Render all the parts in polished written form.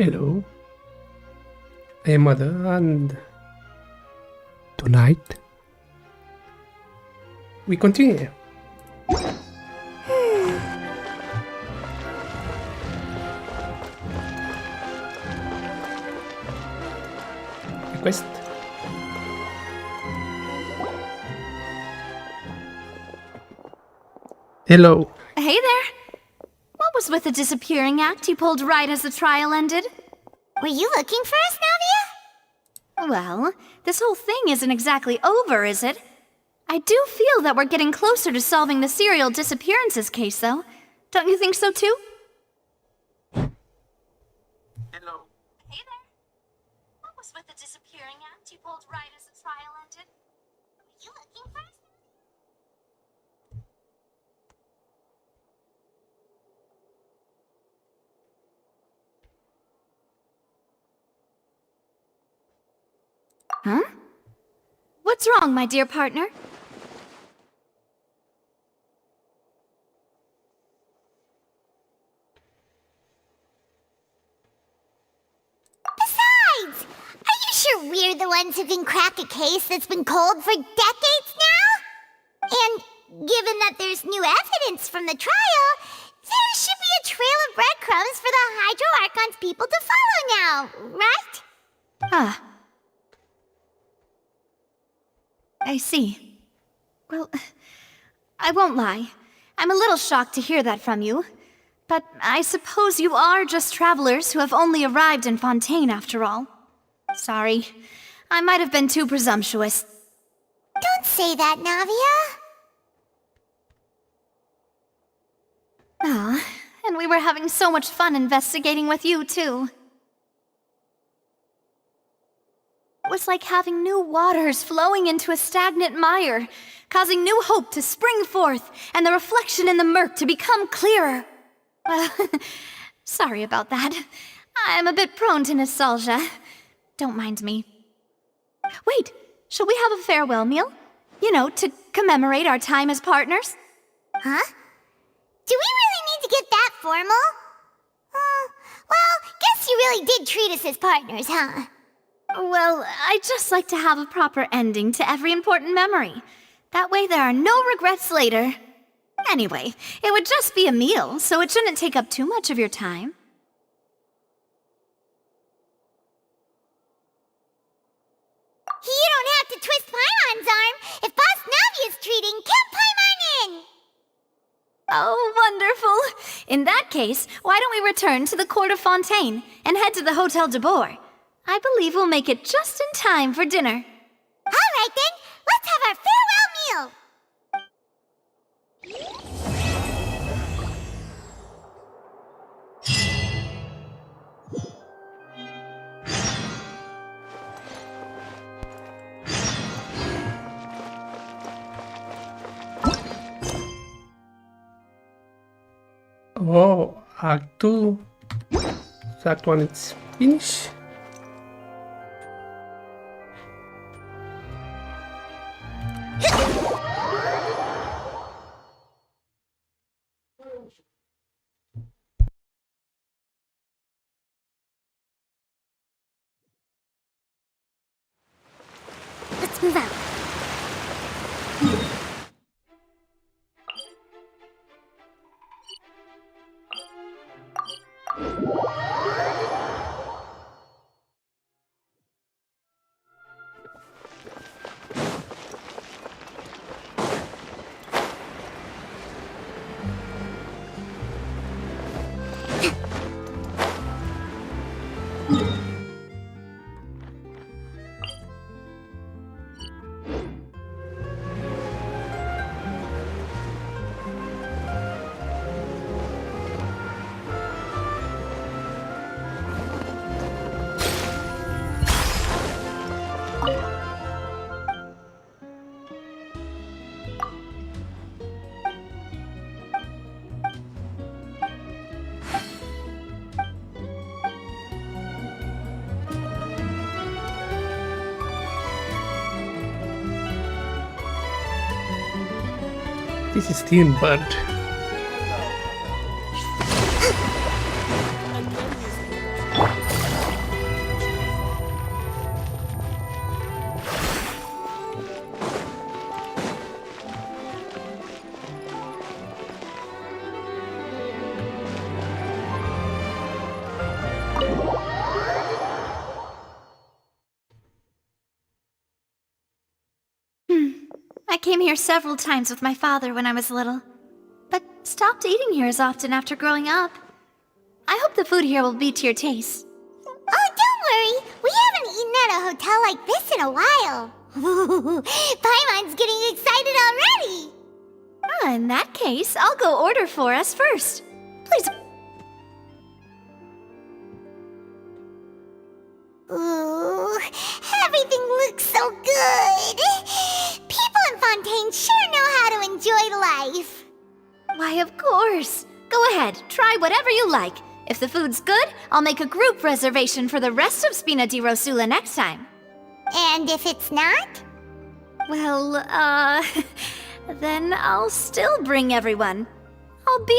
Hello, I am Mother, and tonight we continue. Request. Hello. Hey there. What was with the disappearing act you pulled right as the trial ended? Were you looking for us, Navia? Well, this whole thing isn't exactly over, is it? I do feel that we're getting closer to solving the serial disappearances case, though. Don't you think so, too? Hello. Hey there. What was with the disappearing act you pulled right as the trial ended? Were you looking for us? Huh? What's wrong, my dear partner? Besides, are you sure we're the ones who can crack a case that's been cold for decades now? And given that there's new evidence from the trial, there should be a trail of breadcrumbs for the Hydro Archon's people to follow now, right? Ah. I see. Well, I won't lie. I'm a little shocked to hear that from you. But I suppose you are just travelers who have only arrived in Fontaine after all. Sorry. I might have been too presumptuous. Don't say that, Navia. Ah, and we were having so much fun investigating with you, too. It was like having new waters flowing into a stagnant mire, causing new hope to spring forth, and the reflection in the murk to become clearer. Well, sorry about that. I'm a bit prone to nostalgia. Don't mind me. Wait, shall we have a farewell meal? You know, to commemorate our time as partners? Huh? Do we really need to get that formal? Well, guess you really did treat us as partners, huh? Well, I'd just like to have a proper ending to every important memory. That way there are no regrets later. Anyway, it would just be a meal, so it shouldn't take up too much of your time. You don't have to twist Paimon's arm. If Boss Navia's treating, count Paimon in! Oh, wonderful! In that case, why don't we return to the Court of Fontaine and head to the Hotel de Boer? I believe we'll make it just in time for dinner. All right then, let's have our farewell meal! Oh, Act 2. Act 1 is finished. Let's move out. This is thin, but came here several times with my father when I was little, but stopped eating here as often after growing up. I hope the food here will be to your taste. Oh, don't worry. We haven't eaten at a hotel like this in a while. Paimon's getting excited already. In that case, I'll go order for us first. Please. Ooh, everything looks so good. People in Fontaine sure know how to enjoy life. Why, of course. Go ahead, try whatever you like. If the food's good, I'll make a group reservation for the rest of Spina di Rosula next time. And if it's not? Well, then I'll still bring everyone.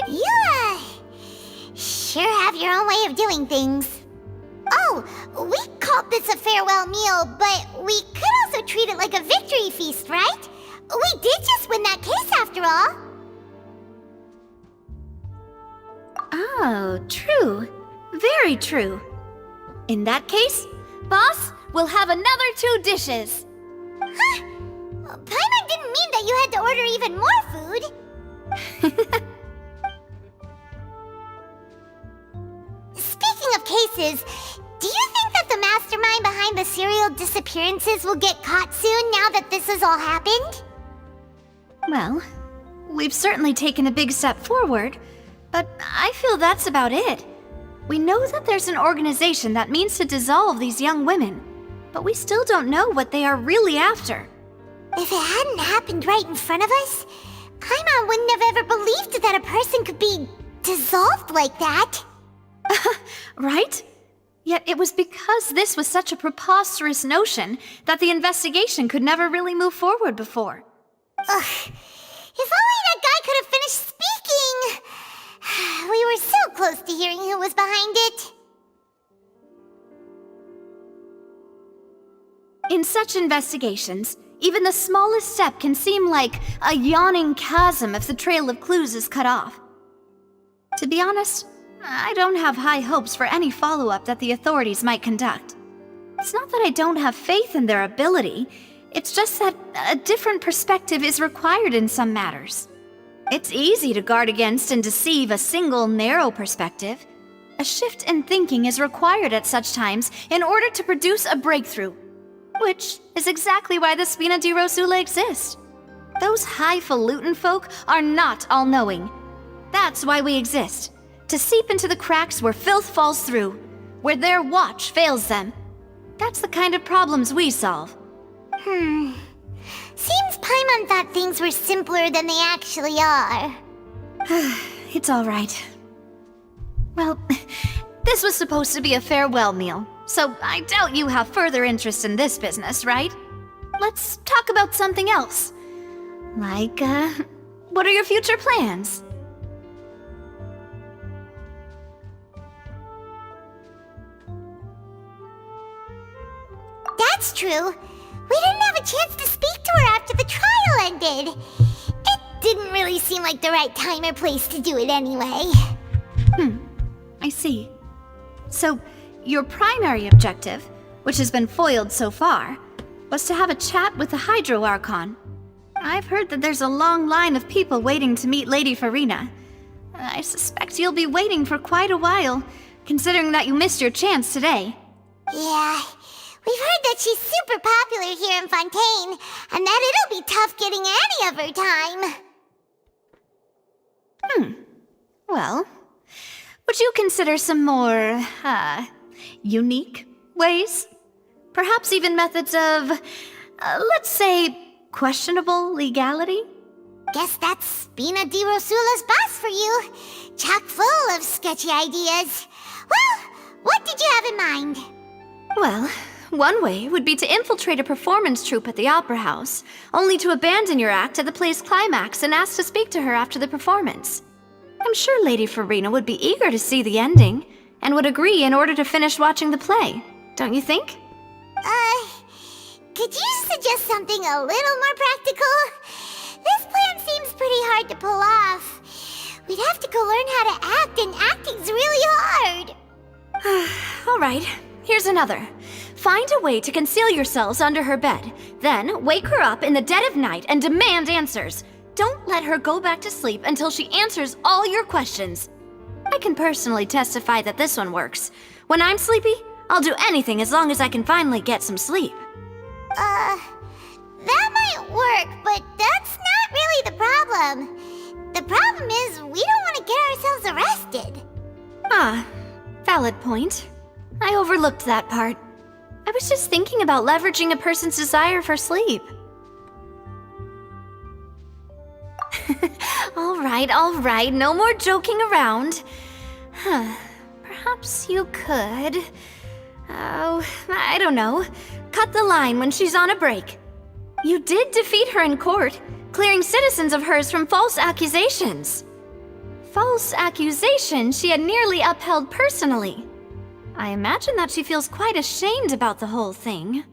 You, sure have your own way of doing things. Oh, we called this a farewell meal, but we could also treat it like a victory feast, right? We did just win that case after all. Oh, true. Very true. In that case, boss, we'll have another 2 dishes. Huh? Paimon didn't mean that you had to order even more food. Speaking of cases, do you think that the mastermind behind the serial disappearances will get caught soon now that this has all happened? Well, we've certainly taken a big step forward, but I feel that's about it. We know that there's an organization that means to dissolve these young women, but we still don't know what they are really after. If it hadn't happened right in front of us, Paimon wouldn't have ever believed that a person could be dissolved like that. Right? Yet it was because this was such a preposterous notion that the investigation could never really move forward before. Ugh. If only that guy could have finished speaking! We were so close to hearing who was behind it. In such investigations, even the smallest step can seem like a yawning chasm if the trail of clues is cut off. To be honest, I don't have high hopes for any follow-up that the authorities might conduct. It's not that I don't have faith in their ability, it's just that a different perspective is required in some matters. It's easy to guard against and deceive a single narrow perspective. A shift in thinking is required at such times in order to produce a breakthrough, which is exactly why the Spina di Rosula exists. Those highfalutin folk are not all-knowing. That's why we exist, to seep into the cracks where filth falls through, where their watch fails them. That's the kind of problems we solve. Seems Paimon thought things were simpler than they actually are. It's all right. Well, this was supposed to be a farewell meal, so I doubt you have further interest in this business, right? Let's talk about something else. Like, what are your future plans? That's true. We didn't have a chance to speak to her after the trial ended. It didn't really seem like the right time or place to do it anyway. I see. So, your primary objective, which has been foiled so far, was to have a chat with the Hydro Archon. I've heard that there's a long line of people waiting to meet Lady Farina. I suspect you'll be waiting for quite a while, considering that you missed your chance today. Yeah, we've heard that she's super popular here in Fontaine, and that it'll be tough getting any of her time. Well, would you consider some more, unique ways? Perhaps even methods of, let's say, questionable legality? Guess that's Spina di Rosula's boss for you. Chock full of sketchy ideas. Well, what did you have in mind? Well, one way would be to infiltrate a performance troupe at the Opera House, only to abandon your act at the play's climax and ask to speak to her after the performance. I'm sure Lady Farina would be eager to see the ending, and would agree in order to finish watching the play, don't you think? Could you suggest something a little more practical? This plan seems pretty hard to pull off. We'd have to go learn how to act, and acting's really hard. All right, here's another. Find a way to conceal yourselves under her bed. Then, wake her up in the dead of night and demand answers. Don't let her go back to sleep until she answers all your questions. I can personally testify that this one works. When I'm sleepy, I'll do anything as long as I can finally get some sleep. That might work, but that's not really the problem. The problem is we don't want to get ourselves arrested. Ah, valid point. I overlooked that part. I was just thinking about leveraging a person's desire for sleep. All right, no more joking around. Perhaps you could... Oh, I don't know. Cut the line when she's on a break. You did defeat her in court, clearing citizens of hers from false accusations. False accusations she had nearly upheld personally. I imagine that she feels quite ashamed about the whole thing.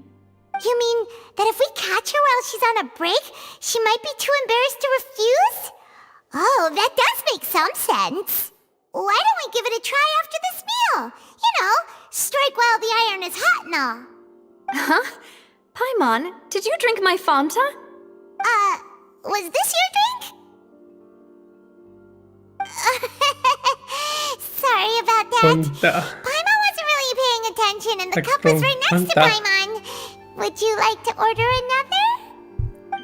You mean that if we catch her while she's on a break, she might be too embarrassed to refuse? Oh, that does make some sense. Why don't we give it a try after this meal? You know, strike while the iron is hot and all. Huh? Paimon, did you drink my Fanta? Was this your drink? Sorry about that. Fanta. Paimon wasn't really paying attention and the Like cup was from right next to Fanta. Paimon. Would you like to order another?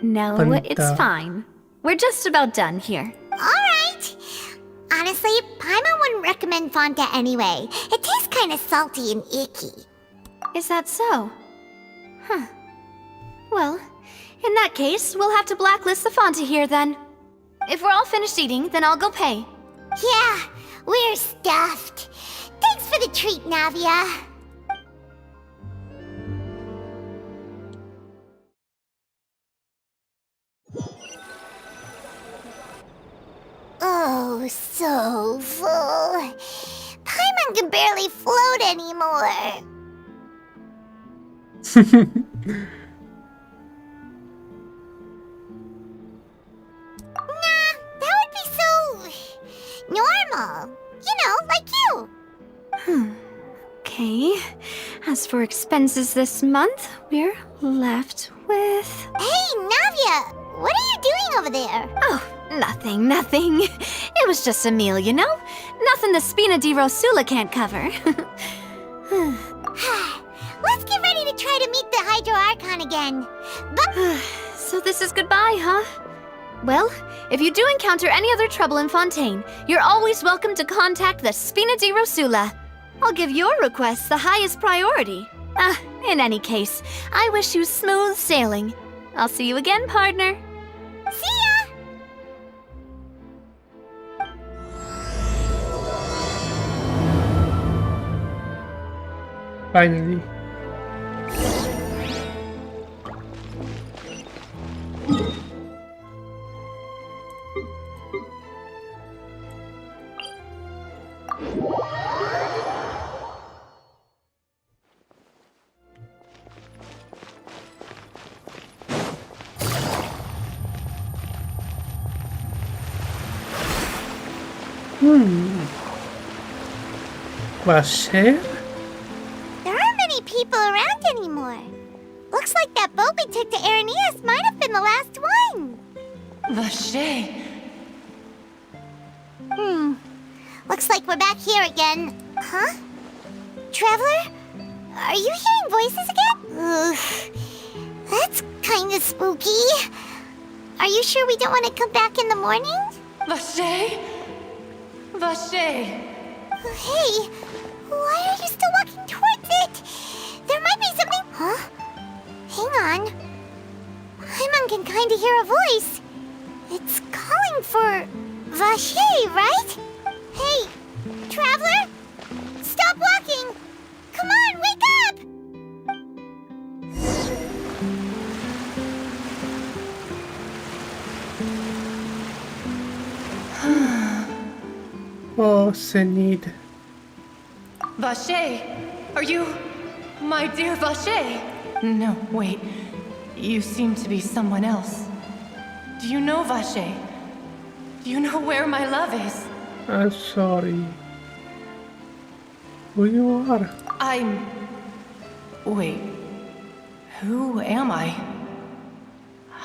No, Fanta. it's fine. We're just about done here. Alright. Honestly, Paimon wouldn't recommend Fanta anyway. It tastes kind of salty and icky. Is that so? Huh. Well, in that case, we'll have to blacklist the Fanta here then. If we're all finished eating, then I'll go pay. Yeah, we're stuffed. Thanks for the treat, Navia. Oh, so full. Paimon can barely float anymore. Nah, that would be so... normal. You know, like you. Okay. As for expenses this month, we're left with... Hey, Navia! What are you doing over there? Oh, nothing. It was just a meal, you know? Nothing the Spina di Rosula can't cover. Let's get ready to try to meet the Hydro Archon again. But... So this is goodbye, huh? Well, if you do encounter any other trouble in Fontaine, you're always welcome to contact the Spina di Rosula. I'll give your requests the highest priority. In any case, I wish you smooth sailing. I'll see you again, partner. See ya! Finally. Washer? There aren't many people around anymore. Looks like that boat we took to Araneas might have been the last one. Vache. Looks like we're back here again. Huh? Traveler? Are you hearing voices again? Ugh. That's kinda spooky. Are you sure we don't want to come back in the morning? Vache? Vache. Hey, why are you still walking towards it? There might be something... Huh? Hang on. Paimon can kinda hear a voice. It's calling for... Vache, right? Hey, Traveler? Stop walking! Come on, wake up! Oh, Zenid. Vache. Are you... my dear Vache? No, wait. You seem to be someone else. Do you know Vache? Do you know where my love is? I'm sorry. Who you are? I'm Wait, who am I?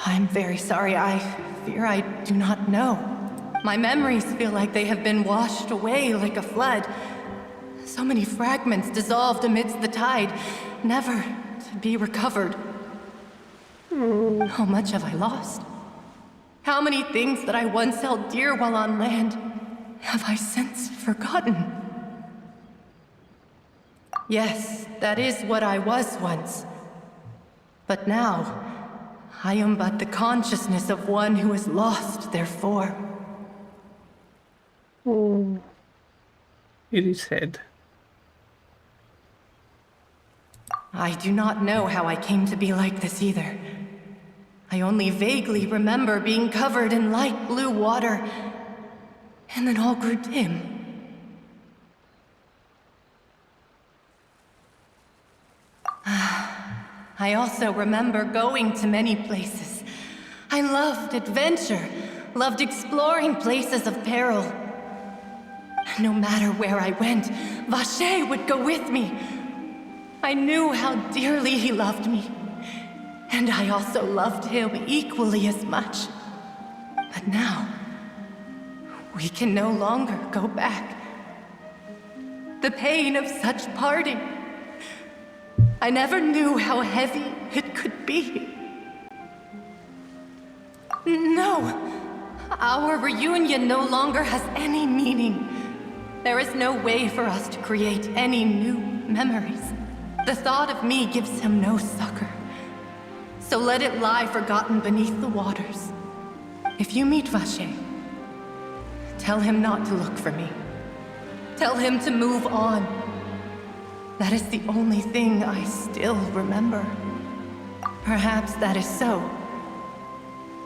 I'm very sorry. I fear I do not know. My memories feel like they have been washed away like a flood. So many fragments dissolved amidst the tide, never to be recovered. How much have I lost? How many things that I once held dear while on land have I since forgotten? Yes, that is what I was once. But now, I am but the consciousness of one who has lost their form. It is sad. I do not know how I came to be like this either. I only vaguely remember being covered in light blue water, and then all grew dim. I also remember going to many places. I loved adventure, loved exploring places of peril. No matter where I went, Vache would go with me. I knew how dearly he loved me, and I also loved him equally as much. But now, we can no longer go back. The pain of such parting, I never knew how heavy it could be. No, our reunion no longer has any meaning. There is no way for us to create any new memories. The thought of me gives him no succor. So let it lie forgotten beneath the waters. If you meet Vache, tell him not to look for me. Tell him to move on. That is the only thing I still remember. Perhaps that is so.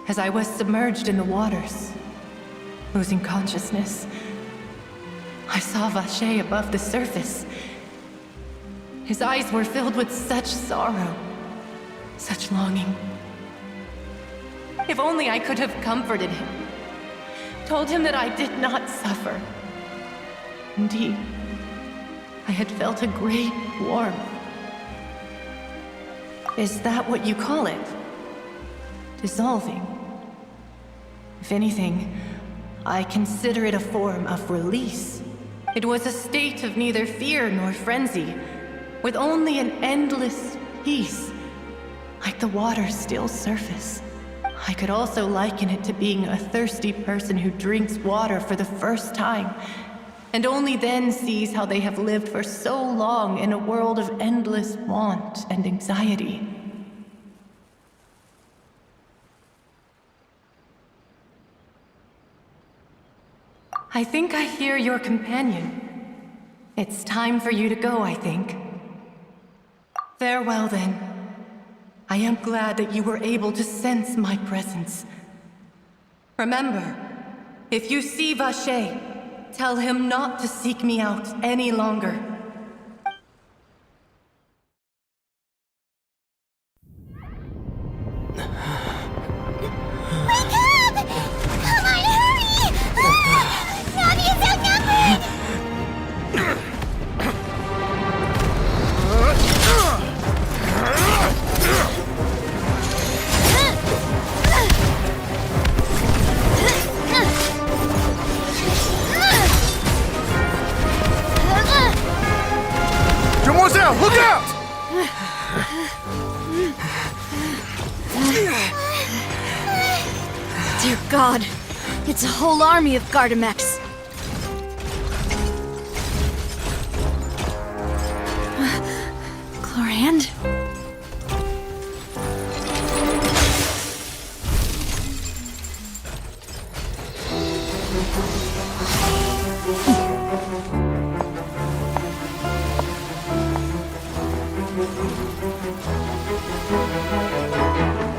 As I was submerged in the waters, losing consciousness, I saw Vache above the surface. His eyes were filled with such sorrow, such longing. If only I could have comforted him, told him that I did not suffer. Indeed, I had felt a great warmth. Is that what you call it? Dissolving? If anything, I consider it a form of release. It was a state of neither fear nor frenzy, with only an endless peace, like the water's still surface. I could also liken it to being a thirsty person who drinks water for the first time, and only then sees how they have lived for so long in a world of endless want and anxiety. I think I hear your companion. It's time for you to go, I think. Farewell, then. I am glad that you were able to sense my presence. Remember, if you see Vache, tell him not to seek me out any longer. Wake up! Come on, hurry! Navi's outnumbered! Demoiselle, look out! Dear God, it's a whole army of Gardamex. Chlorand?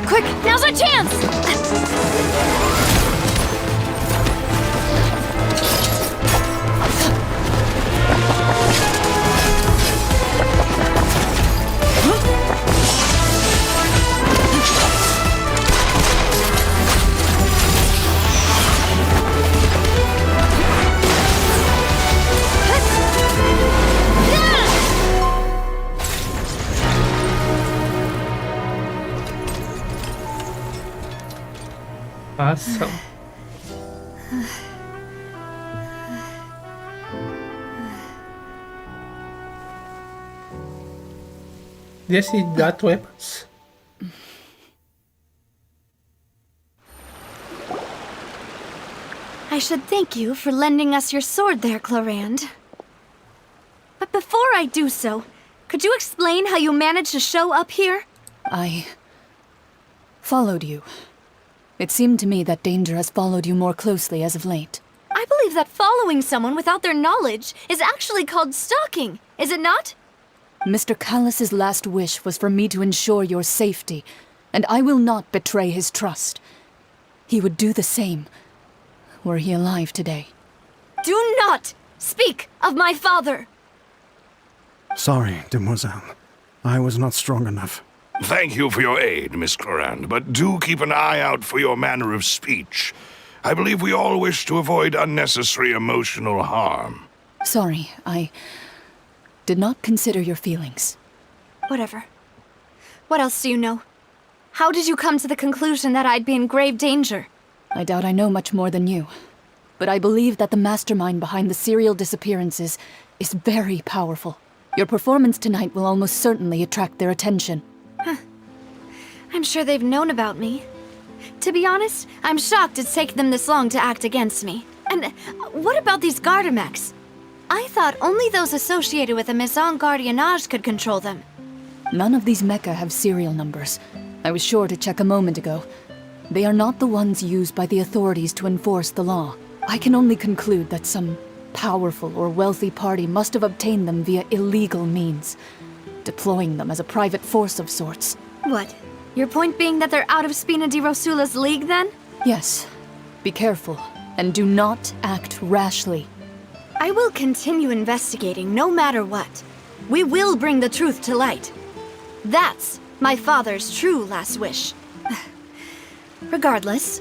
Quick, now's our chance! Awesome. Yes, he got weapons. I should thank you for lending us your sword there, Clarand. But before I do so, could you explain how you managed to show up here? I followed you. It seemed to me that danger has followed you more closely as of late. I believe that following someone without their knowledge is actually called stalking, is it not? Mr. Callus's last wish was for me to ensure your safety, and I will not betray his trust. He would do the same, were he alive today. Do not speak of my father! Sorry, demoiselle. I was not strong enough. Thank you for your aid, Miss Clarand, but do keep an eye out for your manner of speech. I believe we all wish to avoid unnecessary emotional harm. Sorry, I did not consider your feelings. Whatever. What else do you know? How did you come to the conclusion that I'd be in grave danger? I doubt I know much more than you, but I believe that the mastermind behind the serial disappearances is very powerful. Your performance tonight will almost certainly attract their attention. I'm sure they've known about me. To be honest, I'm shocked it's taken them this long to act against me. And what about these Gardamex? I thought only those associated with the Maison Gardiennage could control them. None of these mecha have serial numbers. I was sure to check a moment ago. They are not the ones used by the authorities to enforce the law. I can only conclude that some powerful or wealthy party must have obtained them via illegal means, deploying them as a private force of sorts. What? Your point being that they're out of Spina di Rosula's league, then? Yes. Be careful, and do not act rashly. I will continue investigating no matter what. We will bring the truth to light. That's my father's true last wish. Regardless,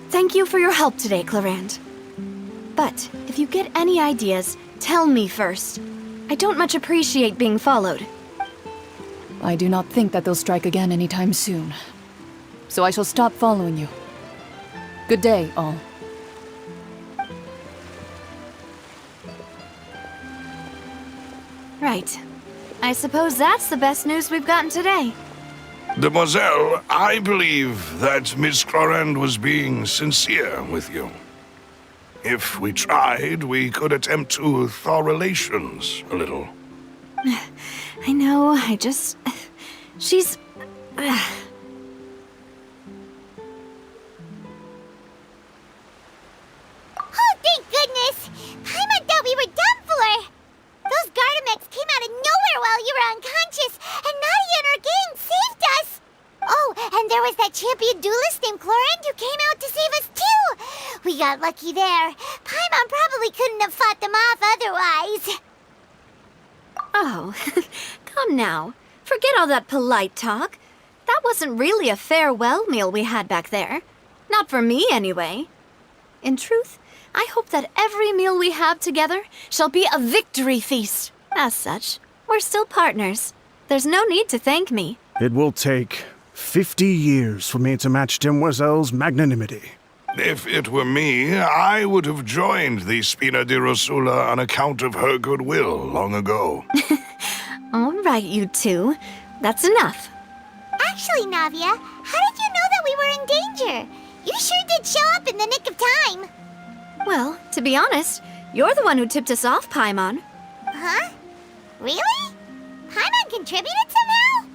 thank you for your help today, Clarand. But if you get any ideas, tell me first. I don't much appreciate being followed. I do not think that they'll strike again anytime soon. So I shall stop following you. Good day, all. Right. I suppose that's the best news we've gotten today. Demoiselle, I believe that Miss Clarand was being sincere with you. If we tried, we could attempt to thaw relations a little. I know, she's... Oh, thank goodness! Paimon thought we were done for! Those Gardamex came out of nowhere while you were unconscious, and Nadia and her gang saved us! Oh, and there was that champion duelist named Clarand who came out to save us too! We got lucky there. Paimon probably couldn't have fought them off otherwise. Oh, come now. Forget all that polite talk. That wasn't really a farewell meal we had back there. Not for me, anyway. In truth, I hope that every meal we have together shall be a victory feast. As such, we're still partners. There's no need to thank me. It will take 50 years for me to match Demoiselle's magnanimity. If it were me, I would have joined the Spina di Rosula on account of her goodwill long ago. All right, you two. That's enough. Actually, Navia, how did you know that we were in danger? You sure did show up in the nick of time. Well, to be honest, you're the one who tipped us off, Paimon. Huh? Really? Paimon contributed somehow?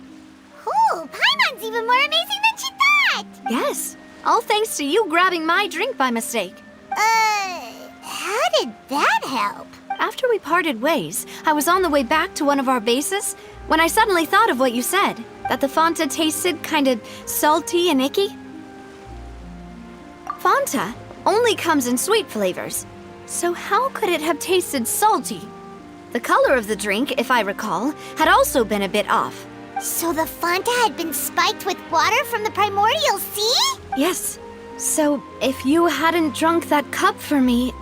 Ooh, Paimon's even more amazing than she thought! Yes, all thanks to you grabbing my drink by mistake. How did that help? After we parted ways, I was on the way back to one of our bases when I suddenly thought of what you said, that the Fanta tasted kind of salty and icky. Fanta only comes in sweet flavors, so how could it have tasted salty? The color of the drink, if I recall, had also been a bit off. So the Fanta had been spiked with water from the Primordial Sea? Yes, so if you hadn't drunk that cup for me...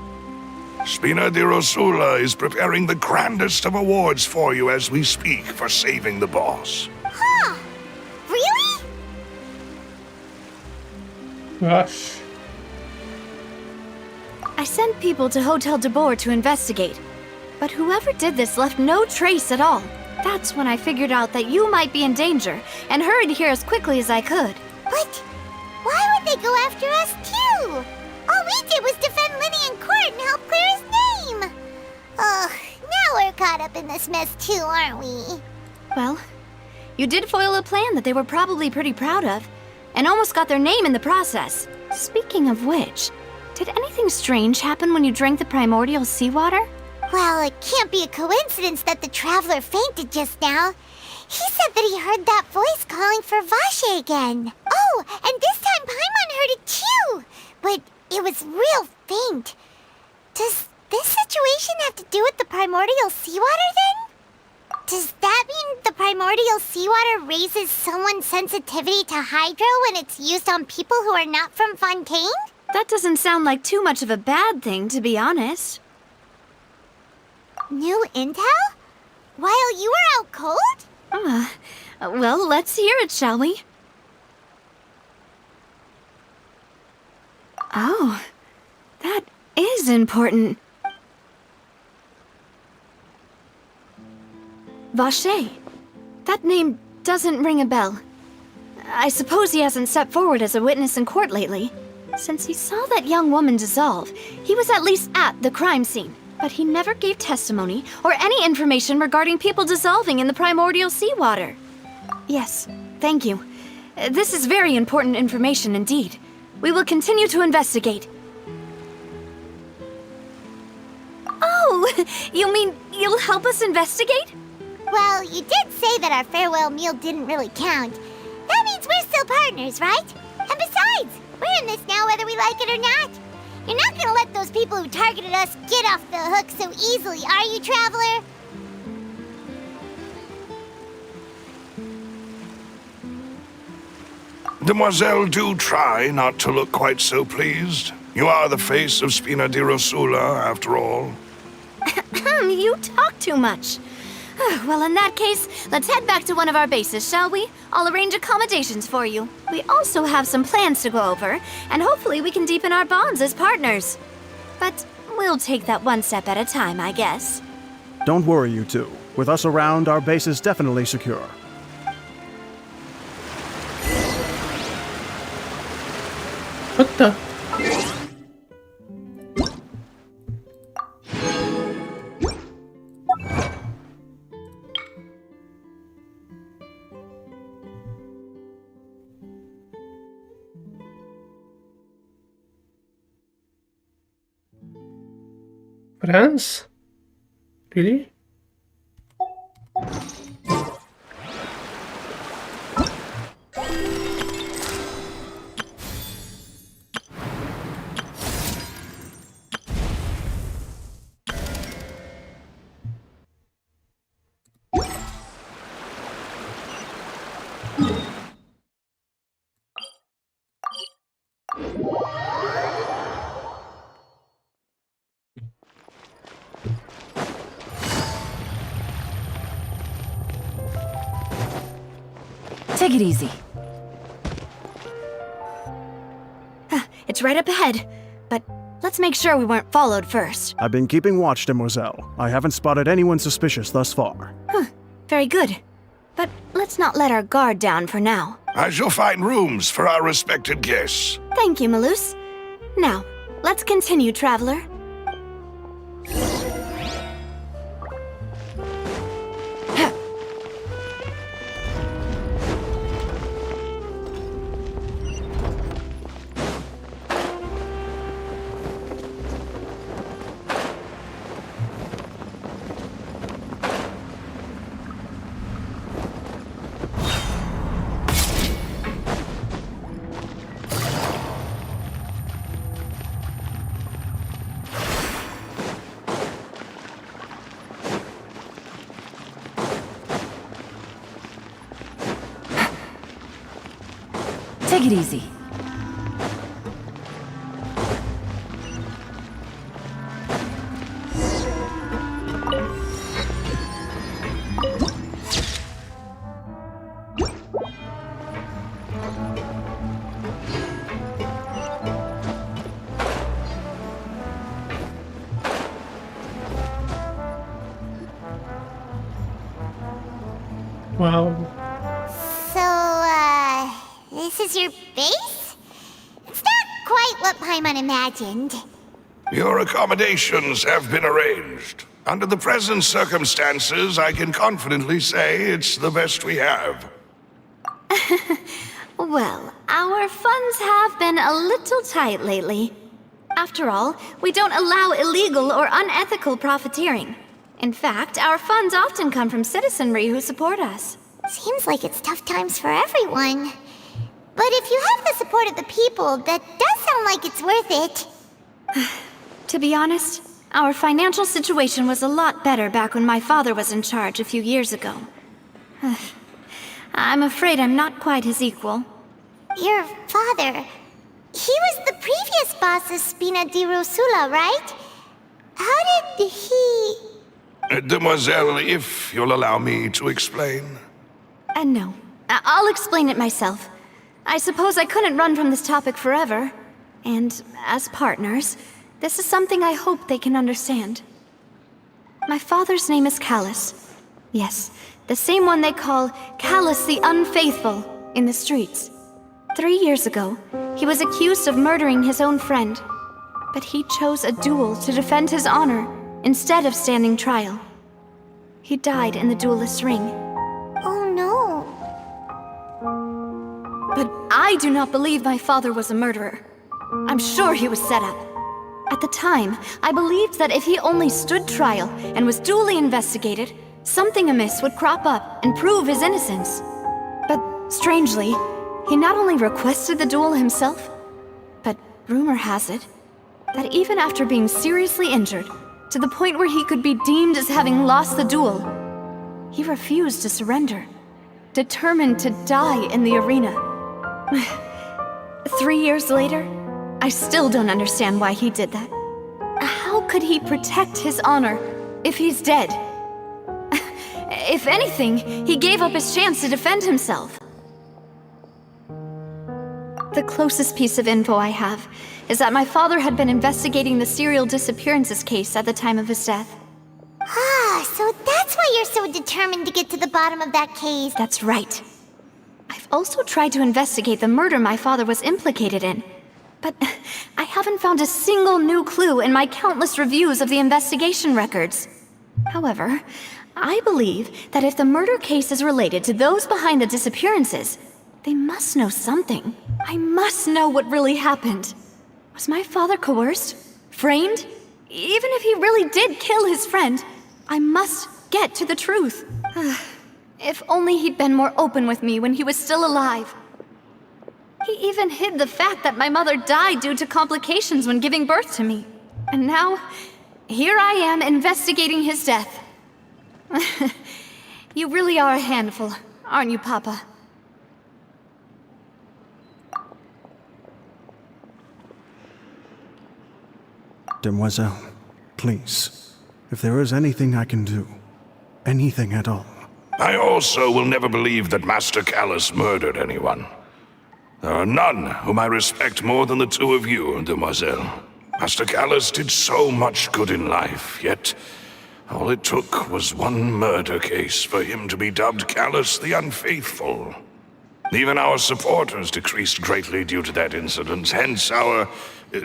Spina di Rosula is preparing the grandest of awards for you as we speak for saving the boss. Huh? Really? Gosh. I sent people to Hotel de Boer to investigate, but whoever did this left no trace at all. That's when I figured out that you might be in danger, and hurried here as quickly as I could. But why would they go after us too? All we did was defend Linny in court and help clear his name. Ugh, now we're caught up in this mess too, aren't we? Well, you did foil a plan that they were probably pretty proud of, and almost got their name in the process. Speaking of which, did anything strange happen when you drank the primordial seawater? Well, it can't be a coincidence that the traveler fainted just now. He said that he heard that voice calling for Vache again. Oh, and this time Paimon heard it too, but it was real faint. Does this situation have to do with the primordial seawater then? Does that mean the primordial seawater raises someone's sensitivity to hydro when it's used on people who are not from Fontaine? That doesn't sound like too much of a bad thing, to be honest. New intel? While you were out cold? Well, let's hear it, shall we? Oh, that is important. Vache. That name doesn't ring a bell. I suppose he hasn't stepped forward as a witness in court lately. Since he saw that young woman dissolve, he was at least at the crime scene. But he never gave testimony or any information regarding people dissolving in the primordial seawater. Yes, thank you. This is very important information indeed. We will continue to investigate. Oh, you mean you'll help us investigate? Well, you did say that our farewell meal didn't really count. That means we're still partners, right? And besides, we're in this now whether we like it or not. You're not gonna let those people who targeted us get off the hook so easily, are you, Traveler? Demoiselle, do try not to look quite so pleased. You are the face of Spina di Rosula, after all. You talk too much. Well, in that case, let's head back to one of our bases, shall we? I'll arrange accommodations for you. We also have some plans to go over, and hopefully we can deepen our bonds as partners. But we'll take that one step at a time, I guess. Don't worry, you two. With us around, our base is definitely secure. What the? France? Really? Take it easy. It's right up ahead, but let's make sure we weren't followed first. I've been keeping watch, Demoiselle. I haven't spotted anyone suspicious thus far. Very good. But let's not let our guard down for now. I shall find rooms for our respected guests. Thank you, Malus. Now, let's continue, Traveler. Take it easy. Wow. So, this is your base? It's not quite what Paimon imagined. Your accommodations have been arranged. Under the present circumstances, I can confidently say it's the best we have. Well, our funds have been a little tight lately. After all, we don't allow illegal or unethical profiteering. In fact, our funds often come from citizenry who support us. Seems like it's tough times for everyone. But if you have the support of the people, that does sound like it's worth it. To be honest, our financial situation was a lot better back when my father was in charge a few years ago. I'm afraid I'm not quite his equal. Your father... he was the previous boss of Spina di Rosula, right? How did he... Demoiselle, if you'll allow me to explain. No. I'll explain it myself. I suppose I couldn't run from this topic forever. And as partners, this is something I hope they can understand. My father's name is Callus. Yes, the same one they call Callus the Unfaithful in the streets. 3 years ago, he was accused of murdering his own friend. But he chose a duel to defend his honor instead of standing trial. He died in the duelist's ring. Oh no. But I do not believe my father was a murderer. I'm sure he was set up. At the time, I believed that if he only stood trial and was duly investigated, something amiss would crop up and prove his innocence. But strangely, he not only requested the duel himself, but rumor has it that even after being seriously injured, to the point where he could be deemed as having lost the duel, he refused to surrender, determined to die in the arena. 3 years later, I still don't understand why he did that. How could he protect his honor if he's dead? If anything, he gave up his chance to defend himself. The closest piece of info I have is that my father had been investigating the serial disappearances case at the time of his death. Ah, so that's why you're so determined to get to the bottom of that case. That's right. I've also tried to investigate the murder my father was implicated in, but I haven't found a single new clue in my countless reviews of the investigation records. However, I believe that if the murder case is related to those behind the disappearances, they must know something. I must know what really happened. Was my father coerced? Framed? Even if he really did kill his friend, I must get to the truth. If only he'd been more open with me when he was still alive. He even hid the fact that my mother died due to complications when giving birth to me. And now, here I am investigating his death. You really are a handful, aren't you, Papa? Demoiselle, please, if there is anything I can do, anything at all. I also will never believe that Master Callus murdered anyone. There are none whom I respect more than the two of you, Demoiselle. Master Callus did so much good in life, yet all it took was one murder case for him to be dubbed Callus the Unfaithful. Even our supporters decreased greatly due to that incident, hence our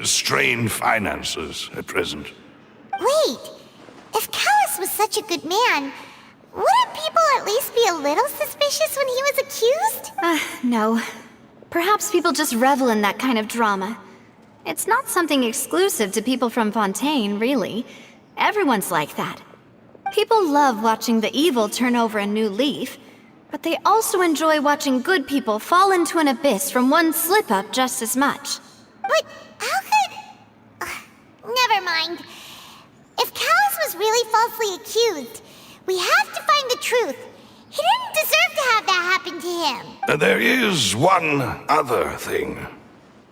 strained finances at present. Wait, if Callus was such a good man, wouldn't people at least be a little suspicious when he was accused? No. Perhaps people just revel in that kind of drama. It's not something exclusive to people from Fontaine, really. Everyone's like that. People love watching the evil turn over a new leaf, but they also enjoy watching good people fall into an abyss from one slip-up just as much. But how could... never mind. If Callus was really falsely accused, we have to find the truth. He didn't deserve to have that happen to him. There is one other thing.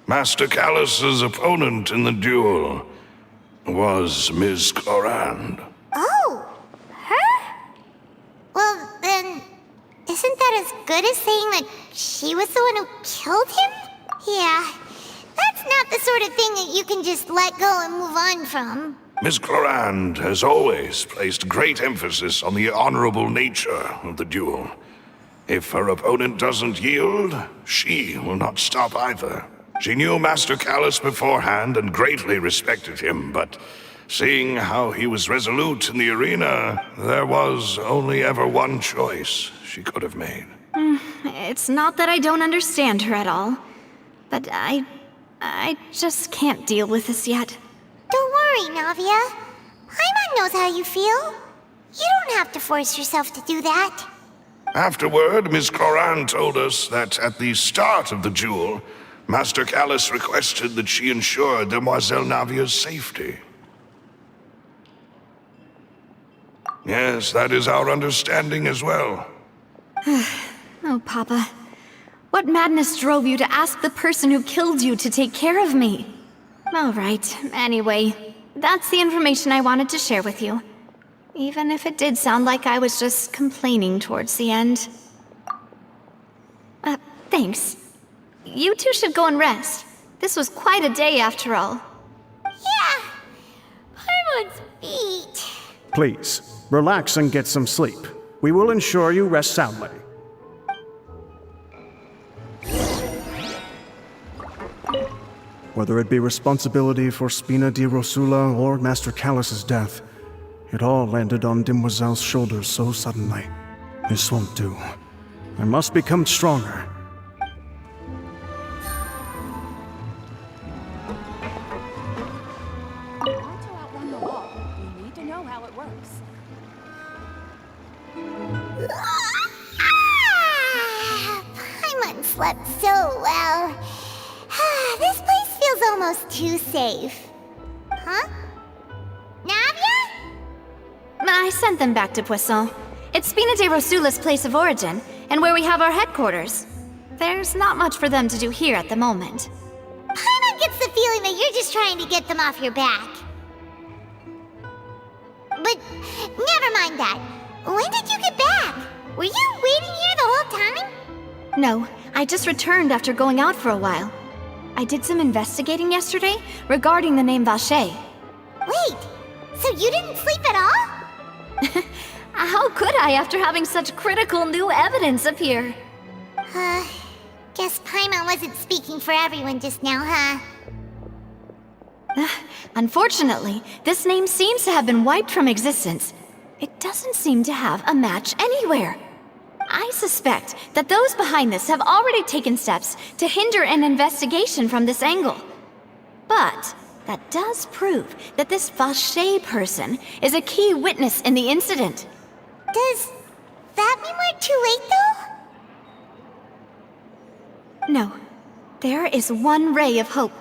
Master Callus's opponent in the duel was Ms. Clorand. Oh, her? Well, then, isn't that as good as saying that she was the one who killed him? Yeah, that's not the sort of thing that you can just let go and move on from. Ms. Clorand has always placed great emphasis on the honorable nature of the duel. If her opponent doesn't yield, she will not stop either. She knew Master Callus beforehand and greatly respected him, but seeing how he was resolute in the arena, there was only ever one choice she could have made. It's not that I don't understand her at all, but I just can't deal with this yet. Don't worry, Navia. Paimon knows how you feel. You don't have to force yourself to do that. Afterward, Miss Cloran told us that at the start of the duel, Master Callus requested that she ensure Demoiselle Navia's safety. Yes, that is our understanding as well. Oh, Papa. What madness drove you to ask the person who killed you to take care of me? All right, anyway, that's the information I wanted to share with you. Even if it did sound like I was just complaining towards the end. Thanks. You two should go and rest. This was quite a day after all. Yeah. Paimon's beat. Please, relax and get some sleep. We will ensure you rest soundly. Whether it be responsibility for Spina di Rosula or Master Callus's death, it all landed on Demoiselle's shoulders so suddenly. This won't do. I must become stronger. To outrun the law, we need to know how it works. Paimon slept so well. This place feels almost too safe. Huh? Navia? I sent them back to Poisson. It's Spina de Rosula's place of origin, and where we have our headquarters. There's not much for them to do here at the moment. Paimon gets the feeling that you're just trying to get them off your back. But never mind that. When did you get back? Were you waiting here the whole time? No, I just returned after going out for a while. I did some investigating yesterday regarding the name Vache. Wait, so you didn't sleep at all? How could I after having such critical new evidence appear? Guess Paimon wasn't speaking for everyone just now, huh? Unfortunately, this name seems to have been wiped from existence. It doesn't seem to have a match anywhere. I suspect that those behind this have already taken steps to hinder an investigation from this angle. But that does prove that this Vache person is a key witness in the incident. Does that mean we're too late, though? No. There is one ray of hope.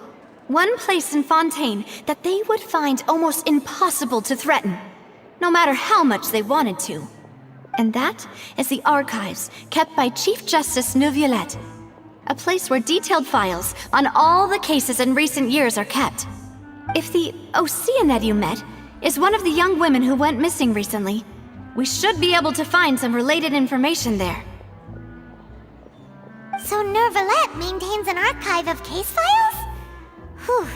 One place in Fontaine that they would find almost impossible to threaten, no matter how much they wanted to. And that is the archives kept by Chief Justice Neuvillette, a place where detailed files on all the cases in recent years are kept. If the Oceanette you met is one of the young women who went missing recently, we should be able to find some related information there. So Neuvillette maintains an archive of case files? Whew,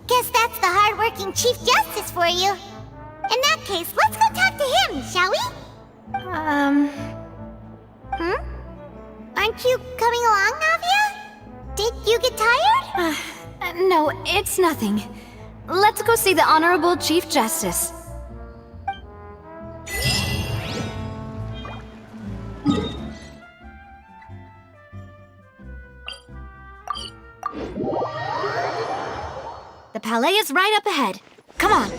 guess that's the hard-working Chief Justice for you. In that case, let's go talk to him, shall we? Aren't you coming along, Navia? Did you get tired? No, it's nothing. Let's go see the Honorable Chief Justice. The Palais is right up ahead. Come on.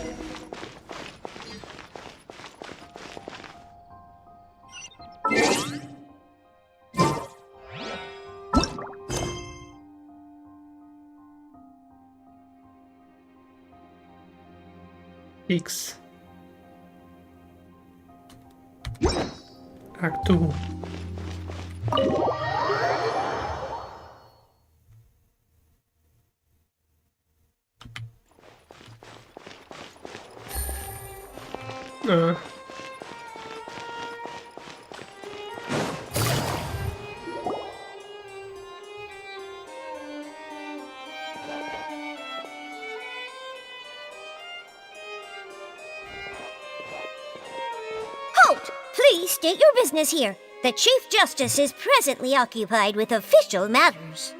X. Act 2. Halt! Please state your business here. The Chief Justice is presently occupied with official matters.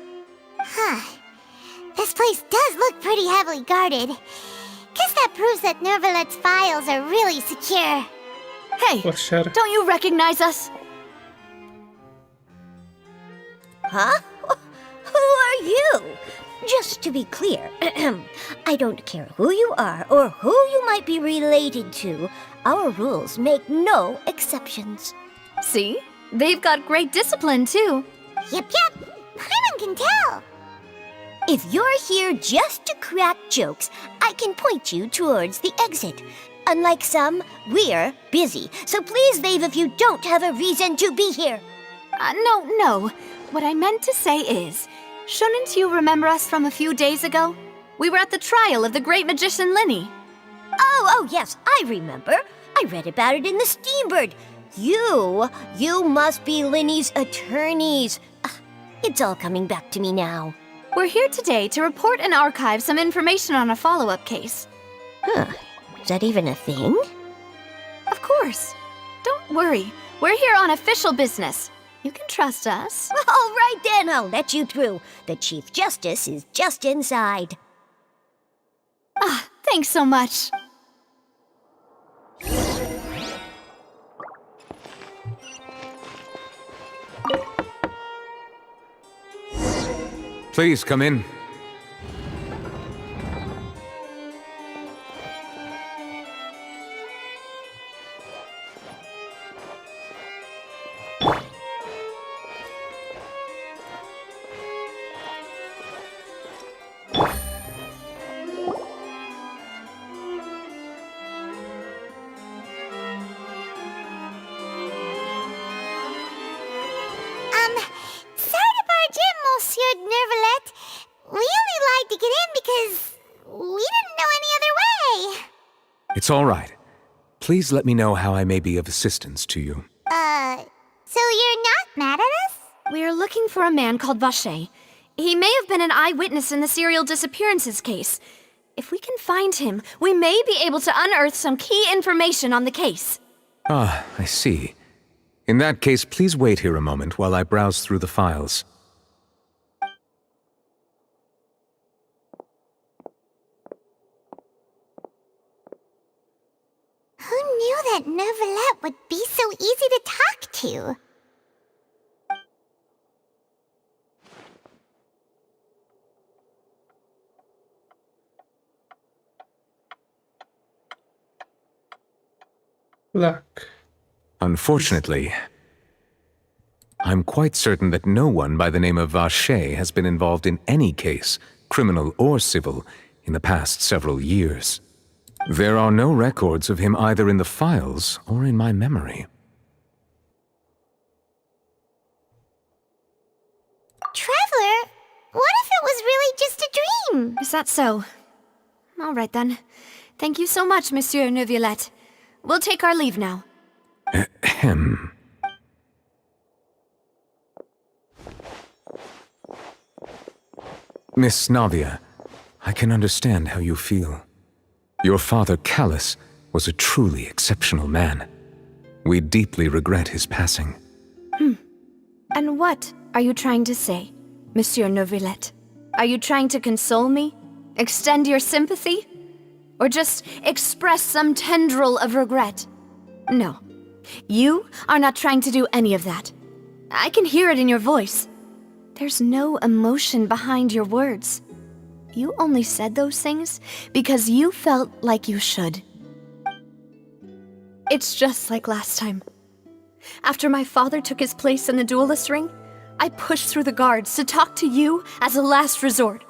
This place does look pretty heavily guarded. Guess that proves that Nervalet's files are really secure. Hey, For sure. don't you recognize us? Huh? Who are you? Just to be clear, I don't care who you are or who you might be related to. Our rules make no exceptions. See? They've got great discipline, too. Yep. Paimon can tell. If you're here just to crack jokes, I can point you towards the exit. Unlike some, we're busy, so please leave if you don't have a reason to be here. No. What I meant to say is, shouldn't you remember us from a few days ago? We were at the trial of the great magician Linny. Oh, yes, I remember. I read about it in the Steambird. You must be Linny's attorneys. It's all coming back to me now. We're here today to report and archive some information on a follow-up case. Is that even a thing? Of course. Don't worry. We're here on official business. You can trust us. All right then, I'll let you through. The Chief Justice is just inside. Thanks so much. Please come in. Sorry to barge in, Monsieur Nervalet. We only lied to get in because we didn't know any other way. It's all right. Please let me know how I may be of assistance to you. So you're not mad at us? We're looking for a man called Vache. He may have been an eyewitness in the serial disappearances case. If we can find him, we may be able to unearth some key information on the case. Ah, I see. In that case, please wait here a moment while I browse through the files. Who knew that Nervalet would be so easy to talk to? Luck. Unfortunately, I'm quite certain that no one by the name of Vache has been involved in any case, criminal or civil, in the past several years. There are no records of him either in the files or in my memory. Traveler, what if it was really just a dream? Is that so? All right then. Thank you so much, Monsieur Neuvillette. We'll take our leave now. Ahem. Miss Navia, I can understand how you feel. Your father, Callus, was a truly exceptional man. We deeply regret his passing. And what are you trying to say, Monsieur Neuvillette? Are you trying to console me? Extend your sympathy? Or just express some tendril of regret? No. You are not trying to do any of that. I can hear it in your voice. There's no emotion behind your words. You only said those things because you felt like you should. It's just like last time. After my father took his place in the duelist ring, I pushed through the guards to talk to you as a last resort.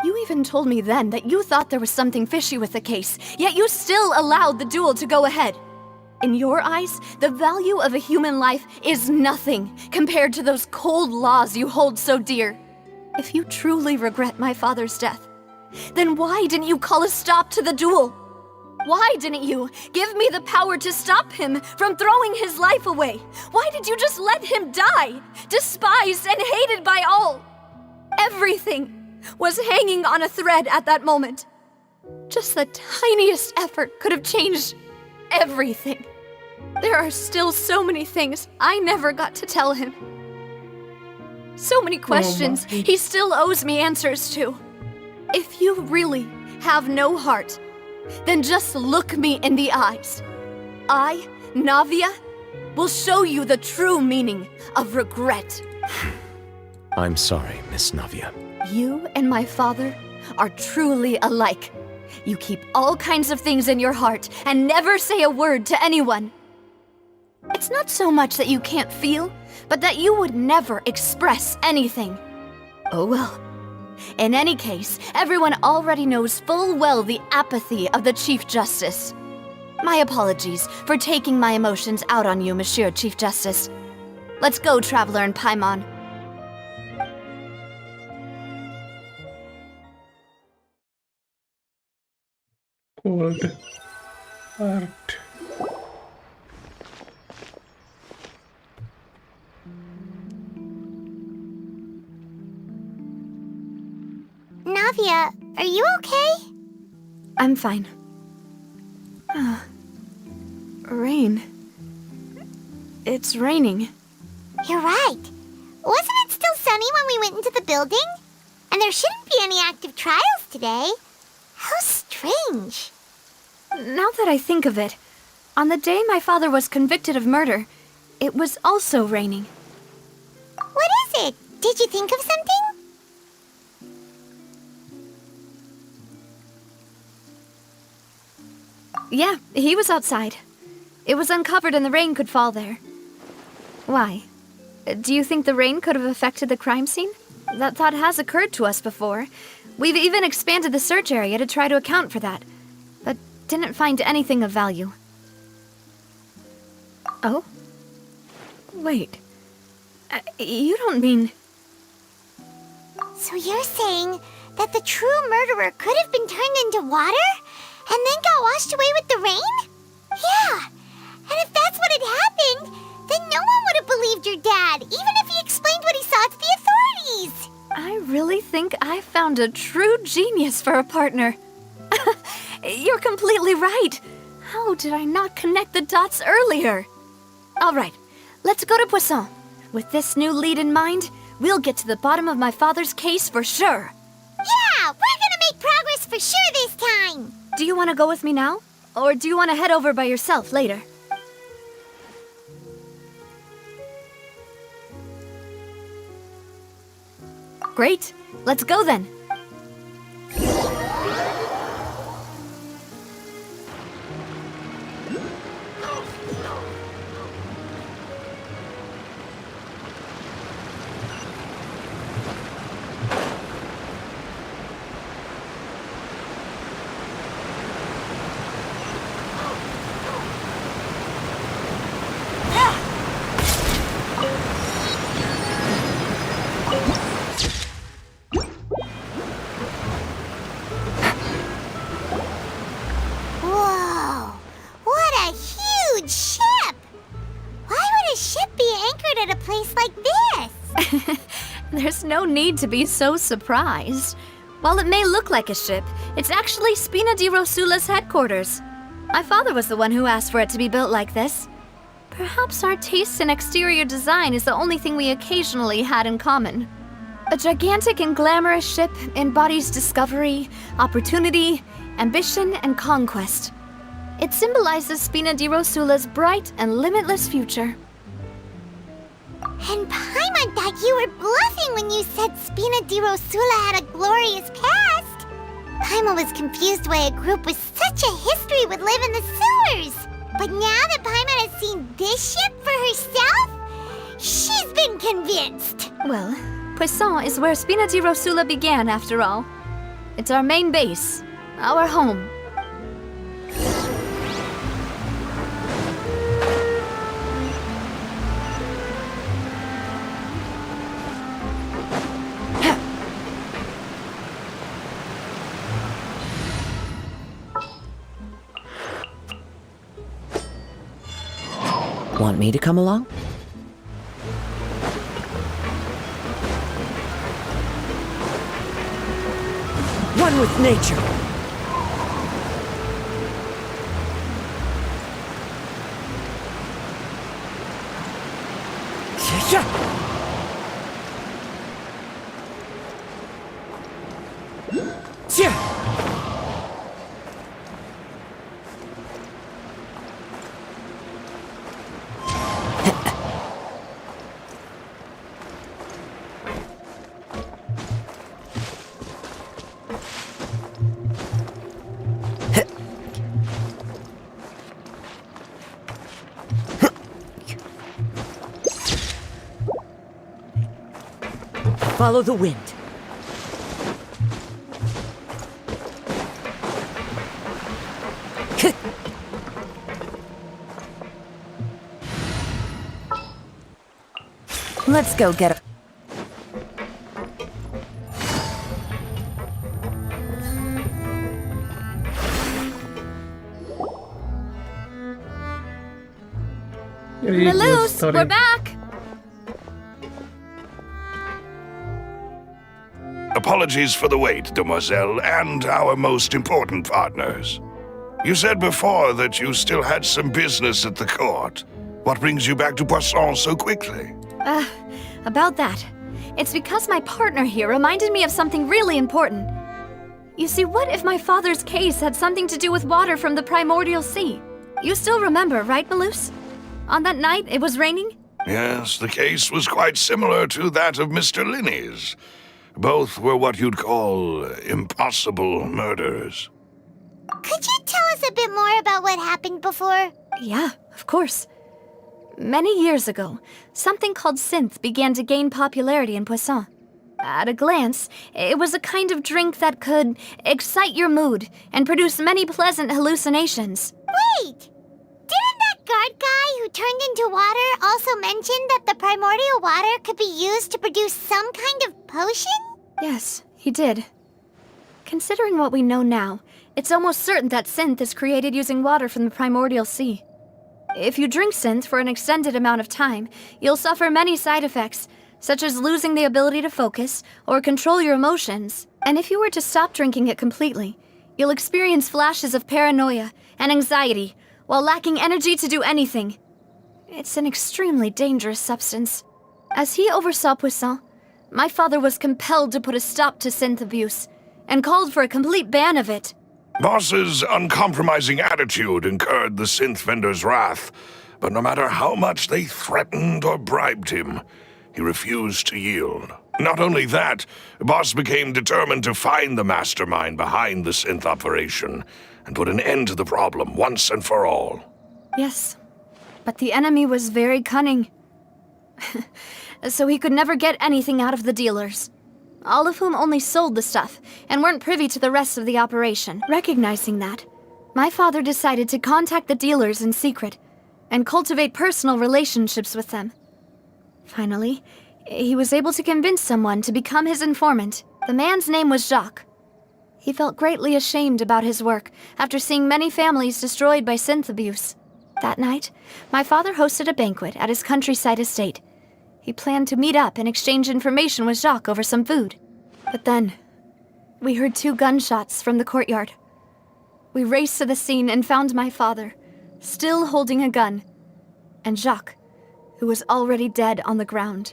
You even told me then that you thought there was something fishy with the case, yet you still allowed the duel to go ahead. In your eyes, the value of a human life is nothing compared to those cold laws you hold so dear. If you truly regret my father's death, then why didn't you call a stop to the duel? Why didn't you give me the power to stop him from throwing his life away? Why did you just let him die, despised and hated by all? Everything was hanging on a thread at that moment. Just the tiniest effort could have changed everything. There are still so many things I never got to tell him. So many questions he still owes me answers to. If you really have no heart, then just look me in the eyes. I, Navia, will show you the true meaning of regret. I'm sorry, Miss Navia. You and my father are truly alike. You keep all kinds of things in your heart and never say a word to anyone. It's not so much that you can't feel, but that you would never express anything. Oh well. In any case, everyone already knows full well the apathy of the Chief Justice. My apologies for taking my emotions out on you, Monsieur Chief Justice. Let's go, Traveler and Paimon. Cold heart. Navia, are you okay? I'm fine. Rain. It's raining. You're right. Wasn't it still sunny when we went into the building? And there shouldn't be any active trials today. How strange. Now that I think of it, on the day my father was convicted of murder, it was also raining. What is it? Did you think of something? Yeah, he was outside. It was uncovered and the rain could fall there. Why? Do you think the rain could have affected the crime scene? That thought has occurred to us before. We've even expanded the search area to try to account for that, but didn't find anything of value. Oh? Wait. You don't mean... So you're saying that the true murderer could have been turned into water? And then got washed away with the rain? Yeah. And if that's what had happened, then no one would have believed your dad, even if he explained what he saw to the authorities. I really think I found a true genius for a partner. You're completely right. How did I not connect the dots earlier? All right, let's go to Poisson. With this new lead in mind, we'll get to the bottom of my father's case for sure. Yeah, we're gonna make progress for sure this time. Do you want to go with me now? Or do you want to head over by yourself later? Great. Let's go then. Whoa, what a huge ship! Why would a ship be anchored at a place like this? There's no need to be so surprised. While it may look like a ship, it's actually Spina di Rosula's headquarters. My father was the one who asked for it to be built like this. Perhaps our taste in exterior design is the only thing we occasionally had in common. A gigantic and glamorous ship embodies discovery, opportunity, ambition, and conquest. It symbolizes Spina di Rosula's bright and limitless future. And Paimon thought you were bluffing when you said Spina di Rosula had a glorious past. Paimon was confused why a group with such a history would live in the sewers. But now that Paimon has seen this ship for herself, she's been convinced. Well, Poisson is where Spina di Rosula began, after all. It's our main base, our home. Want me to come along? One with nature. Follow the wind. Let's go get it. Malus, we're back! Apologies for the wait, demoiselle, and our most important partners. You said before that you still had some business at the court. What brings you back to Poisson so quickly? About that. It's because my partner here reminded me of something really important. You see, what if my father's case had something to do with water from the Primordial Sea? You still remember, right, Malus? On that night, it was raining? Yes, the case was quite similar to that of Mr. Linney's. Both were what you'd call impossible murders. Could you tell us a bit more about what happened before? Yeah, of course. Many years ago, something called synth began to gain popularity in Poisson. At a glance, it was a kind of drink that could excite your mood and produce many pleasant hallucinations. Wait! Didn't that guard guy who turned into water also mention that the primordial water could be used to produce some kind of potion? Yes, he did. Considering what we know now, it's almost certain that synth is created using water from the Primordial Sea. If you drink synth for an extended amount of time, you'll suffer many side effects, such as losing the ability to focus or control your emotions. And if you were to stop drinking it completely, you'll experience flashes of paranoia and anxiety while lacking energy to do anything. It's an extremely dangerous substance. As he oversaw Poisson, my father was compelled to put a stop to synth abuse and called for a complete ban of it. Boss's uncompromising attitude incurred the synth vendor's wrath, but no matter how much they threatened or bribed him, he refused to yield. Not only that, Boss became determined to find the mastermind behind the synth operation and put an end to the problem once and for all. Yes, but the enemy was very cunning. So he could never get anything out of the dealers, all of whom only sold the stuff and weren't privy to the rest of the operation. Recognizing that, my father decided to contact the dealers in secret and cultivate personal relationships with them. Finally, he was able to convince someone to become his informant. The man's name was Jacques. He felt greatly ashamed about his work after seeing many families destroyed by synth abuse. That night, my father hosted a banquet at his countryside estate. He planned to meet up and exchange information with Jacques over some food. But then, we heard 2 gunshots from the courtyard. We raced to the scene and found my father, still holding a gun, and Jacques, who was already dead on the ground.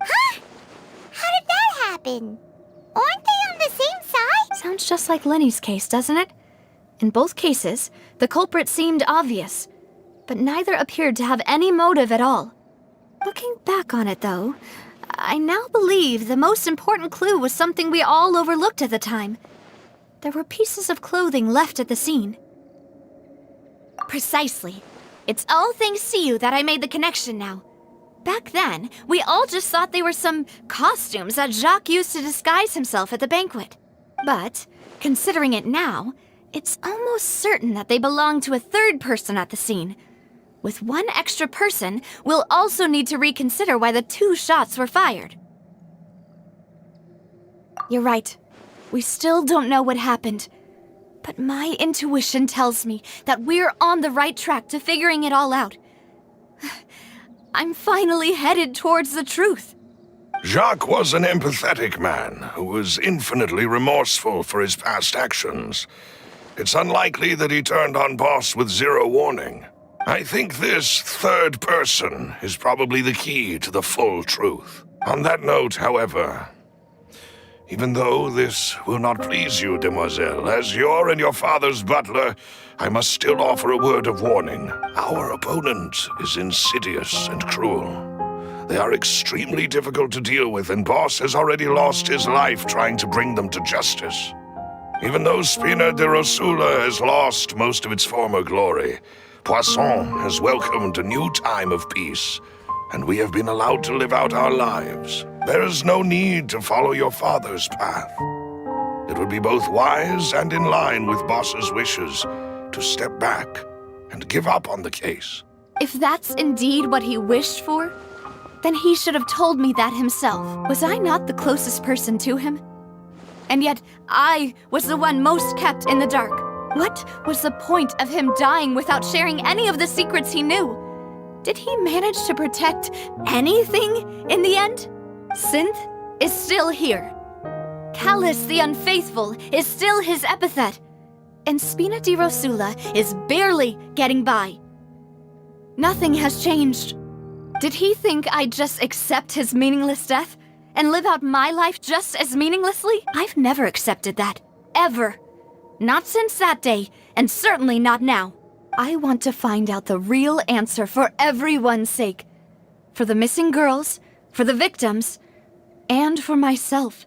Huh? How did that happen? Aren't they on the same side? Sounds just like Lenny's case, doesn't it? In both cases, the culprit seemed obvious, but neither appeared to have any motive at all. Looking back on it, though, I now believe the most important clue was something we all overlooked at the time. There were pieces of clothing left at the scene. Precisely. It's all thanks to you that I made the connection now. Back then, we all just thought they were some costumes that Jacques used to disguise himself at the banquet. But, considering it now, it's almost certain that they belong to a third person at the scene. With one extra person, we'll also need to reconsider why the 2 shots were fired. You're right. We still don't know what happened. But my intuition tells me that we're on the right track to figuring it all out. I'm finally headed towards the truth. Jacques was an empathetic man who was infinitely remorseful for his past actions. It's unlikely that he turned on Boss with 0 warning. I think this third person is probably the key to the full truth. On that note, however, Even though this will not please you, demoiselle, as your and your father's butler, I must still offer a word of warning. Our opponent is insidious and cruel. They are extremely difficult to deal with, and Boss has already lost his life trying to bring them to justice. Even though Spina de Rosula has lost most of its former glory, Poisson has welcomed a new time of peace, and we have been allowed to live out our lives. There is no need to follow your father's path. It would be both wise and in line with Boss's wishes to step back and give up on the case. If that's indeed what he wished for, then he should have told me that himself. Was I not the closest person to him? And yet, I was the one most kept in the dark. What was the point of him dying without sharing any of the secrets he knew? Did he manage to protect anything in the end? Synth is still here. Callus the Unfaithful is still his epithet. And Spina di Rosula is barely getting by. Nothing has changed. Did he think I'd just accept his meaningless death and live out my life just as meaninglessly? I've never accepted that. Ever. Not since that day, and certainly not now. I want to find out the real answer for everyone's sake. For the missing girls, for the victims, and for myself.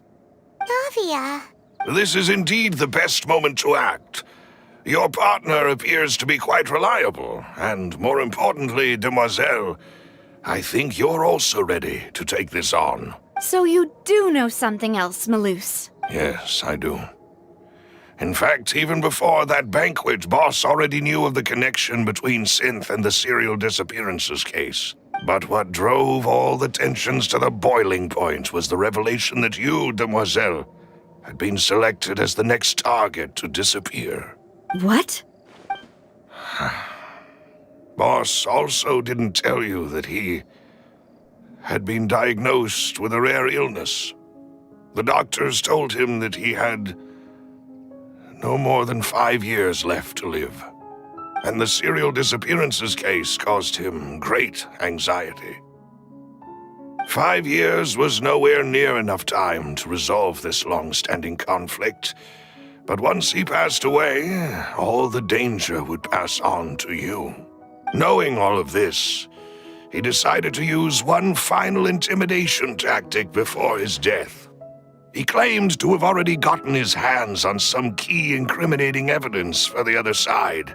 Navia. This is indeed the best moment to act. Your partner appears to be quite reliable, and more importantly, demoiselle, I think you're also ready to take this on. So you do know something else, Malus? Yes, I do. In fact, even before that banquet, Boss already knew of the connection between Synth and the serial disappearances case. But what drove all the tensions to the boiling point was the revelation that you, demoiselle, had been selected as the next target to disappear. What? Boss also didn't tell you that he had been diagnosed with a rare illness. The doctors told him that he had no more than 5 years left to live, and the serial disappearances case caused him great anxiety. 5 years was nowhere near enough time to resolve this long-standing conflict, but once he passed away, all the danger would pass on to you. Knowing all of this, he decided to use one final intimidation tactic before his death. He claimed to have already gotten his hands on some key incriminating evidence for the other side,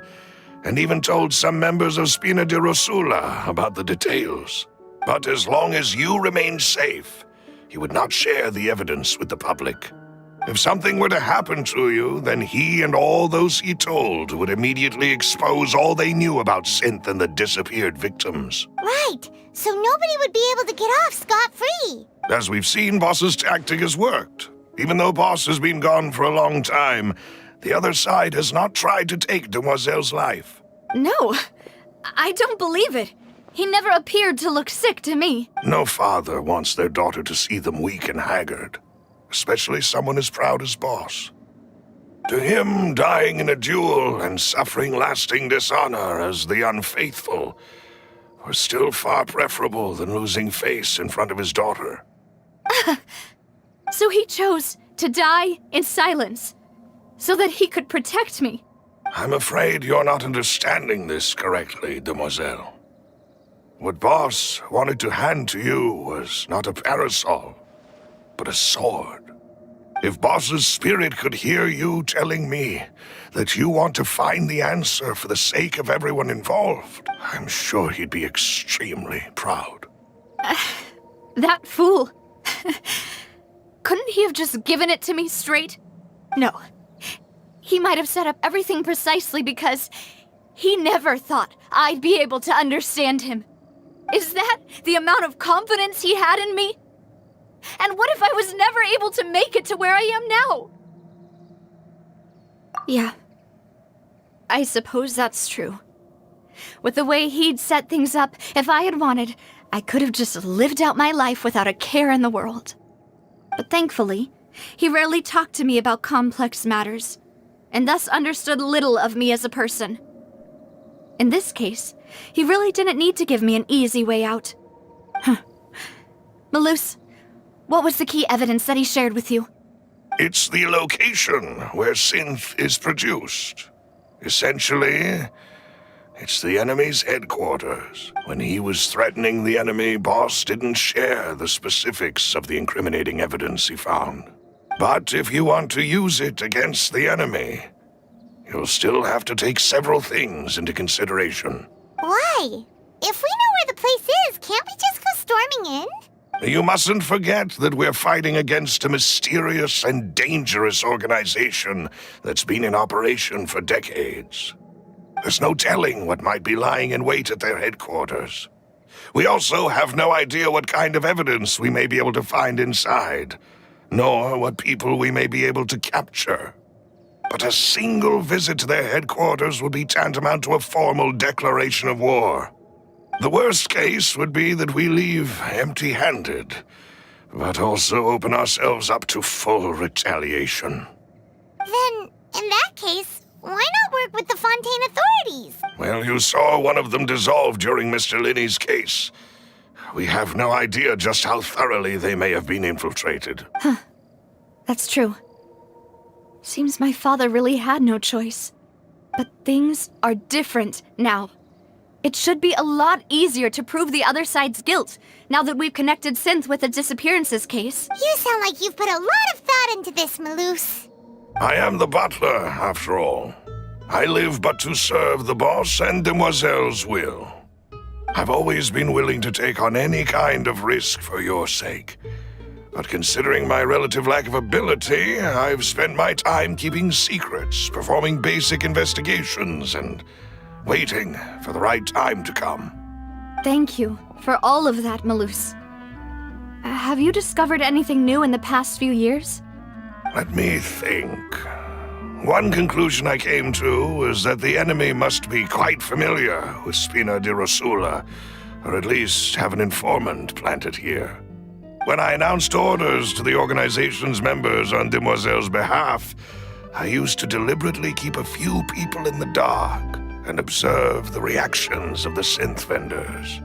and even told some members of Spina di Rosula about the details. But as long as you remained safe, he would not share the evidence with the public. If something were to happen to you, then he and all those he told would immediately expose all they knew about Synth and the disappeared victims. Right, so nobody would be able to get off scot-free. As we've seen, Boss's tactic has worked. Even though Boss has been gone for a long time, the other side has not tried to take Demoiselle's life. No, I don't believe it. He never appeared to look sick to me. No father wants their daughter to see them weak and haggard, especially someone as proud as Boss. To him, dying in a duel and suffering lasting dishonor as the unfaithful were still far preferable than losing face in front of his daughter. So he chose to die in silence, so that he could protect me. I'm afraid you're not understanding this correctly, demoiselle. What Boss wanted to hand to you was not a parasol, but a sword. If Boss's spirit could hear you telling me that you want to find the answer for the sake of everyone involved, I'm sure he'd be extremely proud. That fool. Couldn't he have just given it to me straight? No. He might have set up everything precisely because he never thought I'd be able to understand him. Is that the amount of confidence he had in me? And what if I was never able to make it to where I am now? Yeah. I suppose that's true. With the way he'd set things up, if I had wanted, I could have just lived out my life without a care in the world. But thankfully, he rarely talked to me about complex matters, and thus understood little of me as a person. In this case, he really didn't need to give me an easy way out. Malus, what was the key evidence that he shared with you? It's the location where synth is produced. Essentially, it's the enemy's headquarters. When he was threatening the enemy, Boss didn't share the specifics of the incriminating evidence he found. But if you want to use it against the enemy, you'll still have to take several things into consideration. Why? If we know where the place is, can't we just go storming in? You mustn't forget that we're fighting against a mysterious and dangerous organization that's been in operation for decades. There's no telling what might be lying in wait at their headquarters. We also have no idea what kind of evidence we may be able to find inside, nor what people we may be able to capture. But a single visit to their headquarters would be tantamount to a formal declaration of war. The worst case would be that we leave empty-handed, but also open ourselves up to full retaliation. Then, in that case, why not work with the Fontaine authorities? Well, you saw one of them dissolve during Mr. Linney's case. We have no idea just how thoroughly they may have been infiltrated. That's true. Seems my father really had no choice. But things are different now. It should be a lot easier to prove the other side's guilt, now that we've connected Synth with the disappearances case. You sound like you've put a lot of thought into this, Maloose. I am the butler, after all. I live but to serve the boss and Demoiselle's will. I've always been willing to take on any kind of risk for your sake. But considering my relative lack of ability, I've spent my time keeping secrets, performing basic investigations, and waiting for the right time to come. Thank you for all of that, Maloose. Have you discovered anything new in the past few years? Let me think. One conclusion I came to was that the enemy must be quite familiar with Spina di Rosula, or at least have an informant planted here. When I announced orders to the organization's members on Demoiselle's behalf, I used to deliberately keep a few people in the dark and observe the reactions of the synth vendors.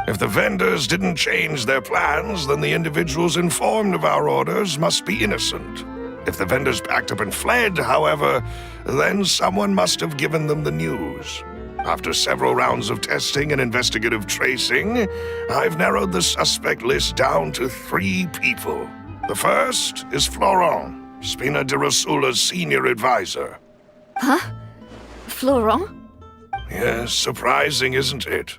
If the vendors didn't change their plans, then the individuals informed of our orders must be innocent. If the vendors packed up and fled, however, then someone must have given them the news. After several rounds of testing and investigative tracing, I've narrowed the suspect list down to 3 people. The first is Florent, Spina di Rosula's senior advisor. Huh? Florent? Yes, surprising, isn't it?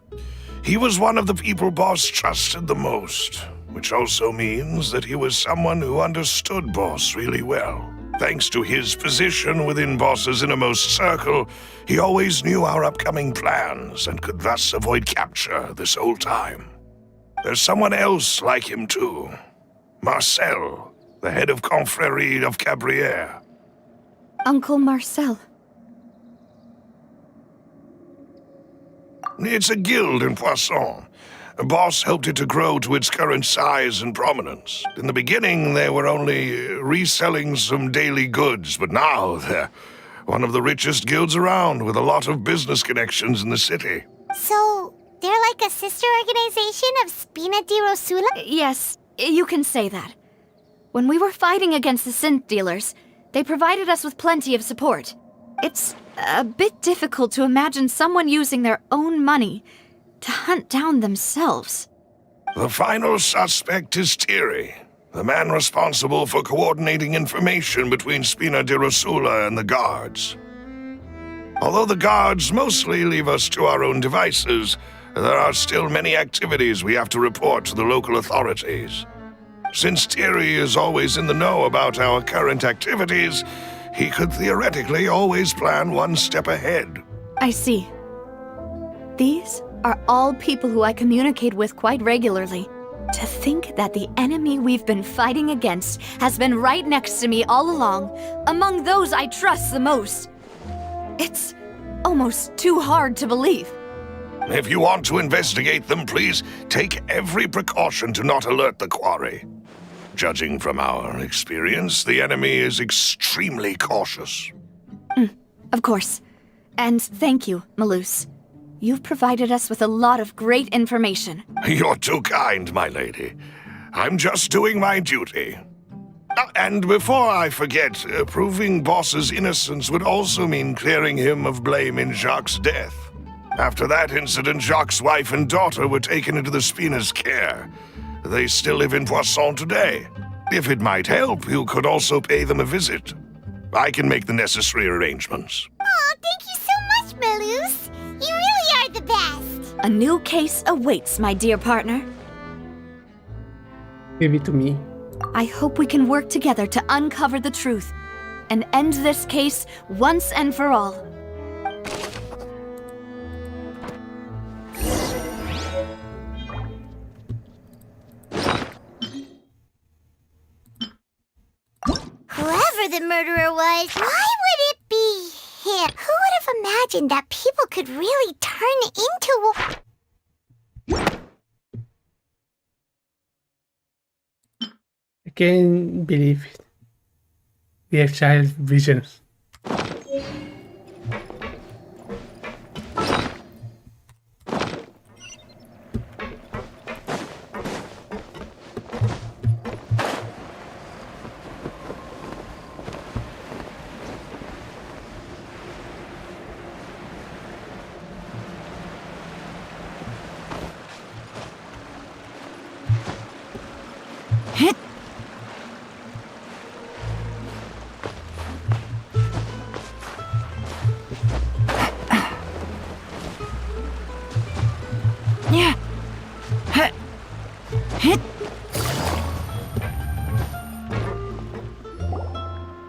He was one of the people Boss trusted the most, which also means that he was someone who understood Boss really well. Thanks to his position within Boss's innermost circle, he always knew our upcoming plans and could thus avoid capture this whole time. There's someone else like him too. Marcel, the head of Confrérie of Cabrières. Uncle Marcel. It's a guild in Poisson. Boss helped it to grow to its current size and prominence. In the beginning, they were only reselling some daily goods, but now they're one of the richest guilds around, with a lot of business connections in the city. So, they're like a sister organization of Spina di Rosula? Yes, you can say that. When we were fighting against the synth dealers, they provided us with plenty of support. It's a bit difficult to imagine someone using their own money to hunt down themselves. The final suspect is Thierry, the man responsible for coordinating information between Spina di Rosula and the guards. Although the guards mostly leave us to our own devices, there are still many activities we have to report to the local authorities. Since Thierry is always in the know about our current activities, he could theoretically always plan one step ahead. I see. These are all people who I communicate with quite regularly. To think that the enemy we've been fighting against has been right next to me all along, among those I trust the most. It's almost too hard to believe. If you want to investigate them, please take every precaution to not alert the quarry. Judging from our experience, the enemy is extremely cautious. Of course. And thank you, Maloose. You've provided us with a lot of great information. You're too kind, my lady. I'm just doing my duty. And before I forget, proving Boss's innocence would also mean clearing him of blame in Jacques' death. After that incident, Jacques' wife and daughter were taken into the Spina's care. They still live in Poisson today. If it might help, you could also pay them a visit. I can make the necessary arrangements. Oh, thank you so much, Malus. You really are the best. A new case awaits, my dear partner. Give it to me. I hope we can work together to uncover the truth and end this case once and for all. Whoever the murderer was, why would it be him? Who would have imagined that people could really turn into... I can't believe it. We have child visions.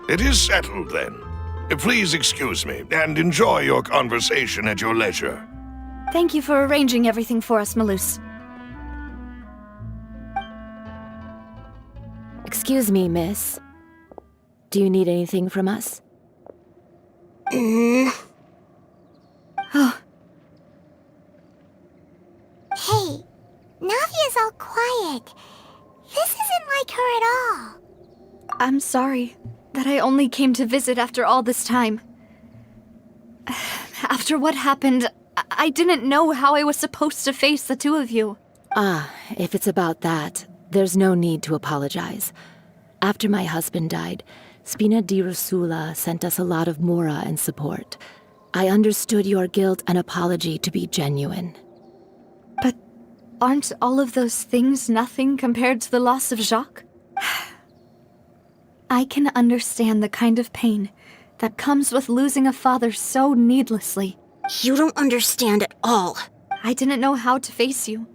It is settled, then. Please excuse me, and enjoy your conversation at your leisure. Thank you for arranging everything for us, Malus. Excuse me, miss. Do you need anything from us? Oh, Hey, Navia's all quiet. This isn't like her at all. I'm sorry that I only came to visit after all this time. After what happened, I didn't know how I was supposed to face the two of you. Ah, if it's about that, there's no need to apologize. After my husband died, Spina di Rosula sent us a lot of mora and support. I understood your guilt and apology to be genuine. But aren't all of those things nothing compared to the loss of Jacques? I can understand the kind of pain that comes with losing a father so needlessly. You don't understand at all. I didn't know how to face you,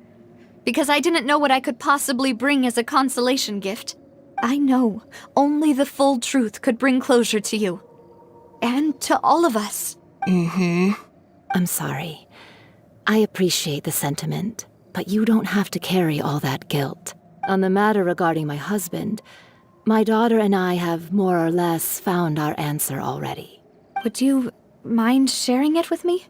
because I didn't know what I could possibly bring as a consolation gift. I know only the full truth could bring closure to you. And to all of us. I'm sorry. I appreciate the sentiment, but you don't have to carry all that guilt. On the matter regarding my husband, my daughter and I have more or less found our answer already. Would you mind sharing it with me?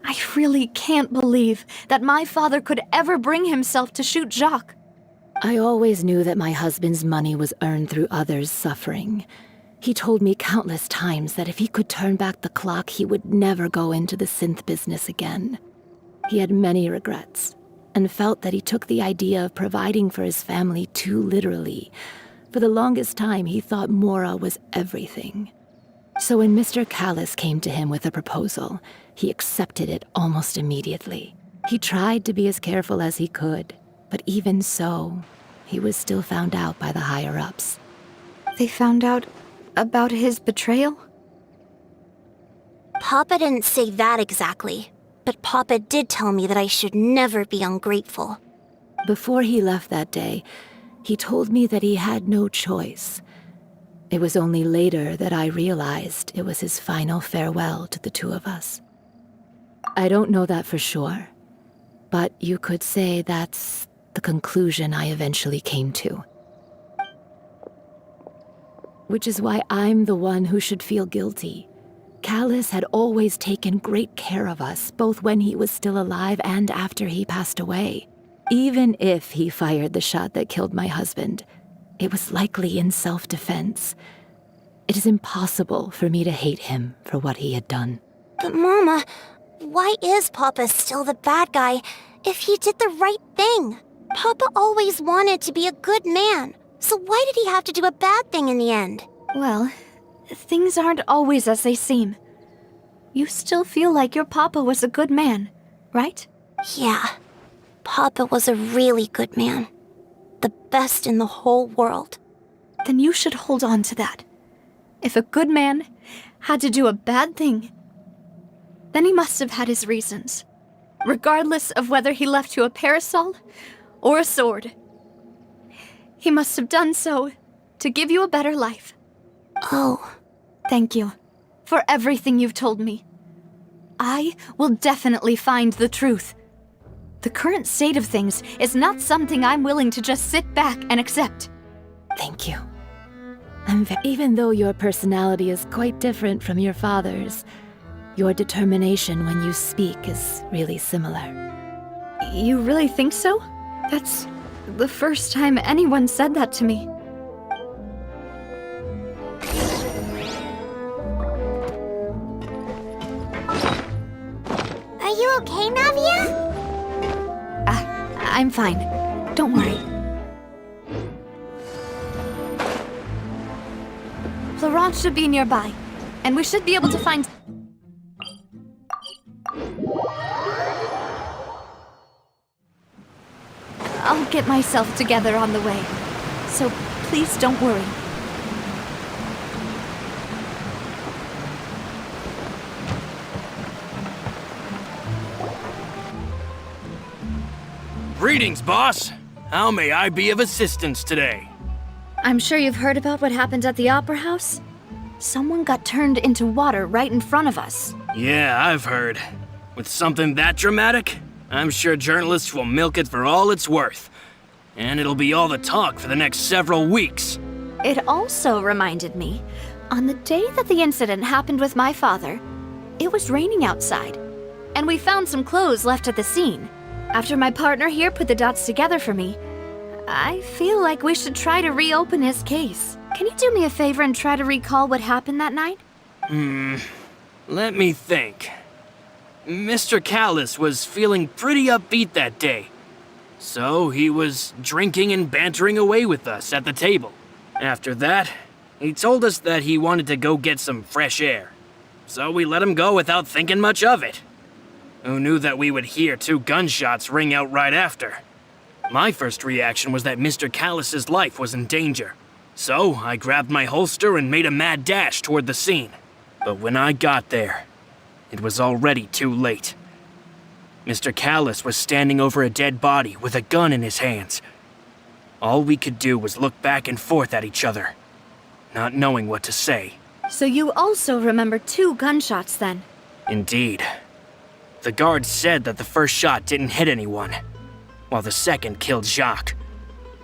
I really can't believe that my father could ever bring himself to shoot Jacques. I always knew that my husband's money was earned through others' suffering. He told me countless times that if he could turn back the clock, he would never go into the synth business again. He had many regrets, and felt that he took the idea of providing for his family too literally. For the longest time, he thought Mora was everything. So when Mr. Callis came to him with a proposal, he accepted it almost immediately. He tried to be as careful as he could, but even so, he was still found out by the higher-ups. They found out about his betrayal? Papa didn't say that exactly, but Papa did tell me that I should never be ungrateful. Before he left that day, he told me that he had no choice. It was only later that I realized it was his final farewell to the two of us. I don't know that for sure, but you could say that's the conclusion I eventually came to. Which is why I'm the one who should feel guilty. Callis had always taken great care of us, both when he was still alive and after he passed away. Even if he fired the shot that killed my husband, it was likely in self-defense. It is impossible for me to hate him for what he had done. But Mama, why is Papa still the bad guy if he did the right thing? Papa always wanted to be a good man, So why did he have to do a bad thing in the end? Well, things aren't always as they seem. You still feel like your papa was a good man, right? Yeah. Papa was a really good man. The best in the whole world. Then you should hold on to that. If a good man had to do a bad thing, then he must have had his reasons. Regardless of whether he left you a parasol or a sword. He must have done so to give you a better life. Oh. Thank you for everything you've told me. I will definitely find the truth. The current state of things is not something I'm willing to just sit back and accept. Thank you. Even though your personality is quite different from your father's, your determination when you speak is really similar. You really think so? That's the first time anyone said that to me. Are you okay, Navia? I'm fine. Don't worry. Florence should be nearby, and we should be able to find... I'll get myself together on the way, so please don't worry. Greetings, boss. How may I be of assistance today? I'm sure you've heard about what happened at the Opera House. Someone got turned into water right in front of us. Yeah, I've heard. With something that dramatic, I'm sure journalists will milk it for all it's worth. And it'll be all the talk for the next several weeks. It also reminded me, on the day that the incident happened with my father, it was raining outside, and we found some clothes left at the scene. After my partner here put the dots together for me, I feel like we should try to reopen his case. Can you do me a favor and try to recall what happened that night? Let me think. Mr. Callus was feeling pretty upbeat that day. So he was drinking and bantering away with us at the table. After that, he told us that he wanted to go get some fresh air. So we let him go without thinking much of it. Who knew that we would hear 2 gunshots ring out right after? My first reaction was that Mr. Callus's life was in danger. So I grabbed my holster and made a mad dash toward the scene. But when I got there, it was already too late. Mr. Callus was standing over a dead body with a gun in his hands. All we could do was look back and forth at each other, not knowing what to say. So you also remember 2 gunshots then? Indeed. The guard said that the first shot didn't hit anyone, while the second killed Jacques.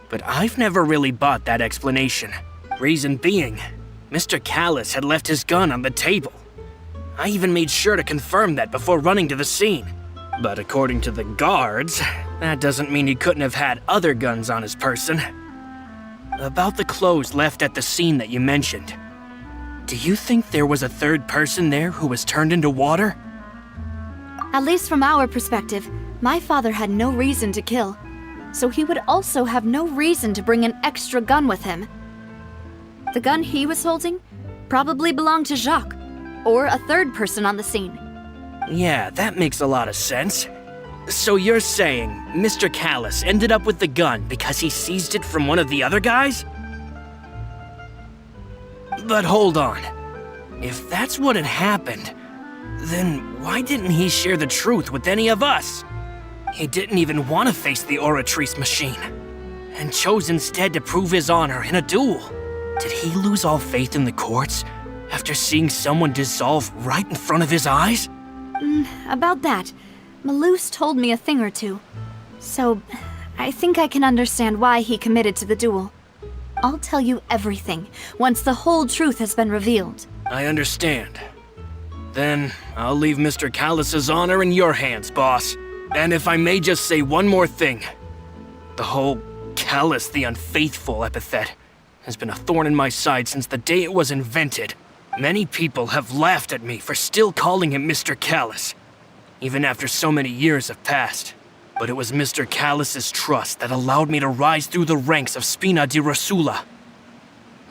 But I've never really bought that explanation. Reason being, Mr. Callus had left his gun on the table. I even made sure to confirm that before running to the scene. But according to the guards, that doesn't mean he couldn't have had other guns on his person. About the clothes left at the scene that you mentioned, do you think there was a third person there who was turned into water? At least from our perspective, my father had no reason to kill, so he would also have no reason to bring an extra gun with him. The gun he was holding probably belonged to Jacques, or a third person on the scene. Yeah, that makes a lot of sense. So you're saying Mr. Callus ended up with the gun because he seized it from one of the other guys? But hold on. If that's what had happened, then why didn't he share the truth with any of us? He didn't even want to face the Oratrice machine, and chose instead to prove his honor in a duel. Did he lose all faith in the courts after seeing someone dissolve right in front of his eyes? About that, Malus told me a thing or two. So, I think I can understand why he committed to the duel. I'll tell you everything once the whole truth has been revealed. I understand. Then I'll leave Mr. Callus's honor in your hands, boss. And if I may just say one more thing. The whole Callus the Unfaithful epithet has been a thorn in my side since the day it was invented. Many people have laughed at me for still calling him Mr. Callus, even after so many years have passed. But it was Mr. Callus's trust that allowed me to rise through the ranks of Spina di Rosula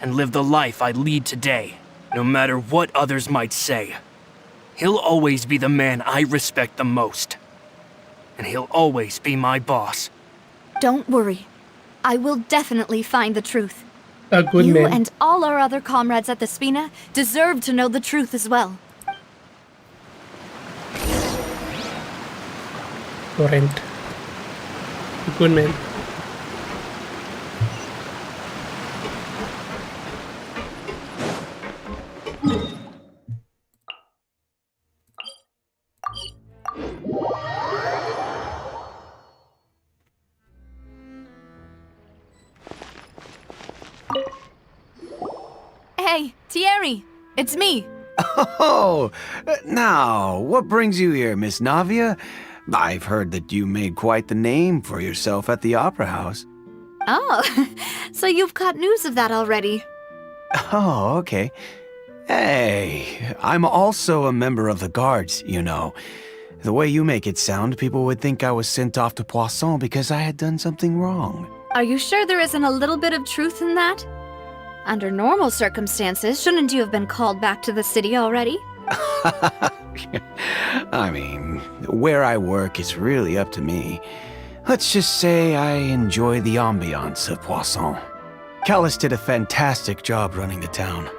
and live the life I lead today, no matter what others might say. He'll always be the man I respect the most. And he'll always be my boss. Don't worry. I will definitely find the truth. A good You man. and all our other comrades at the Spina deserve to know the truth as well. Torrent. A good man. Hey, Thierry, it's me. Oh, now, what brings you here, Miss Navia? I've heard that you made quite the name for yourself at the Opera House. Oh, so you've got news of that already. Oh, okay. Hey, I'm also a member of the Guards, you know. The way you make it sound, people would think I was sent off to Poisson because I had done something wrong. Are you sure there isn't a little bit of truth in that? Under normal circumstances, shouldn't you have been called back to the city already? I mean, where I work is really up to me. Let's just say I enjoy the ambiance of Poisson. Callus did a fantastic job running the town,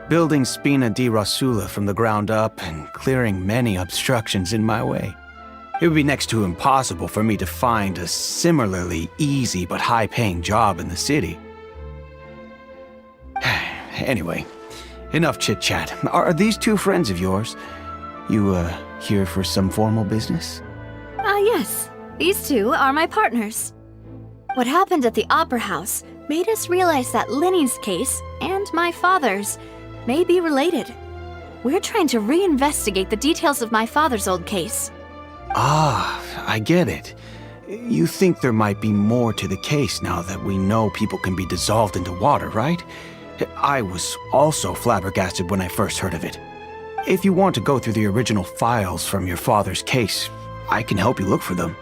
building Spina di Rosula from the ground up and clearing many obstructions in my way. It would be next to impossible for me to find a similarly easy but high-paying job in the city. Anyway, enough chit-chat. Are these two friends of yours? You, here for some formal business? Yes. These two are my partners. What happened at the Opera House made us realize that Linny's case and my father's may be related. We're trying to reinvestigate the details of my father's old case. Ah, I get it. You think there might be more to the case now that we know people can be dissolved into water, right? I was also flabbergasted when I first heard of it. If you want to go through the original files from your father's case, I can help you look for them.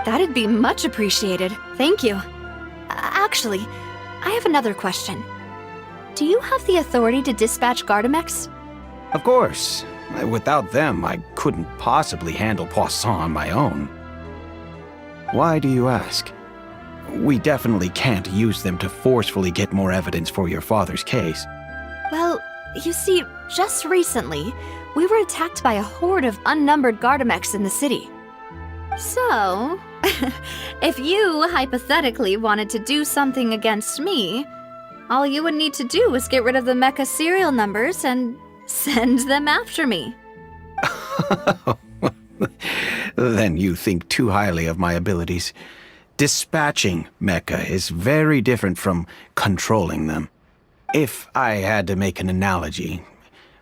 That'd be much appreciated. Thank you. Actually, I have another question. Do you have the authority to dispatch Gardamex? Of course. Without them, I couldn't possibly handle Poisson on my own. Why do you ask? We definitely can't use them to forcefully get more evidence for your father's case. Well, you see, just recently, we were attacked by a horde of unnumbered Gardamex in the city. So, if you hypothetically wanted to do something against me, all you would need to do is get rid of the mecha serial numbers and send them after me. Then you think too highly of my abilities. Dispatching mecha is very different from controlling them. If I had to make an analogy,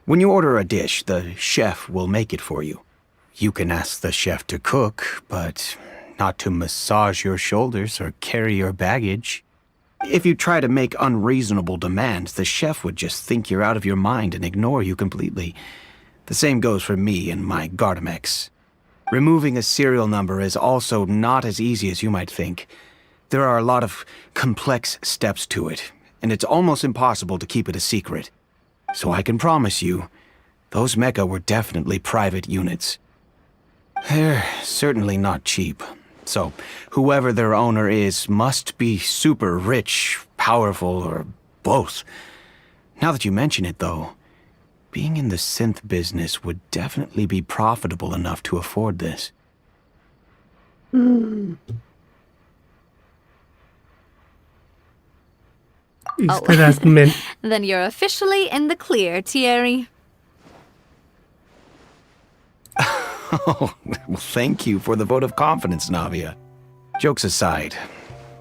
when you order a dish, the chef will make it for you. You can ask the chef to cook, but not to massage your shoulders or carry your baggage. If you try to make unreasonable demands, the chef would just think you're out of your mind and ignore you completely. The same goes for me and my Gardamex. Removing a serial number is also not as easy as you might think. There are a lot of complex steps to it, and it's almost impossible to keep it a secret. So I can promise you, those mecha were definitely private units. They're certainly not cheap. So, whoever their owner is must be super rich, powerful, or both. Now that you mention it, though, being in the synth business would definitely be profitable enough to afford this. Is the last man. Then you're officially in the clear, Thierry. Oh, well, thank you for the vote of confidence, Navia. Jokes aside,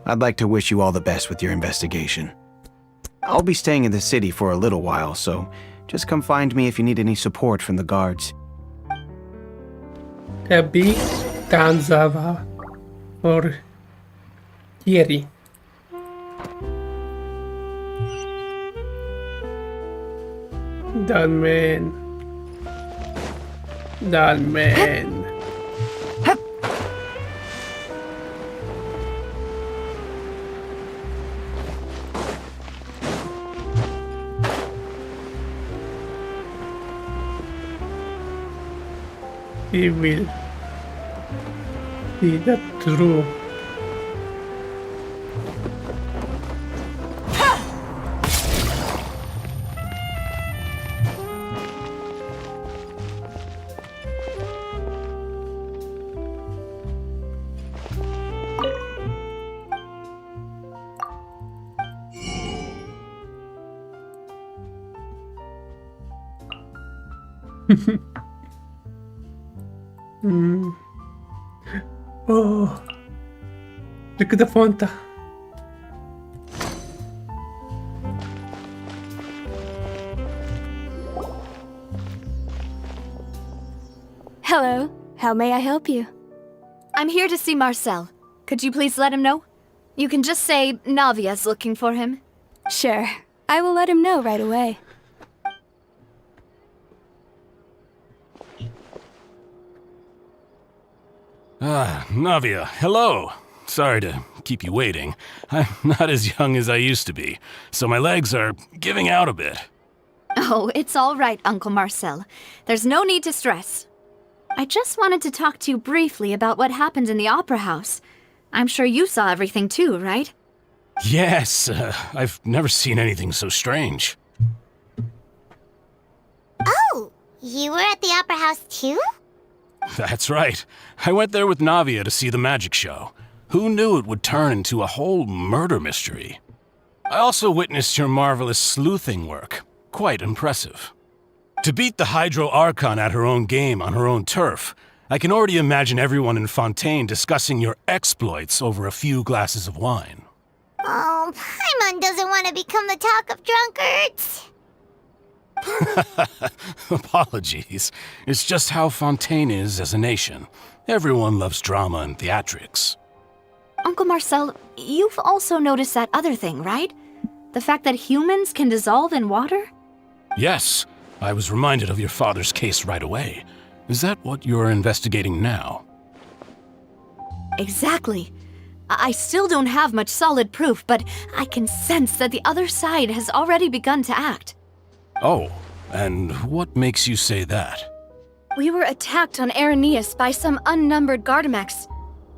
I'd like to wish you all the best with your investigation. I'll be staying in the city for a little while, so just come find me if you need any support from the guards. A big Tanzava for Thierry. Dalman. he will see the truth. Oh, look at the font. Hello. How may I help you? I'm here to see Marcel. Could you please let him know? You can just say Navia's looking for him. Sure. I will let him know right away. Ah, Navia, hello. Sorry to keep you waiting. I'm not as young as I used to be, so my legs are giving out a bit. Oh, it's all right, Uncle Marcel. There's no need to stress. I just wanted to talk to you briefly about what happened in the Opera House. I'm sure you saw everything too, right? Yes, I've never seen anything so strange. Oh, you were at the Opera House too? That's right. I went there with Navia to see the magic show. Who knew it would turn into a whole murder mystery? I also witnessed your marvelous sleuthing work. Quite impressive. To beat the Hydro Archon at her own game on her own turf, I can already imagine everyone in Fontaine discussing your exploits over a few glasses of wine. Oh, Paimon doesn't want to become the talk of drunkards. Apologies. It's just how Fontaine is as a nation. Everyone loves drama and theatrics. Uncle Marcel, you've also noticed that other thing, right? The fact that humans can dissolve in water? Yes, I was reminded of your father's case right away. Is that what you're investigating now? Exactly. I still don't have much solid proof, but I can sense that the other side has already begun to act. Oh, and what makes you say that? We were attacked on Araneus by some unnumbered Gardamex.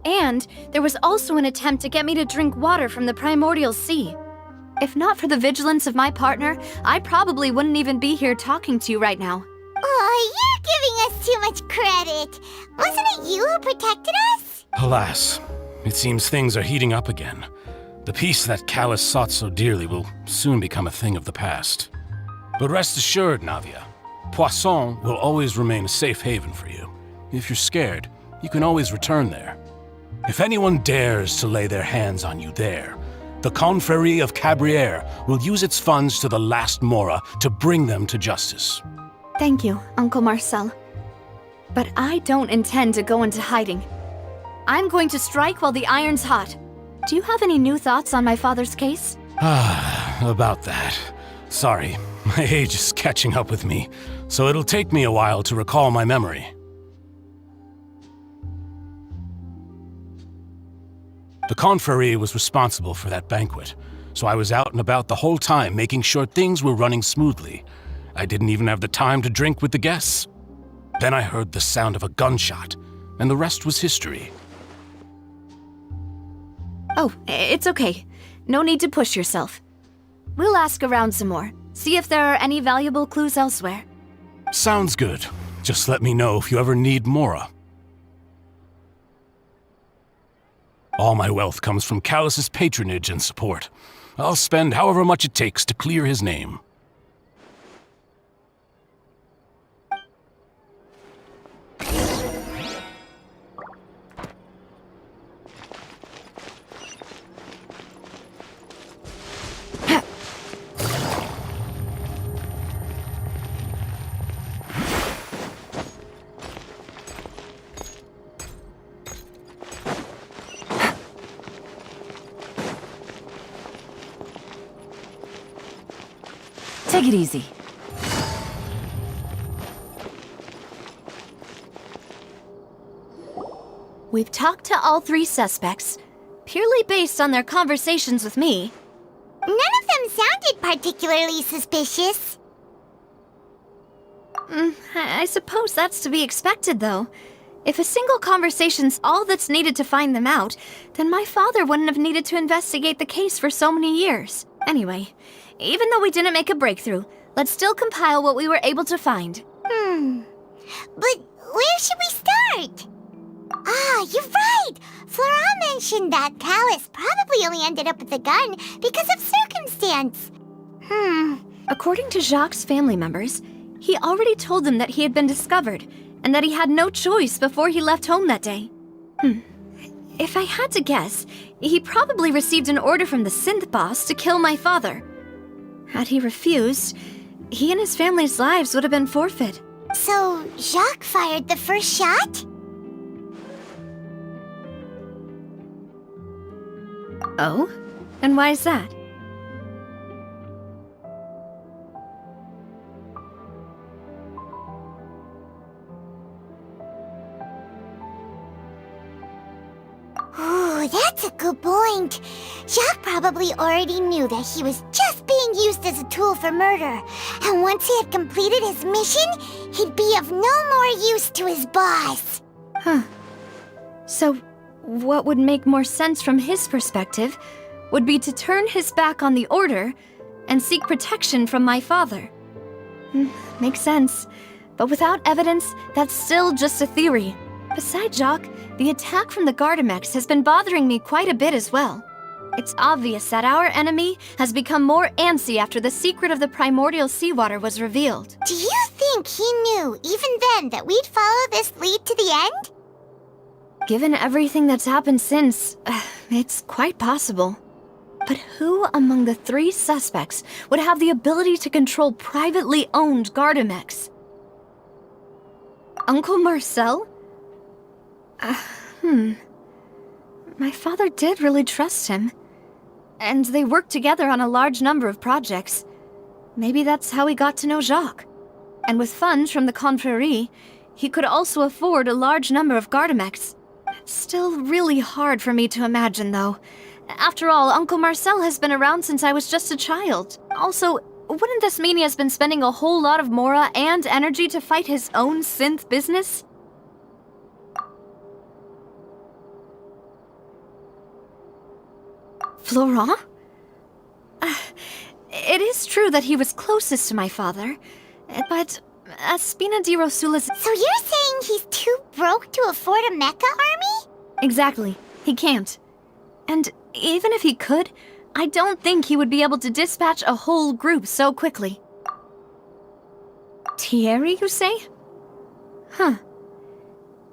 And there was also an attempt to get me to drink water from the Primordial Sea. If not for the vigilance of my partner, I probably wouldn't even be here talking to you right now. Oh, you're giving us too much credit. Wasn't it you who protected us? Alas, it seems things are heating up again. The peace that Callus sought so dearly will soon become a thing of the past. But rest assured, Navia, Poisson will always remain a safe haven for you. If you're scared, you can always return there. If anyone dares to lay their hands on you there, the Confrérie of Cabrières will use its funds to the last Mora to bring them to justice. Thank you, Uncle Marcel. But I don't intend to go into hiding. I'm going to strike while the iron's hot. Do you have any new thoughts on my father's case? About that. Sorry, my age is catching up with me, so it'll take me a while to recall my memory. The Confrérie was responsible for that banquet, so I was out and about the whole time making sure things were running smoothly. I didn't even have the time to drink with the guests. Then I heard the sound of a gunshot, and the rest was history. Oh, it's okay. No need to push yourself. We'll ask around some more, see if there are any valuable clues elsewhere. Sounds good. Just let me know if you ever need Mora. All my wealth comes from Callus's patronage and support. I'll spend however much it takes to clear his name. Take it easy. We've talked to all three suspects, purely based on their conversations with me. None of them sounded particularly suspicious. I suppose that's to be expected, though. If a single conversation's all that's needed to find them out, then my father wouldn't have needed to investigate the case for so many years. Anyway, even though we didn't make a breakthrough, let's still compile what we were able to find. But where should we start? Ah, you're right! Flora mentioned that Callus probably only ended up with the gun because of circumstance. According to Jacques' family members, he already told them that he had been discovered, and that he had no choice before he left home that day. If I had to guess, he probably received an order from the synth boss to kill my father. Had he refused, he and his family's lives would have been forfeit. So, Jacques fired the first shot? Oh? And why is that? Ooh, that's a good point. Jacques probably already knew that he was just being used as a tool for murder. And once he had completed his mission, he'd be of no more use to his boss. So, what would make more sense from his perspective would be to turn his back on the Order and seek protection from my father. Makes sense. But without evidence, that's still just a theory. Besides Jacques, the attack from the Gardamex has been bothering me quite a bit as well. It's obvious that our enemy has become more antsy after the secret of the primordial seawater was revealed. Do you think he knew, even then, that we'd follow this lead to the end? Given everything that's happened since, it's quite possible. But who among the 3 suspects would have the ability to control privately owned Gardamex? Uncle Marcel? My father did really trust him. And they worked together on a large number of projects. Maybe that's how he got to know Jacques. And with funds from the Confrérie, he could also afford a large number of Gardamex. It's still really hard for me to imagine, though. After all, Uncle Marcel has been around since I was just a child. Also, wouldn't this mean he has been spending a whole lot of mora and energy to fight his own synth business? Florent? It is true that he was closest to my father, but Spina di Rosula's... So you're saying he's too broke to afford a mecha army? Exactly. He can't. And even if he could, I don't think he would be able to dispatch a whole group so quickly. Thierry, you say?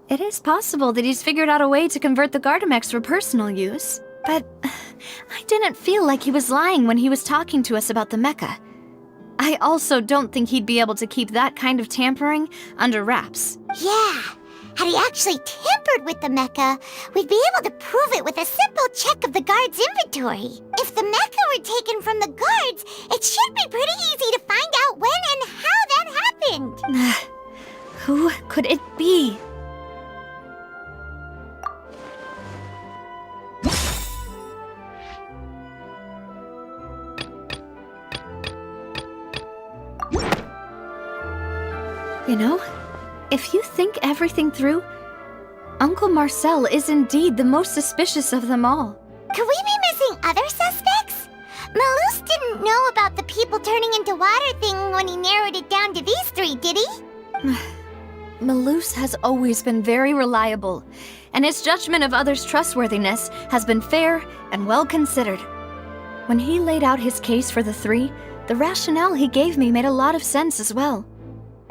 It is possible that he's figured out a way to convert the Gardamex for personal use. But I didn't feel like he was lying when he was talking to us about the mecha. I also don't think he'd be able to keep that kind of tampering under wraps. Yeah. Had he actually tampered with the mecha, we'd be able to prove it with a simple check of the guard's inventory. If the mecha were taken from the guards, it should be pretty easy to find out when and how that happened. Who could it be? You know, if you think everything through, Uncle Marcel is indeed the most suspicious of them all. Could we be missing other suspects? Malus didn't know about the people turning into water thing when he narrowed it down to these 3, did he? Malus has always been very reliable, and his judgment of others' trustworthiness has been fair and well considered. When he laid out his case for the 3, the rationale he gave me made a lot of sense as well.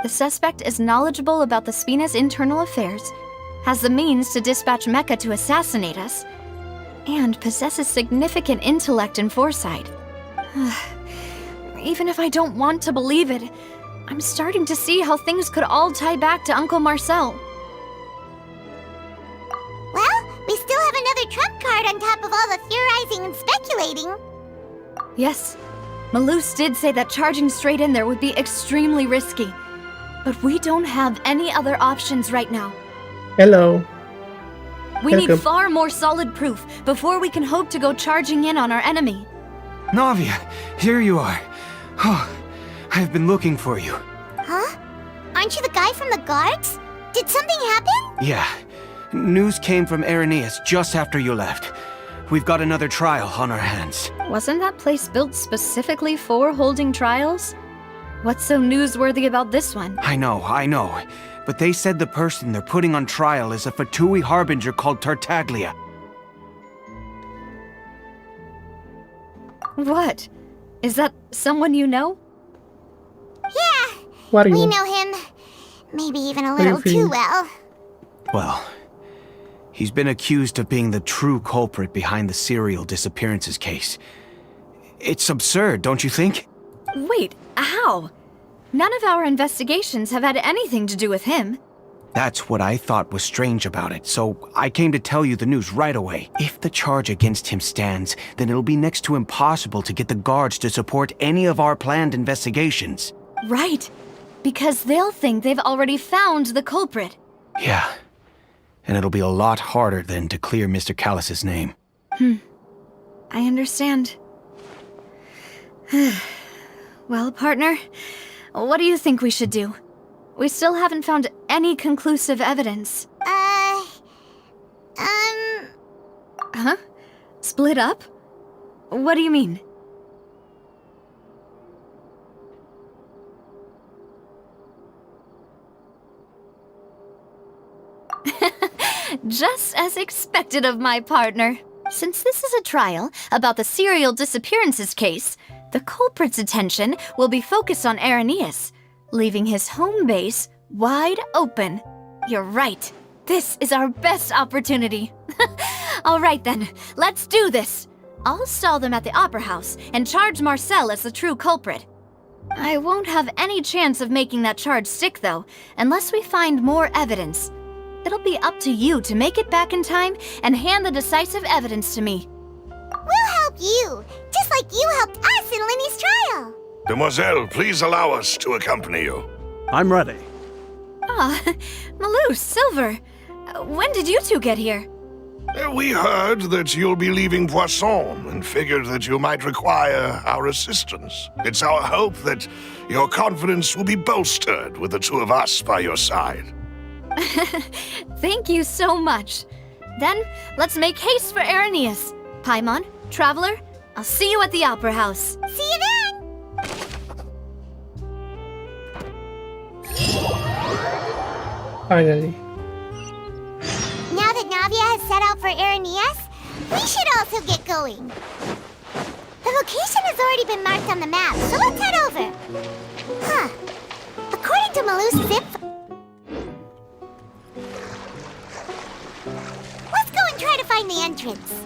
The suspect is knowledgeable about the Spina's internal affairs, has the means to dispatch Mecha to assassinate us, and possesses significant intellect and foresight. Even if I don't want to believe it, I'm starting to see how things could all tie back to Uncle Marcel. Well, we still have another trump card on top of all the theorizing and speculating. Yes, Malus did say that charging straight in there would be extremely risky. But we don't have any other options right now. Hello. We need Welcome. far more solid proof before we can hope to go charging in on our enemy. Navia, here you are. Oh, I've been looking for you. Huh? aren't you the guy from the guards? Did something happen? Yeah. News came from Irenaeus just after you left. We've got another trial on our hands. Wasn't that place built specifically for holding trials? What's so newsworthy about this one? I know. But they said the person they're putting on trial is a Fatui harbinger called Tartaglia. What? Is that someone you know? Yeah, What are we you? know him. Maybe even a What are you little too feeling? well. Well, he's been accused of being the true culprit behind the serial disappearances case. It's absurd, don't you think? Wait, how? None of our investigations have had anything to do with him. That's what I thought was strange about it, so I came to tell you the news right away. If the charge against him stands, then it'll be next to impossible to get the guards to support any of our planned investigations. Right. Because they'll think they've already found the culprit. Yeah. And it'll be a lot harder then to clear Mr. Callus's name. I understand. Well, partner, what do you think we should do? We still haven't found any conclusive evidence. Huh? Split up? What do you mean? Just as expected of my partner. Since this is a trial about the serial disappearances case, the culprit's attention will be focused on Irenaeus, leaving his home base wide open. You're right. This is our best opportunity. All right then, let's do this. I'll stall them at the Opera House and charge Marcel as the true culprit. I won't have any chance of making that charge stick, though, unless we find more evidence. It'll be up to you to make it back in time and hand the decisive evidence to me. We'll help you, just like you helped us in Linny's trial. Demoiselle, please allow us to accompany you. I'm ready. Ah, Malou, Silver, when did you two get here? We heard that you'll be leaving Poisson and figured that you might require our assistance. It's our hope that your confidence will be bolstered with the two of us by your side. Thank you so much. Then, let's make haste for Irenaeus. Paimon, Traveler, I'll see you at the Opera House. See you then! Finally. Now that Navia has set out for Irenaeus, we should also get going. The location has already been marked on the map, so let's head over. Huh. According to Malou's zip... Let's go and try to find the entrance.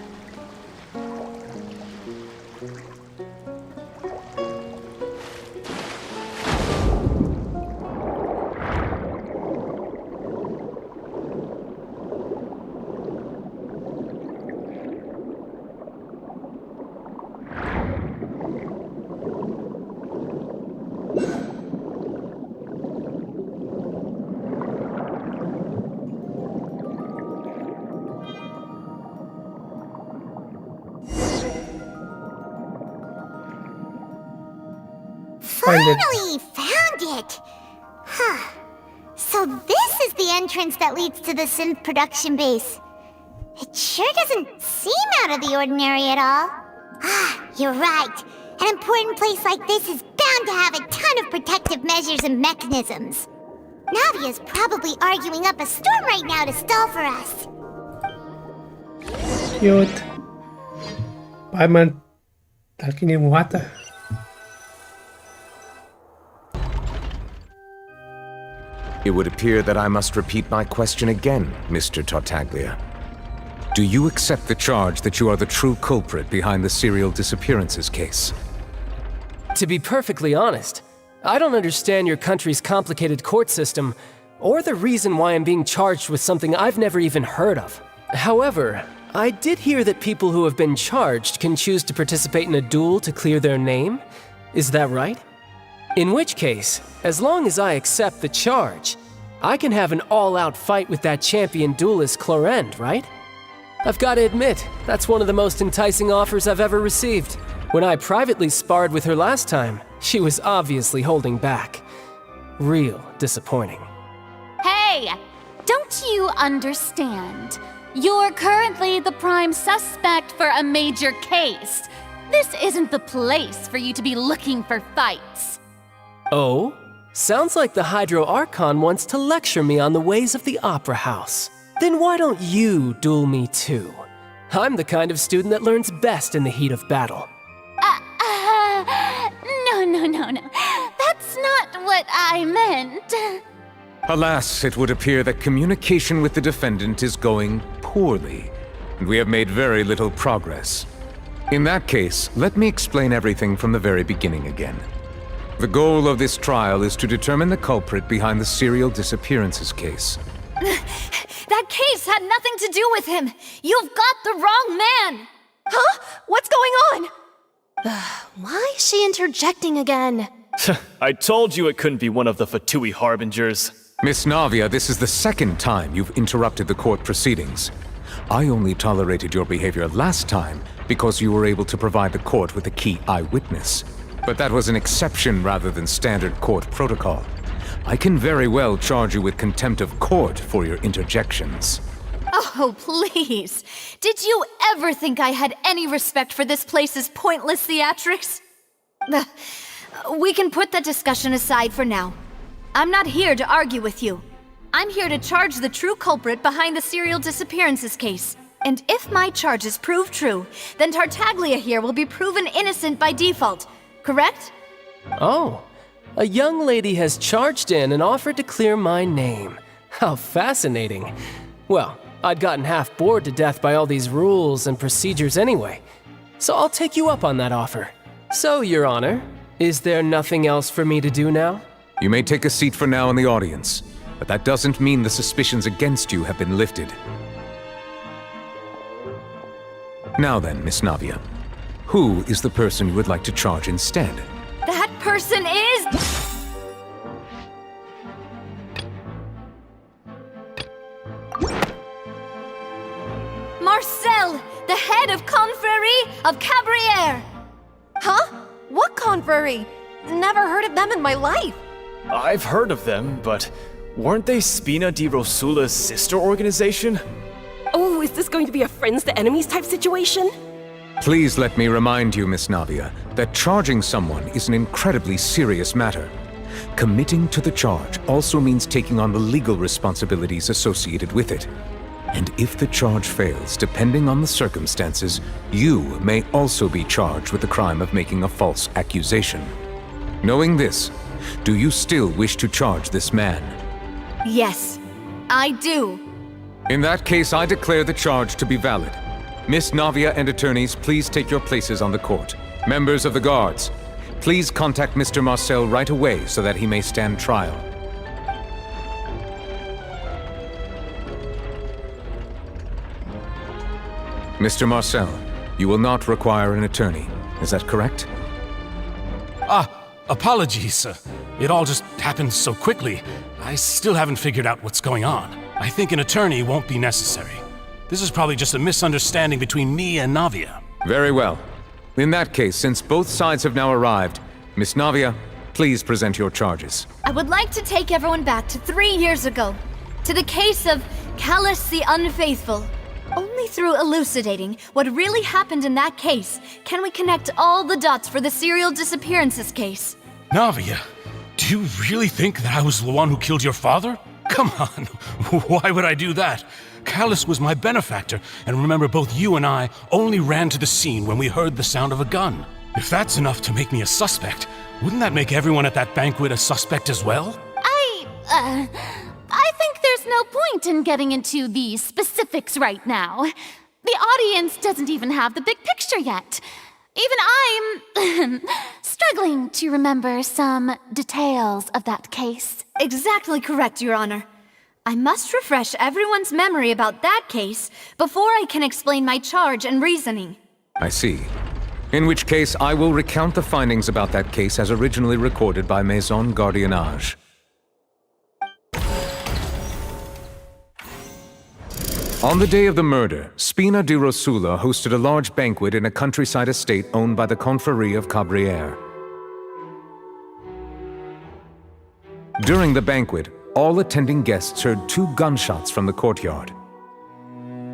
Finally found it! Huh. So this is the entrance that leads to the synth production base. It sure doesn't seem out of the ordinary at all. Ah, you're right. An important place like this is bound to have a ton of protective measures and mechanisms. Navia's probably arguing up a storm right now to stall for us. Cute. Paimon talking in water. It would appear that I must repeat my question again, Mr. Tartaglia. Do you accept the charge that you are the true culprit behind the serial disappearances case? To be perfectly honest, I don't understand your country's complicated court system, or the reason why I'm being charged with something I've never even heard of. However, I did hear that people who have been charged can choose to participate in a duel to clear their name. Is that right? In which case, as long as I accept the charge, I can have an all-out fight with that champion duelist Clorend, right? I've got to admit, that's one of the most enticing offers I've ever received. When I privately sparred with her last time, she was obviously holding back. Real disappointing. Hey! Don't you understand? You're currently the prime suspect for a major case. This isn't the place for you to be looking for fights. Oh? Sounds like the Hydro Archon wants to lecture me on the ways of the Opera House. Then why don't you duel me too? I'm the kind of student that learns best in the heat of battle. No. That's not what I meant. Alas, it would appear that communication with the defendant is going poorly, and we have made very little progress. In that case, let me explain everything from the very beginning again. The goal of this trial is to determine the culprit behind the serial disappearances case. That case had nothing to do with him. You've got the wrong man. Huh? What's going on? Why is she interjecting again? I told you it couldn't be one of the Fatui Harbingers. Miss Navia, this is the second time you've interrupted the court proceedings. I only tolerated your behavior last time because you were able to provide the court with a key eyewitness. But that was an exception rather than standard court protocol. I can very well charge you with contempt of court for your interjections. Oh, please. Did you ever think I had any respect for this place's pointless theatrics? We can put that discussion aside for now. I'm not here to argue with you. I'm here to charge the true culprit behind the serial disappearances case. And if my charges prove true, then Tartaglia here will be proven innocent by default. Correct? Oh, a young lady has charged in and offered to clear my name. How fascinating. Well, I'd gotten half bored to death by all these rules and procedures anyway. So I'll take you up on that offer. So, Your Honor, is there nothing else for me to do now? You may take a seat for now in the audience, but that doesn't mean the suspicions against you have been lifted. Now then, Miss Navia, who is the person you would like to charge instead? That person is... Marcel, the head of Confrérie of Cabrières! Huh? What confrérie? Never heard of them in my life. I've heard of them, but weren't they Spina di Rosula's sister organization? Oh, is this going to be a friends to enemies type situation? Please let me remind you, Miss Navia, that charging someone is an incredibly serious matter. Committing to the charge also means taking on the legal responsibilities associated with it. And if the charge fails, depending on the circumstances, you may also be charged with the crime of making a false accusation. Knowing this, do you still wish to charge this man? Yes, I do. In that case, I declare the charge to be valid. Miss Navia and attorneys, please take your places on the court. Members of the guards, please contact Mr. Marcel right away so that he may stand trial. Mr. Marcel, you will not require an attorney. Is that correct? Apologies. It all just happened so quickly. I still haven't figured out what's going on. I think an attorney won't be necessary. This is probably just a misunderstanding between me and Navia. Very well. In that case, since both sides have now arrived, Miss Navia, please present your charges. I would like to take everyone back to 3 years ago, to the case of Callus the Unfaithful. Only through elucidating what really happened in that case can we connect all the dots for the serial disappearances case. Navia, do you really think that I was the one who killed your father? Come on, why would I do that? Callus was my benefactor, and remember both you and I only ran to the scene when we heard the sound of a gun. If that's enough to make me a suspect, wouldn't that make everyone at that banquet a suspect as well? I think there's no point in getting into the specifics right now. The audience doesn't even have the big picture yet. Even I'm struggling to remember some details of that case. Exactly correct, Your Honor. I must refresh everyone's memory about that case before I can explain my charge and reasoning. I see. In which case, I will recount the findings about that case as originally recorded by Maison Gardiennage. On the day of the murder, Spina di Rosula hosted a large banquet in a countryside estate owned by the Confrérie of Cabrières. During the banquet, all attending guests heard 2 gunshots from the courtyard.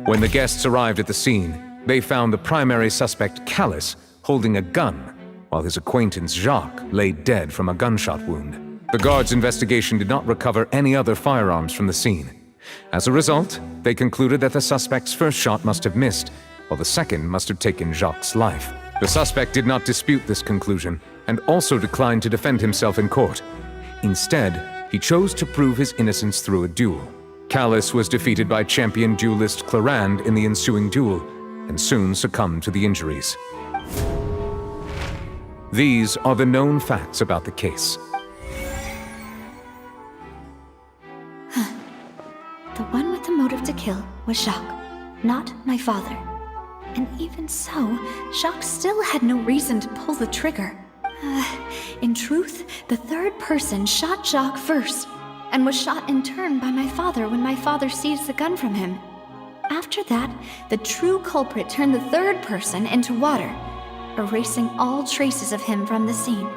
When the guests arrived at the scene, they found the primary suspect, Callus, holding a gun, while his acquaintance Jacques lay dead from a gunshot wound. The guards' investigation did not recover any other firearms from the scene. As a result, they concluded that the suspect's first shot must have missed, while the second must have taken Jacques' life. The suspect did not dispute this conclusion, and also declined to defend himself in court. Instead, he chose to prove his innocence through a duel. Callus was defeated by champion duelist Clarand in the ensuing duel, and soon succumbed to the injuries. These are the known facts about the case. The one with the motive to kill was Jacques, not my father. And even so, Jacques still had no reason to pull the trigger. In truth, the third person shot Jacques first, and was shot in turn by my father when my father seized the gun from him. After that, the true culprit turned the third person into water, erasing all traces of him from the scene.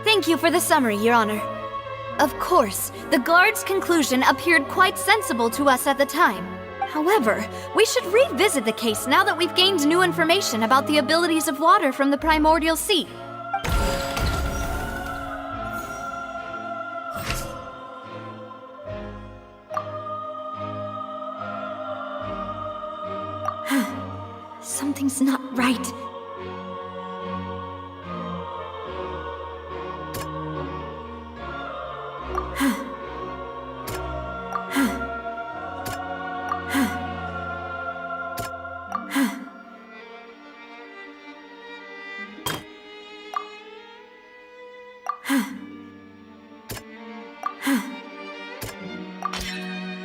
Thank you for the summary, Your Honor. Of course, the guard's conclusion appeared quite sensible to us at the time. However, we should revisit the case now that we've gained new information about the abilities of water from the Primordial Sea. Something's not right.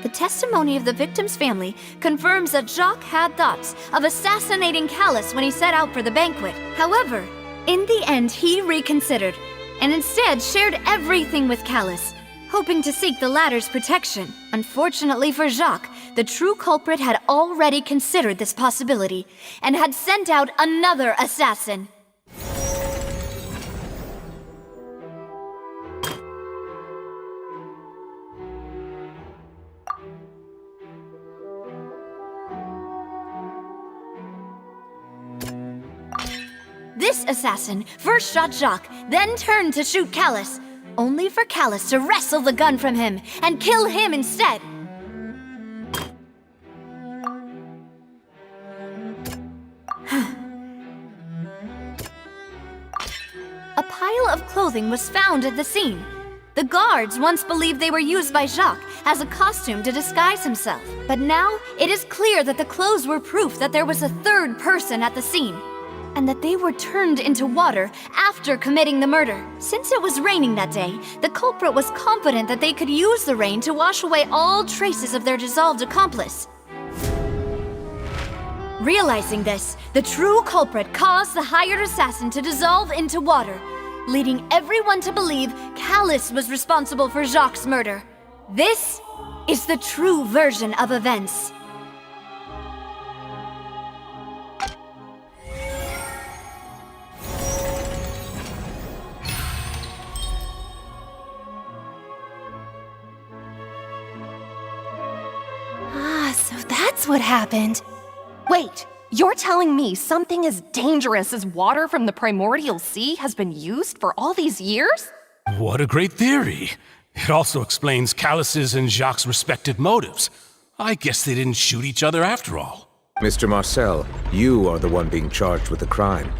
The testimony of the victim's family confirms that Jacques had thoughts of assassinating Callus when he set out for the banquet. However, in the end, he reconsidered, and instead shared everything with Callus, hoping to seek the latter's protection. Unfortunately for Jacques, the true culprit had already considered this possibility, and had sent out another assassin. This assassin first shot Jacques, then turned to shoot Callus, only for Callus to wrestle the gun from him and kill him instead. A pile of clothing was found at the scene. The guards once believed they were used by Jacques as a costume to disguise himself. But now, it is clear that the clothes were proof that there was a third person at the scene, and that they were turned into water after committing the murder. Since it was raining that day, the culprit was confident that they could use the rain to wash away all traces of their dissolved accomplice. Realizing this, the true culprit caused the hired assassin to dissolve into water, leading everyone to believe Callus was responsible for Jacques' murder. This is the true version of events. So that's what happened. Wait, you're telling me something as dangerous as water from the Primordial Sea has been used for all these years? What a great theory. It also explains Callus's and Jacques' respective motives. I guess they didn't shoot each other after all. Mr. Marcel, you are the one being charged with the crime.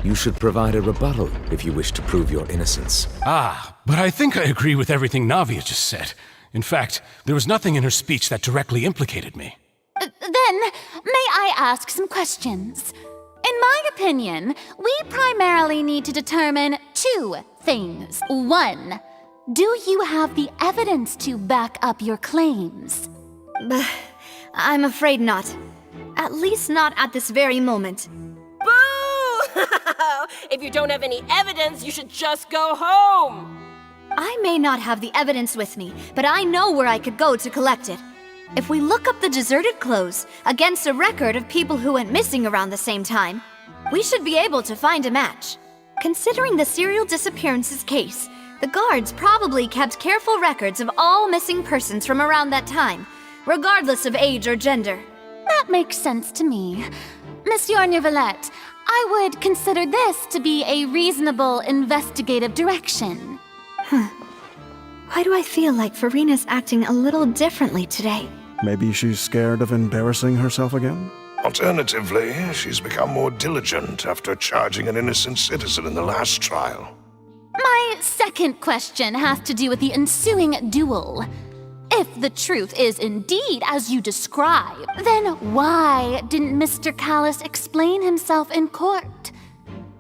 You should provide a rebuttal if you wish to prove your innocence. But I think I agree with everything Navia just said. In fact, there was nothing in her speech that directly implicated me. Then, may I ask some questions? In my opinion, we primarily need to determine 2 things. 1, do you have the evidence to back up your claims? I'm afraid not. At least not at this very moment. Boo! If you don't have any evidence, you should just go home! I may not have the evidence with me, but I know where I could go to collect it. If we look up the deserted clothes against a record of people who went missing around the same time, we should be able to find a match. Considering the serial disappearances case, The guards probably kept careful records of all missing persons from around that time, regardless of age or gender. That makes sense to me. Monsieur Neuvillette, I would consider this to be a reasonable investigative direction. Why do I feel like Farina's acting a little differently today? Maybe she's scared of embarrassing herself again? Alternatively, she's become more diligent after charging an innocent citizen in the last trial. My second question has to do with the ensuing duel. If the truth is indeed as you describe, then why didn't Mr. Callus explain himself in court?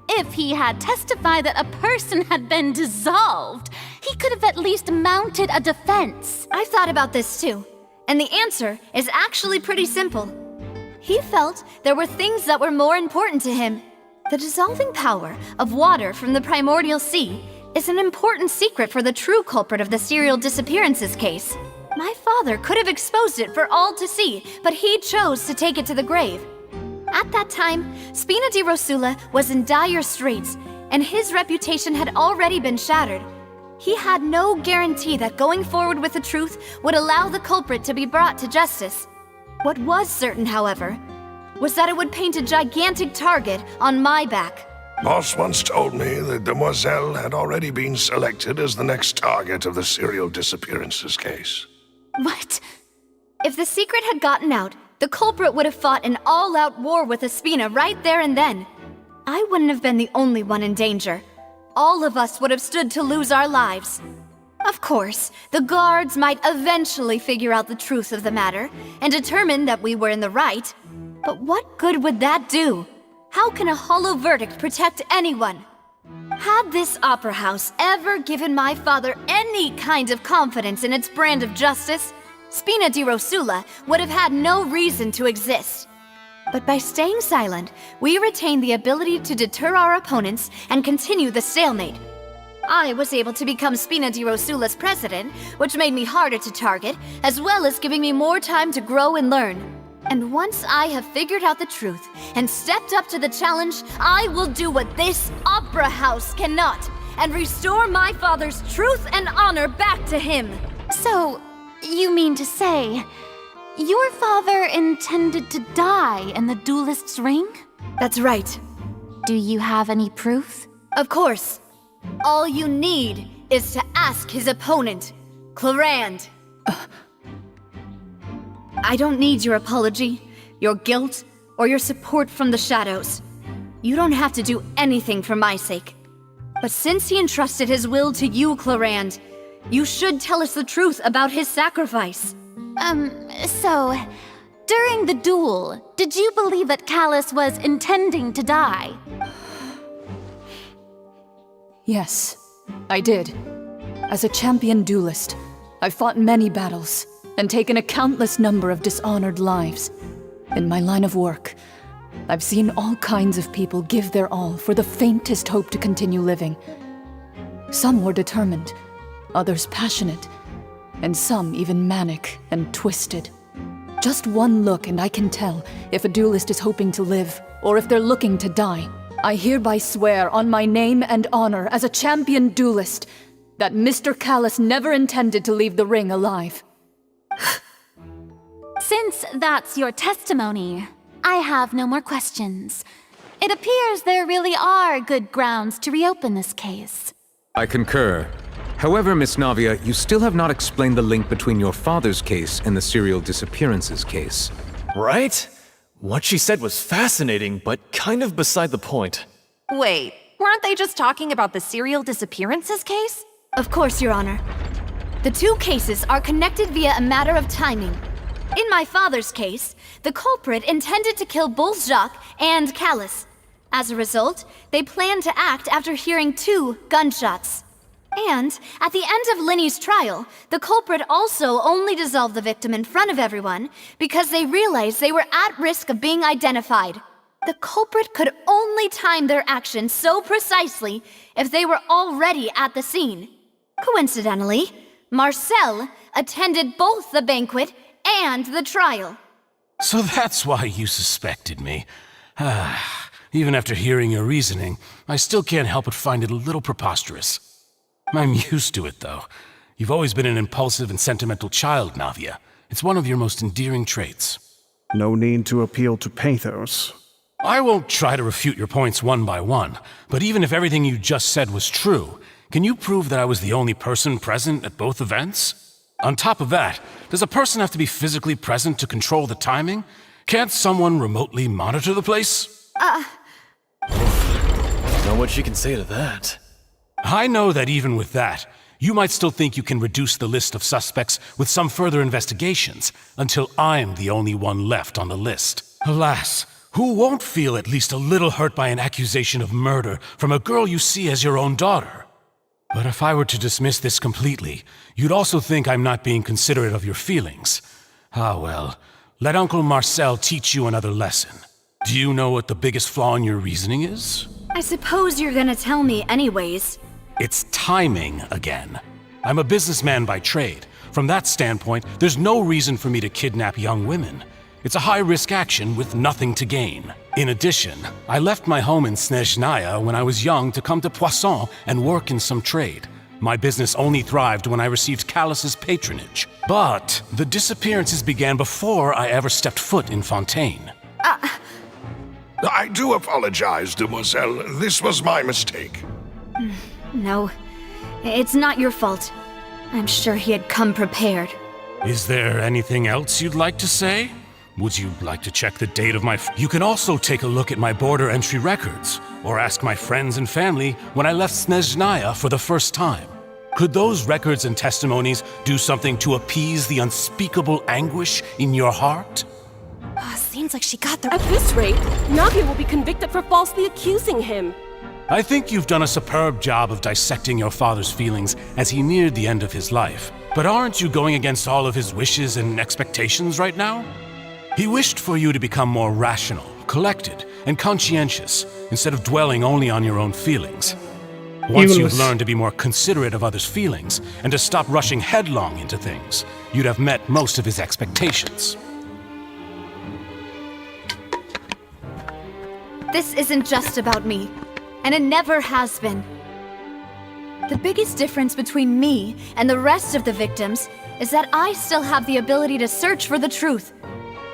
If he had testified that a person had been dissolved, he could have at least mounted a defense. I've thought about this too, and the answer is actually pretty simple. He felt there were things that were more important to him. The dissolving power of water from the Primordial Sea is an important secret for the true culprit of the serial disappearances case. My father could have exposed it for all to see, but he chose to take it to the grave. At that time, Spina di Rosula was in dire straits, and his reputation had already been shattered. He had no guarantee that going forward with the truth would allow the culprit to be brought to justice. What was certain, however, was that it would paint a gigantic target on my back. Boss once told me that Demoiselle had already been selected as the next target of the serial disappearances case. What? If the secret had gotten out, the culprit would have fought an all-out war with Espina right there and then. I wouldn't have been the only one in danger. All of us would have stood to lose our lives. Of course, the guards might eventually figure out the truth of the matter and determine that we were in the right. But what good would that do? How can a hollow verdict protect anyone? Had this opera house ever given my father any kind of confidence in its brand of justice, Spina di Rosula would have had no reason to exist. But by staying silent, we retain the ability to deter our opponents and continue the stalemate. I was able to become Spina di Rosula's president, which made me harder to target, as well as giving me more time to grow and learn. And once I have figured out the truth and stepped up to the challenge, I will do what this opera house cannot, and restore my father's truth and honor back to him. So, you mean to say, your father intended to die in the duelist's ring? That's right. Do you have any proof? Of course. All you need is to ask his opponent, Clarand. I don't need your apology, your guilt, or your support from the shadows. You don't have to do anything for my sake. But since he entrusted his will to you, Clarand, you should tell us the truth about his sacrifice. So, during the duel, did you believe that Callus was intending to die? Yes, I did. As a champion duelist, I've fought many battles and taken a countless number of dishonored lives. In my line of work, I've seen all kinds of people give their all for the faintest hope to continue living. Some were determined, others passionate, and some even manic and twisted. Just one look and I can tell if a duelist is hoping to live or if they're looking to die. I hereby swear on my name and honor as a champion duelist that Mr. Callus never intended to leave the ring alive. Since that's your testimony, I have no more questions. It appears there really are good grounds to reopen this case. I concur. However, Miss Navia, you still have not explained the link between your father's case and the serial disappearances case. Right? What she said was fascinating, but kind of beside the point. Wait, weren't they just talking about the serial disappearances case? Of course, Your Honor. The two cases are connected via a matter of timing. In my father's case, the culprit intended to kill both Jacques and Callus. As a result, they planned to act after hearing 2 gunshots. And at the end of Linny's trial, the culprit also only dissolved the victim in front of everyone because they realized they were at risk of being identified. The culprit could only time their actions so precisely if they were already at the scene. Coincidentally, Marcel attended both the banquet and the trial. So that's why you suspected me. Even after hearing your reasoning, I still can't help but find it a little preposterous. I'm used to it, though. You've always been an impulsive and sentimental child, Navia. It's one of your most endearing traits. No need to appeal to pathos. I won't try to refute your points one by one, but even if everything you just said was true, can you prove that I was the only person present at both events? On top of that, does a person have to be physically present to control the timing? Can't someone remotely monitor the place? Don't know what she can say to that. I know that even with that, you might still think you can reduce the list of suspects with some further investigations, until I'm the only one left on the list. Alas, who won't feel at least a little hurt by an accusation of murder from a girl you see as your own daughter? But if I were to dismiss this completely, you'd also think I'm not being considerate of your feelings. Ah well, let Uncle Marcel teach you another lesson. Do you know what the biggest flaw in your reasoning is? I suppose you're gonna tell me anyways. It's timing again. I'm a businessman by trade. From that standpoint, there's no reason for me to kidnap young women. It's a high-risk action with nothing to gain. In addition, I left my home in Snezhnaya when I was young to come to Poisson and work in some trade. My business only thrived when I received Callus's patronage. But the disappearances began before I ever stepped foot in Fontaine. I do apologize, demoiselle. This was my mistake. No, it's not your fault. I'm sure he had come prepared. Is there anything else you'd like to say? Would you like to check the date of my... You can also take a look at my border entry records, or ask my friends and family when I left Snezhnaya for the first time. Could those records and testimonies do something to appease the unspeakable anguish in your heart? Seems like she got the... At this rate, Navia will be convicted for falsely accusing him. I think you've done a superb job of dissecting your father's feelings as he neared the end of his life. But aren't you going against all of his wishes and expectations right now? He wished for you to become more rational, collected, and conscientious, instead of dwelling only on your own feelings. Once you've learned to be more considerate of others' feelings, and to stop rushing headlong into things, you'd have met most of his expectations. This isn't just about me, and it never has been. The biggest difference between me and the rest of the victims is that I still have the ability to search for the truth.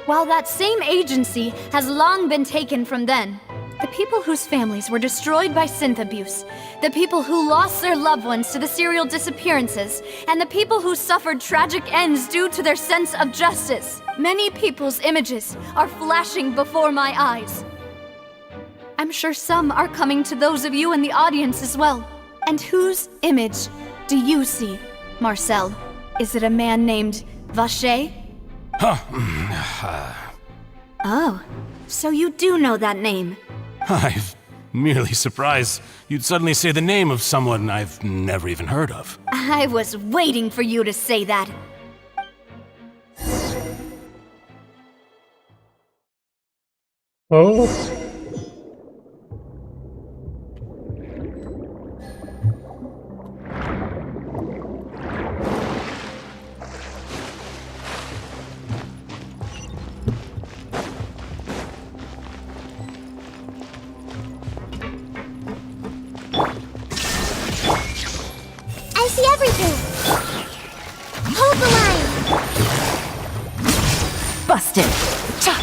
While that same agency has long been taken from them, the people whose families were destroyed by synth abuse, the people who lost their loved ones to the serial disappearances, and the people who suffered tragic ends due to their sense of justice. Many people's images are flashing before my eyes. I'm sure some are coming to those of you in the audience as well. And whose image do you see, Marcel? Is it a man named Vacher? Oh, so you do know that name. I'm merely surprised you'd suddenly say the name of someone I've never even heard of. I was waiting for you to say that. Oh. I see everything. Hold the line. Busted. Yeah.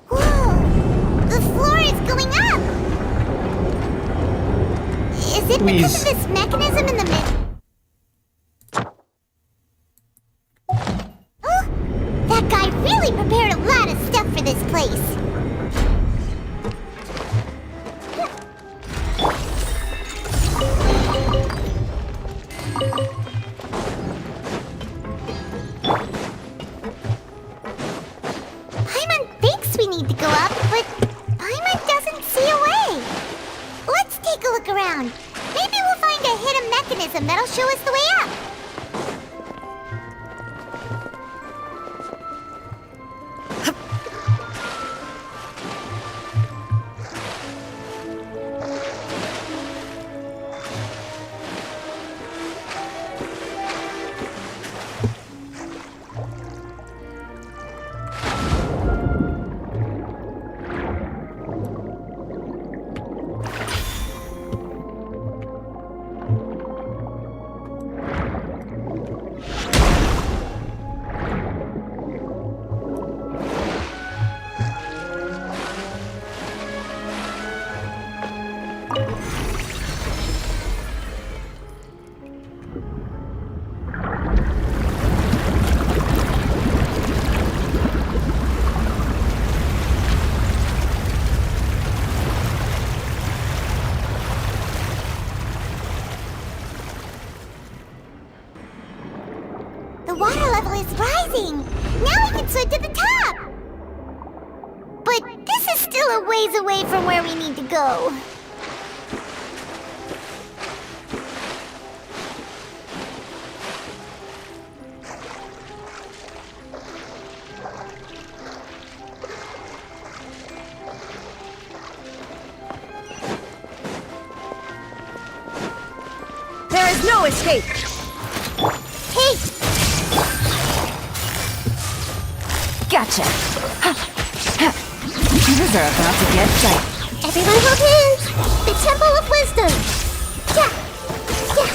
Whoa! The floor is going up. Is it because of this mechanism in the mid? Oh, that guy really prepared a lot of stuff for this place. Paimon thinks we need to go up, but Paimon doesn't see a way. Let's take a look around. Maybe we'll find a hidden mechanism that'll show us the way up. amazing! Now we can swim to the top! But this is still a ways away from where we need to go. There is no escape! Hey! Gotcha! These are about to get tight. Everyone hold hands! The Temple of Wisdom! Yeah! Yeah!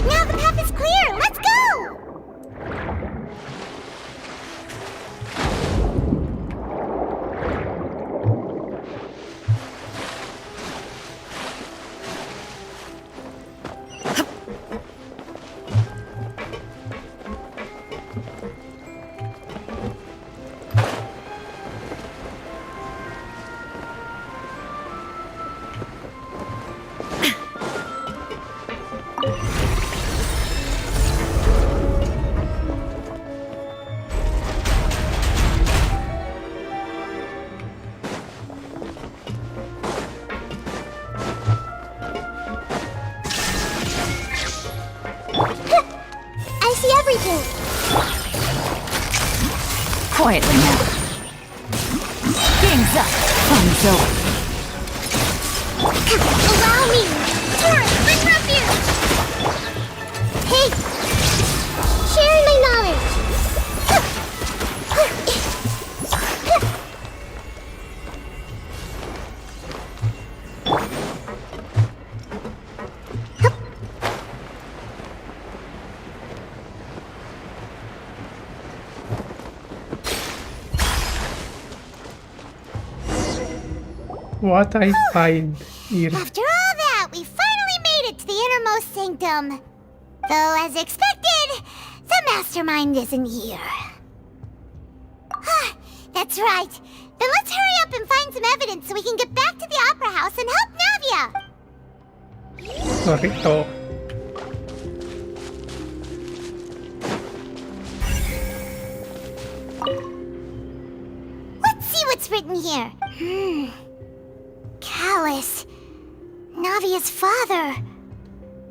Now the path is clear! Let's go! I see everything! Quietly now. Game's up. Fun's over. Allow me! Taurus, bring refuge! Hey! Sharing my knowledge! What I find here. After all that, we finally made it to the innermost sanctum. Though, as expected, the mastermind isn't here. That's right. Then let's hurry up and find some evidence so we can get back to the Opera House and help Navia! Correcto. Let's see what's written here. Callus. Navia's father.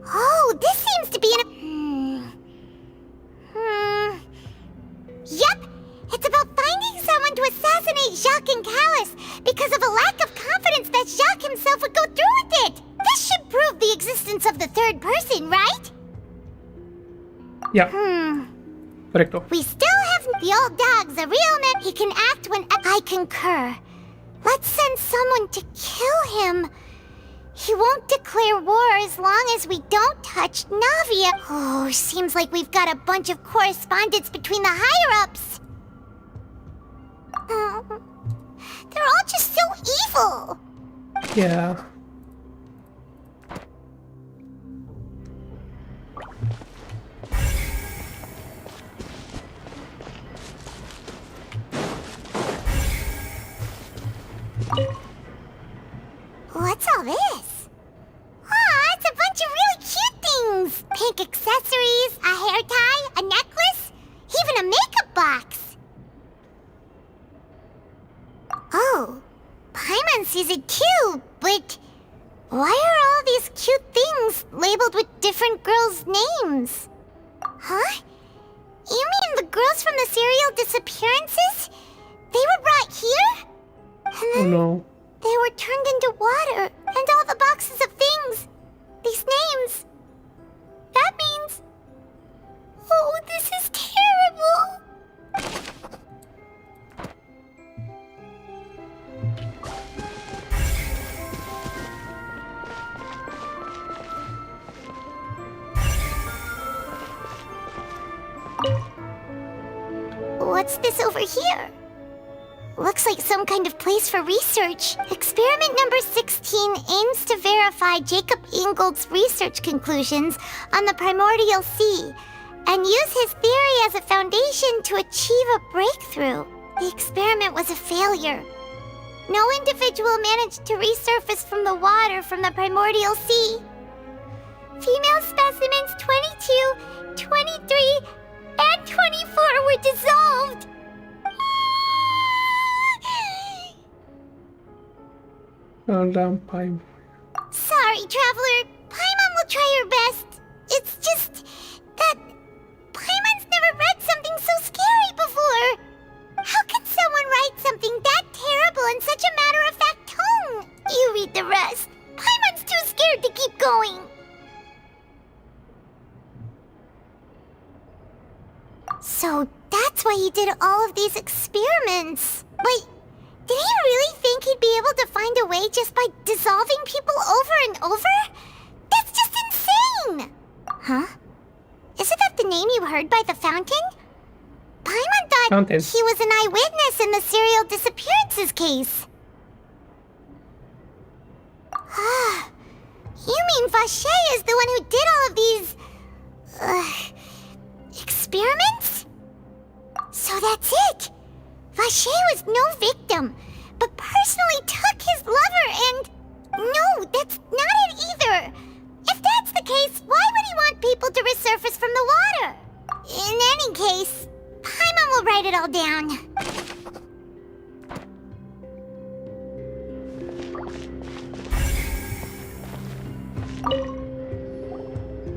Oh, this seems to be an... Yep! It's about finding someone to assassinate Jacques and Callus because of a lack of confidence that Jacques himself would go through with it! This should prove the existence of the third person, right? Yeah. Correcto. We still have the old dog's a real man. He can act when I concur. Let's send someone to kill him. He won't declare war as long as we don't touch Navia. Oh, seems like we've got a bunch of correspondence between the higher-ups. They're all just so evil. Yeah. What's all this? Aw, it's a bunch of really cute things. Pink accessories, a hair tie, a necklace, even a makeup box. Oh, Paimon sees it too, but why are all these cute things labeled with different girls' names? Huh? You mean the girls from the serial disappearances? They were brought here? And then No. they were turned into water, and all the boxes of things. These names. That means... Oh, this is terrible! What's this over here? Looks like some kind of place for research. Experiment number 16 aims to verify Jacob Ingold's research conclusions on the Primordial Sea and use his theory as a foundation to achieve a breakthrough. The experiment was a failure. No individual managed to resurface from the water from the Primordial Sea. Female specimens 22, 23, and 24 were dissolved. Oh, damn Paimon. Sorry, Traveler. Paimon will try her best. It's just that Paimon's never read something so scary before. How can someone write something that terrible in such a matter-of-fact tone? You read the rest. Paimon's too scared to keep going. So that's why he did all of these experiments. But did he really think he'd be able to find a way just by dissolving people over and over? That's just insane! Huh? Isn't that the name you heard by the fountain? Paimon thought Fountain. he was an eyewitness in the serial disappearances case. You mean Vache is the one who did all of these... experiments? So that's it! Vache was no victim, but personally took his lover and... No, that's not it either! If that's the case, why would he want people to resurface from the water? In any case, Paimon will write it all down.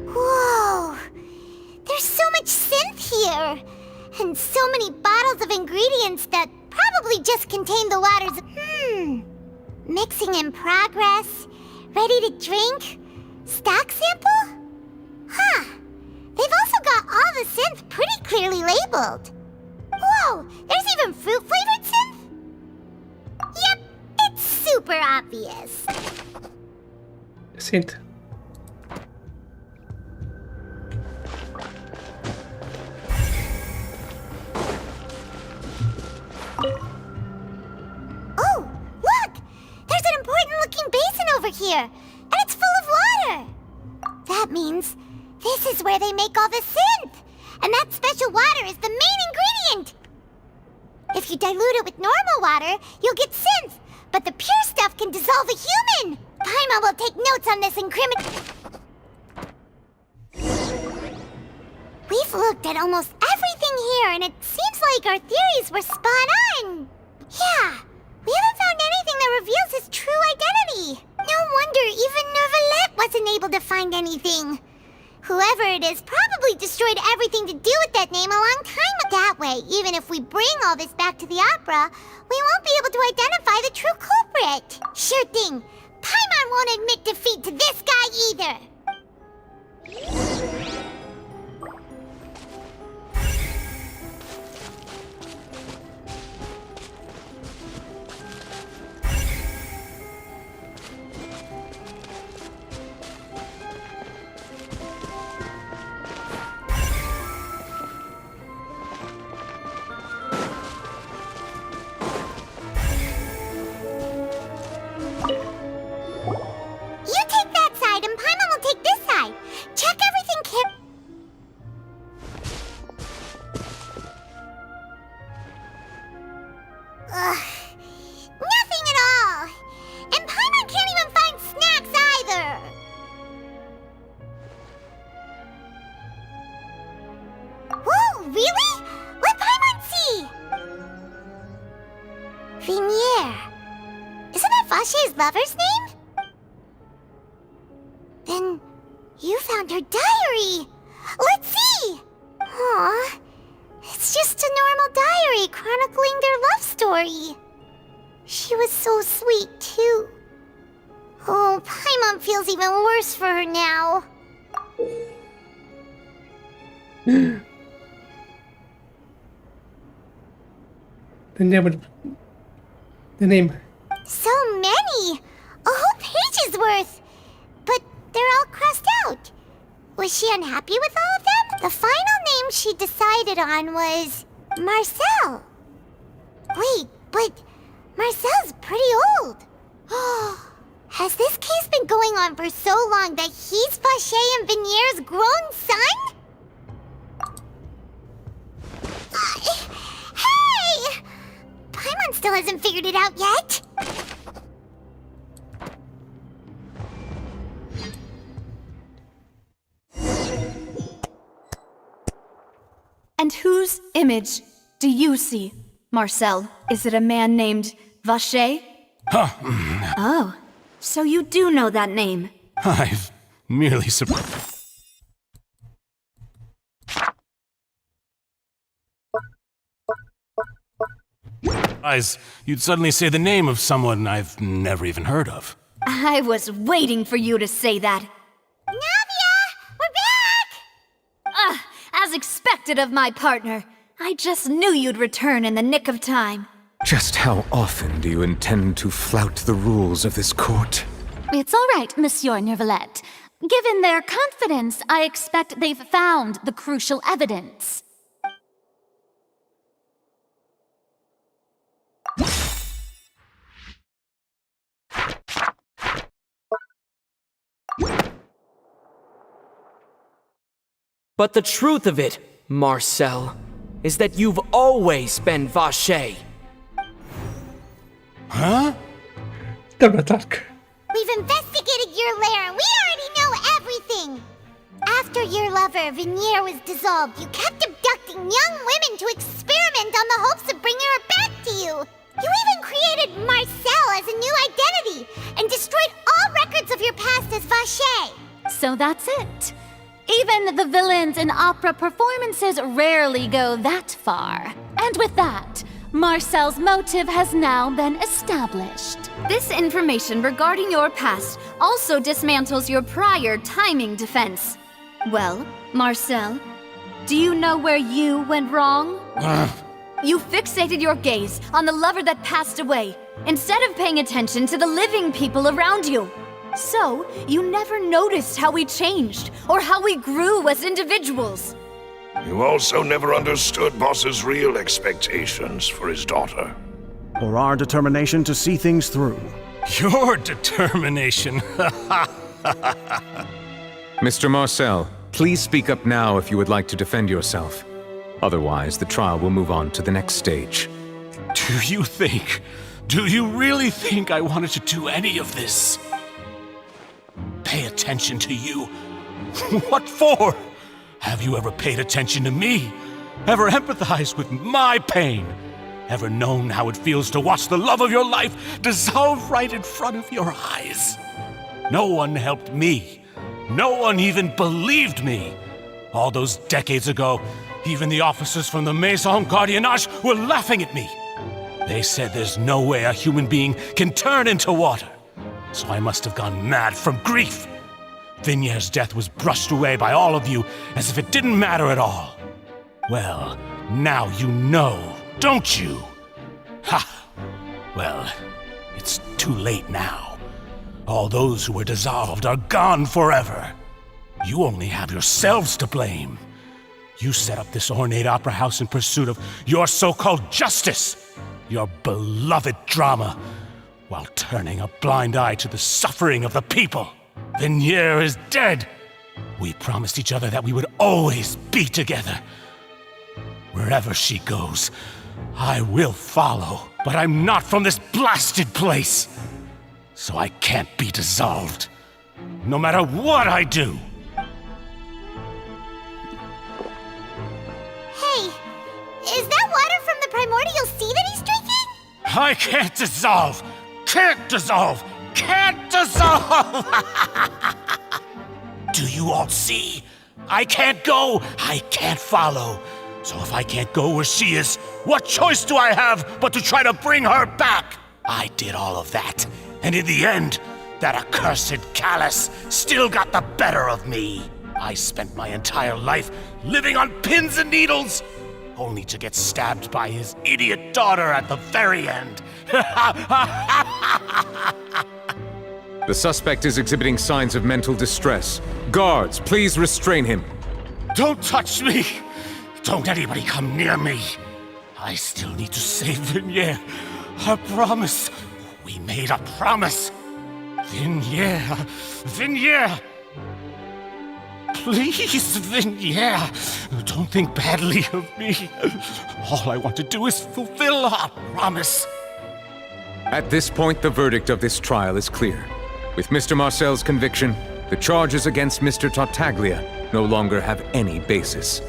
Whoa! There's so much synth here! And so many bottles of ingredients that probably just contain the water's... Mixing in progress, ready to drink, stock sample? Huh. They've also got all the synth pretty clearly labeled. Whoa, there's even fruit-flavored synth? Yep, it's super obvious. Synth. Oh, look! There's an important-looking basin over here, and it's full of water. That means this is where they make all the synth, and that special water is the main ingredient. If you dilute it with normal water, you'll get synth, but the pure stuff can dissolve a human. Paimon will take notes on this We've looked at almost everything here, and it seems like our theories were spot on. Yeah, we haven't found anything that reveals his true identity. No wonder even Nervalette wasn't able to find anything. Whoever it is probably destroyed everything to do with that name a long time ago. That way, even if we bring all this back to the opera, we won't be able to identify the true culprit. Sure thing. Paimon won't admit defeat to this guy either. You take that side and Paimon will take this side. Check everything nothing at all. And Paimon can't even find snacks either. Whoa, really? What Paimon see? Vinier. Isn't that Vache's lover's name? Then you found her diary. Let's see. Aw, it's just a normal diary chronicling their love story. She was so sweet, too. Oh, Paimon feels even worse for her now. The name. So many! A whole page's worth! But they're all crossed out. Was she unhappy with all of them? The final name she decided on was... Marcel. Wait, But Marcel's pretty old. Has this case been going on for so long that he's Vacher and Venier's grown son? Hey! Paimon still hasn't figured it out yet. And whose image do you see, Marcel? Is it a man named Vacher? Oh, so you do know that name. I've merely surprised. You'd suddenly say the name of someone I've never even heard of. I was waiting for you to say that. Navia! We're back! As expected of my partner. I just knew you'd return in the nick of time. Just how often do you intend to flout the rules of this court? It's all right, Monsieur Nervalette. Given their confidence, I expect they've found the crucial evidence. But the truth of it, Marcel, is that you've always been Vacher. Huh? We've investigated your lair and we already know everything! After your lover, Venier, was dissolved, you kept abducting young women to experiment on the hopes of bringing her back to you! You even created Marcel as a new identity and destroyed all records of your past as Vacher! So that's it. Even the villains in opera performances rarely go that far. And with that, Marcel's motive has now been established. This information regarding your past also dismantles your prior timing defense. Well, Marcel, do you know where you went wrong? You fixated your gaze on the lover that passed away, instead of paying attention to the living people around you. So, you never noticed how we changed, or how we grew as individuals. You also never understood Boss's real expectations for his daughter. Or our determination to see things through. Your determination. Mr. Marcel, please speak up now if you would like to defend yourself. Otherwise, the trial will move on to the next stage. Do you really think I wanted to do any of this? Pay attention to you? What for? Have you ever paid attention to me? Ever empathized with my pain? Ever known how it feels to watch the love of your life dissolve right in front of your eyes? No one helped me. No one even believed me. All those decades ago, even the officers from the Maison Gardiennage were laughing at me. They said there's no way a human being can turn into water. So I must have gone mad from grief. Venier's death was brushed away by all of you as if it didn't matter at all. Well, now you know, don't you? Ha! Well, it's too late now. All those who were dissolved are gone forever. You only have yourselves to blame. You set up this ornate opera house in pursuit of your so-called justice, your beloved drama, while turning a blind eye to the suffering of the people. Venier is dead. We promised each other that we would always be together. Wherever she goes, I will follow. But I'm not from this blasted place. So I can't be dissolved. No matter what I do. Hey, is that water from the primordial sea that he's drinking? I can't dissolve! Can't dissolve! Can't dissolve! Do you all see? I can't go! I can't follow! So if I can't go where she is, what choice do I have but to try to bring her back? I did all of that, and in the end, that accursed Callus still got the better of me. I spent my entire life living on pins and needles, only to get stabbed by his idiot daughter at the very end. The suspect is exhibiting signs of mental distress. Guards, please restrain him. Don't touch me! Don't anybody come near me! I still need to save Venier. Our promise. We made a promise. Vignere. Vignere. Please, Vignere. Don't think badly of me. All I want to do is fulfill our promise. At this point, the verdict of this trial is clear. With Mr. Marcel's conviction, the charges against Mr. Tartaglia no longer have any basis.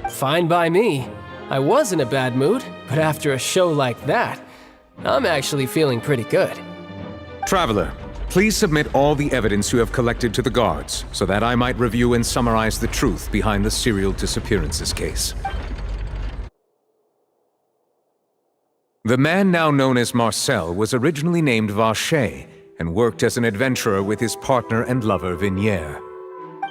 Fine by me. I was in a bad mood, but after a show like that, I'm actually feeling pretty good. Traveler, please submit all the evidence you have collected to the guards, so that I might review and summarize the truth behind the serial disappearances case. The man now known as Marcel was originally named Vacher and worked as an adventurer with his partner and lover Vignere.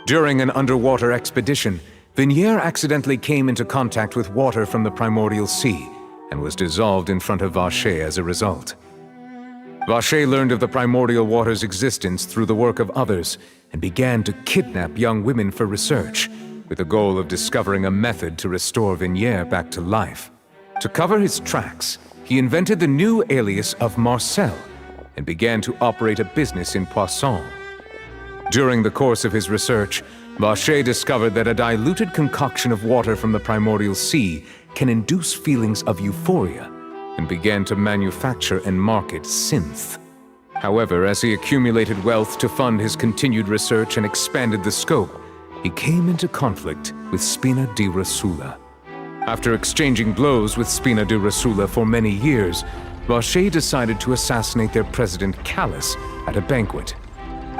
During an underwater expedition, Vignere accidentally came into contact with water from the Primordial Sea and was dissolved in front of Vacher as a result. Vacher learned of the Primordial Waters' existence through the work of others and began to kidnap young women for research, with the goal of discovering a method to restore Vignere back to life. To cover his tracks, he invented the new alias of Marcel and began to operate a business in Poisson. During the course of his research, Vacher discovered that a diluted concoction of water from the Primordial Sea can induce feelings of euphoria, and began to manufacture and market synth. However, as he accumulated wealth to fund his continued research and expanded the scope, he came into conflict with Spina di Rosula. After exchanging blows with Spina di Rosula for many years, Vacher decided to assassinate their president Callus at a banquet.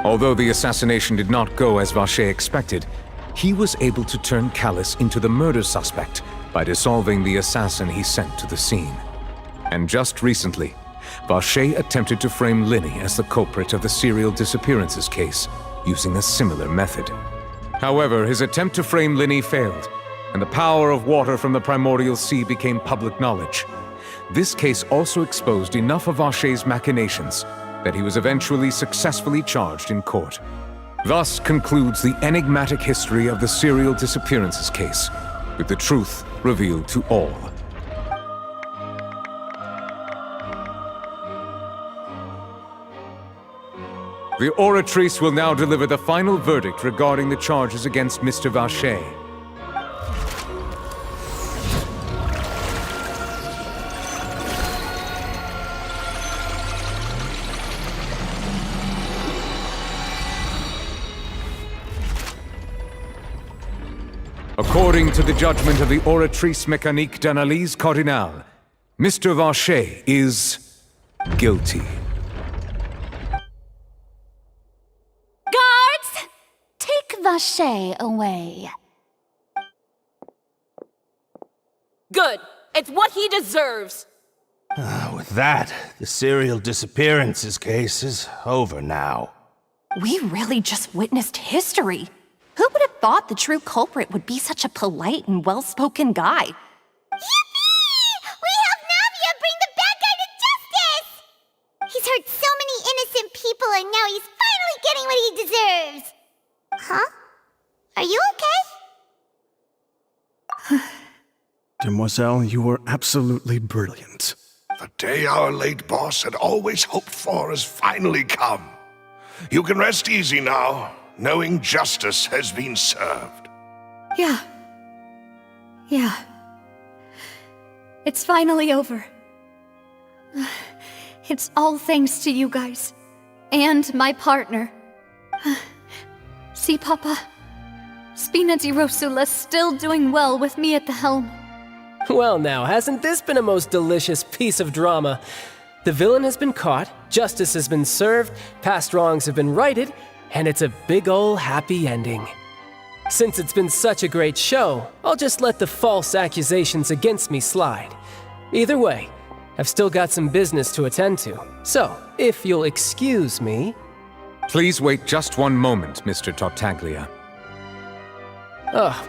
Although the assassination did not go as Vacher expected, he was able to turn Callus into the murder suspect by dissolving the assassin he sent to the scene. And just recently, Vacher attempted to frame Linny as the culprit of the serial disappearances case, using a similar method. However, his attempt to frame Linny failed, and the power of water from the Primordial Sea became public knowledge. This case also exposed enough of Vacher's machinations that he was eventually successfully charged in court. Thus concludes the enigmatic history of the serial disappearances case, with the truth revealed to all. The Oratrice will now deliver the final verdict regarding the charges against Mr. Vacher. According to the judgment of the Oratrice Mécanique d'Analyse Cardinale, Mr. Vacher is guilty. Guards! Take Vacher away. Good. It's what he deserves. With that, the serial disappearances case is over now. We really just witnessed history. Who would have thought the true culprit would be such a polite and well-spoken guy? Yippee! We helped Navia bring the bad guy to justice! He's hurt so many innocent people and now he's finally getting what he deserves! Huh? Are you okay? Demoiselle, you were absolutely brilliant. The day our late boss had always hoped for has finally come. You can rest easy now, knowing justice has been served. Yeah. It's finally over. It's all thanks to you guys. And my partner. See, Papa? Spina di Rosula's still doing well with me at the helm. Well now, hasn't this been a most delicious piece of drama? The villain has been caught, justice has been served, past wrongs have been righted, and it's a big ol' happy ending. Since it's been such a great show, I'll just let the false accusations against me slide. Either way, I've still got some business to attend to, so if you'll excuse me... Please wait just one moment, Mr. Tartaglia.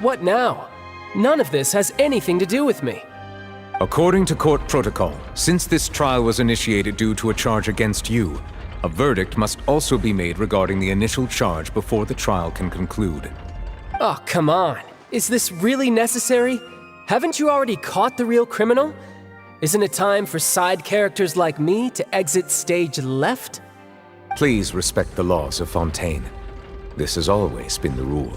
What now? None of this has anything to do with me. According to court protocol, since this trial was initiated due to a charge against you, a verdict must also be made regarding the initial charge before the trial can conclude. Oh, come on. Is this really necessary? Haven't you already caught the real criminal? Isn't it time for side characters like me to exit stage left? Please respect the laws of Fontaine. This has always been the rule.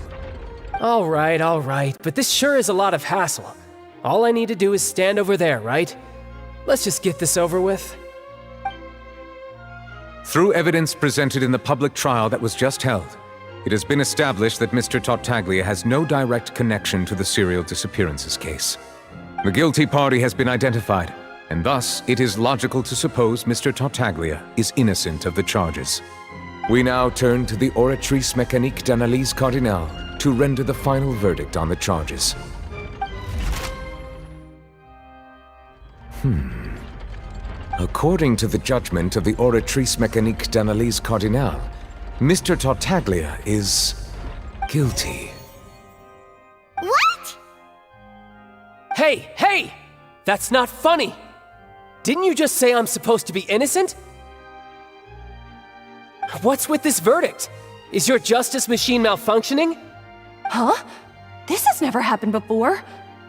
All right, but this sure is a lot of hassle. All I need to do is stand over there, right? Let's just get this over with. Through evidence presented in the public trial that was just held, it has been established that Mr. Tartaglia has no direct connection to the serial disappearances case. The guilty party has been identified, and thus it is logical to suppose Mr. Tartaglia is innocent of the charges. We now turn to the Oratrice Mécanique d'Analyse Cardinale to render the final verdict on the charges. According to the judgment of the Oratrice Mécanique d'Analyse Cardinale, Mr. Tartaglia is guilty. What? Hey! That's not funny! Didn't you just say I'm supposed to be innocent? What's with this verdict? Is your justice machine malfunctioning? Huh? This has never happened before.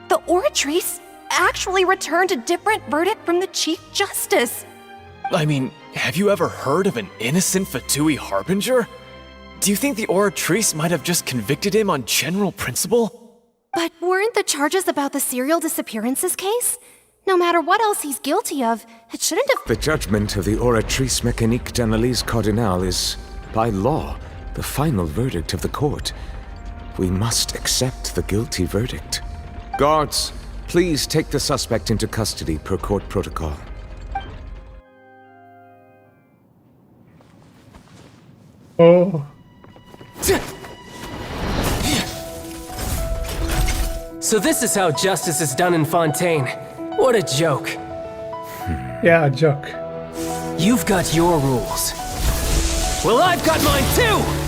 The Oratrice actually returned a different verdict from the Chief Justice. I mean, have you ever heard of an innocent Fatui Harbinger? Do you think the Oratrice might have just convicted him on general principle? But weren't the charges about the serial disappearances case? No matter what else he's guilty of, it shouldn't have— The judgment of the Oratrice Mécanique d'Analyse Cardinale is, by law, the final verdict of the court. We must accept the guilty verdict. Guards, please take the suspect into custody per court protocol. Oh. So this is how justice is done in Fontaine. What a joke. Yeah, a joke. You've got your rules. Well, I've got mine too!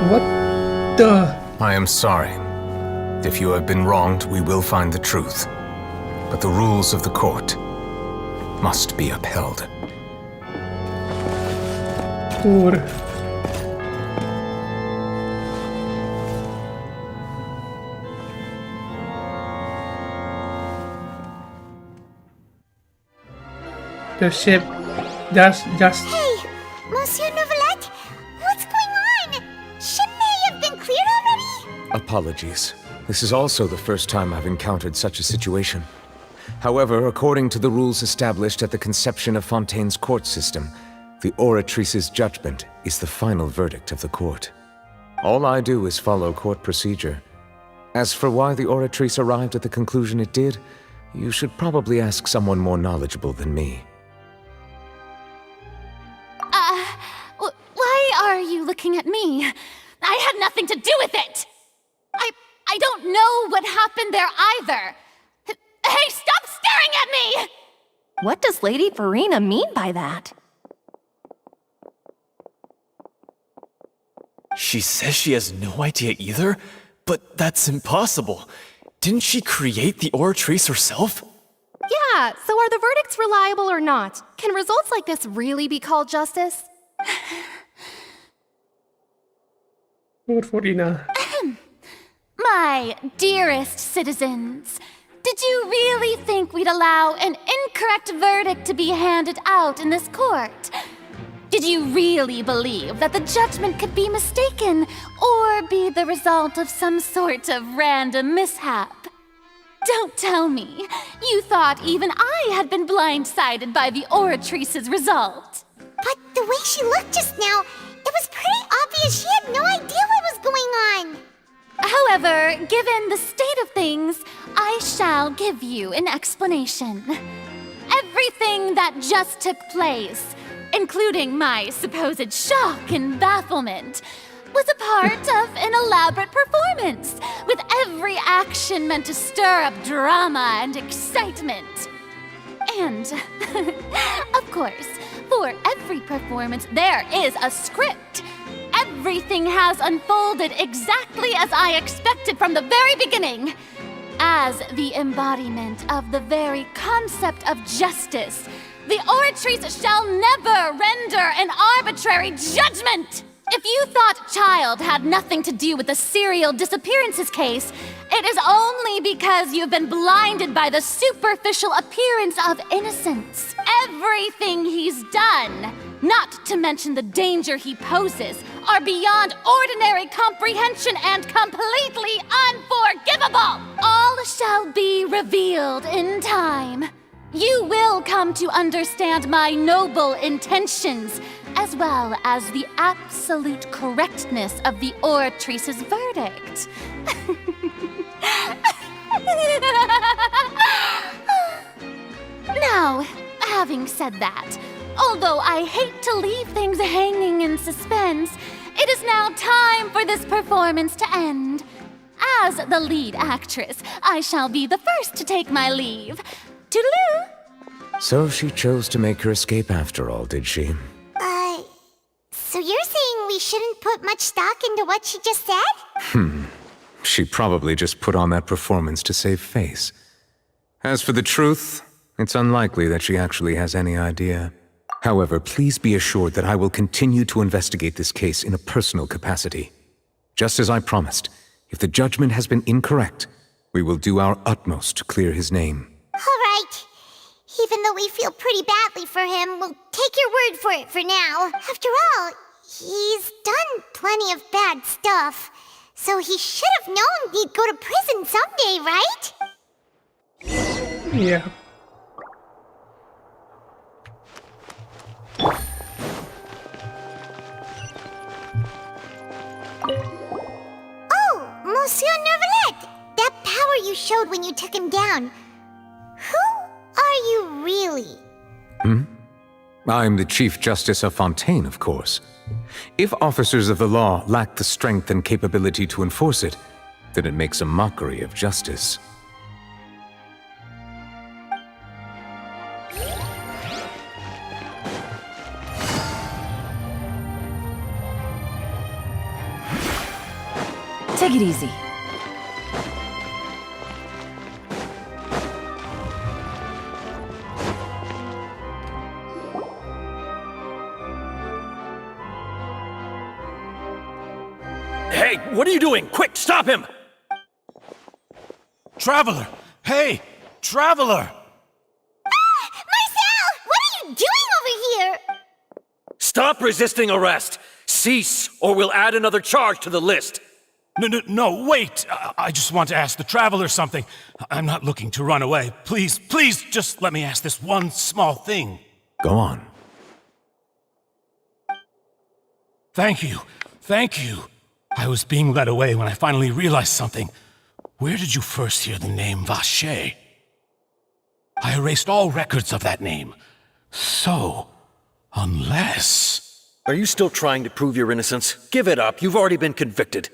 What the? I am sorry. If you have been wronged, we will find the truth. But the rules of the court must be upheld. Poor. The ship just Hey, Monsieur Novelette, what's going on? Ship may have been cleared already? Apologies. This is also the first time I've encountered such a situation. However, according to the rules established at the conception of Fontaine's court system, the Oratrice's judgment is the final verdict of the court. All I do is follow court procedure. As for why the Oratrice arrived at the conclusion it did, you should probably ask someone more knowledgeable than me. Why are you looking at me? I had nothing to do with it! I don't know what happened there either! Hey, stop staring at me! What does Lady Farina mean by that? She says she has no idea either, but that's impossible. Didn't she create the Oratrice herself? Yeah, so are the verdicts reliable or not? Can results like this really be called justice? Poor Farina. My dearest citizens, did you really think we'd allow an incorrect verdict to be handed out in this court? Did you really believe that the judgment could be mistaken or be the result of some sort of random mishap? Don't tell me you thought even I had been blindsided by the Oratrice's result. But the way she looked just now, it was pretty obvious she had no idea what was going on. However, given the state of things, I shall give you an explanation. Everything that just took place, including my supposed shock and bafflement, was a part of an elaborate performance, with every action meant to stir up drama and excitement. And, of course, for every performance, there is a script. Everything has unfolded exactly as I expected from the very beginning. As the embodiment of the very concept of justice, the Oratrice shall never render an arbitrary judgment! If you thought Child had nothing to do with the serial disappearances case, it is only because you've been blinded by the superficial appearance of innocence. Everything he's done, not to mention the danger he poses, are beyond ordinary comprehension and completely unforgivable! All shall be revealed in time. You will come to understand my noble intentions, as well as the absolute correctness of the Oratrice's verdict. Now, having said that, although I hate to leave things hanging in suspense, it is now time for this performance to end. As the lead actress, I shall be the first to take my leave. Toodaloo! So she chose to make her escape after all, did she? So you're saying we shouldn't put much stock into what she just said? She probably just put on that performance to save face. As for the truth, it's unlikely that she actually has any idea. However, please be assured that I will continue to investigate this case in a personal capacity. Just as I promised, if the judgment has been incorrect, we will do our utmost to clear his name. All right. Even though we feel pretty badly for him, we'll take your word for it for now. After all, he's done plenty of bad stuff. So he should have known he'd go to prison someday, right? Yeah. Oh, Monsieur Neuvillette! That power you showed when you took him down. Who are you really? I'm the Chief Justice of Fontaine, of course. If officers of the law lack the strength and capability to enforce it, then it makes a mockery of justice. Take it easy. Hey, what are you doing? Quick, stop him! Traveler! Hey! Traveler! Marcel! What are you doing over here? Stop resisting arrest! Cease, or we'll add another charge to the list! No, wait! I just want to ask the Traveler something. I'm not looking to run away. Please, just let me ask this one small thing. Go on. Thank you. I was being led away when I finally realized something. Where did you first hear the name Vacher? I erased all records of that name. So, unless... Are you still trying to prove your innocence? Give it up. You've already been convicted.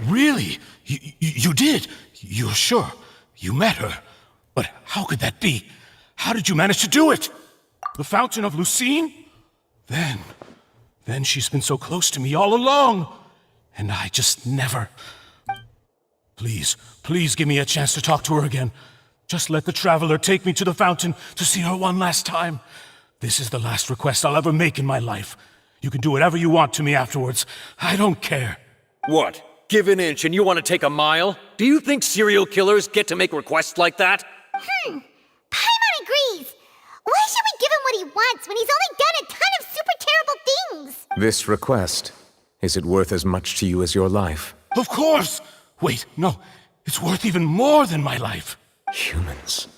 Really? You did? You're sure? You met her? But how could that be? How did you manage to do it? The Fountain of Lucine? Then she's been so close to me all along. And I just never... Please give me a chance to talk to her again. Just let the Traveler take me to the fountain to see her one last time. This is the last request I'll ever make in my life. You can do whatever you want to me afterwards. I don't care. What? Give an inch and you want to take a mile? Do you think serial killers get to make requests like that? Paimon agrees. Why should we give him what he wants when he's only done a ton of super terrible things? This request, is it worth as much to you as your life? Of course! Wait, no. It's worth even more than my life. Humans.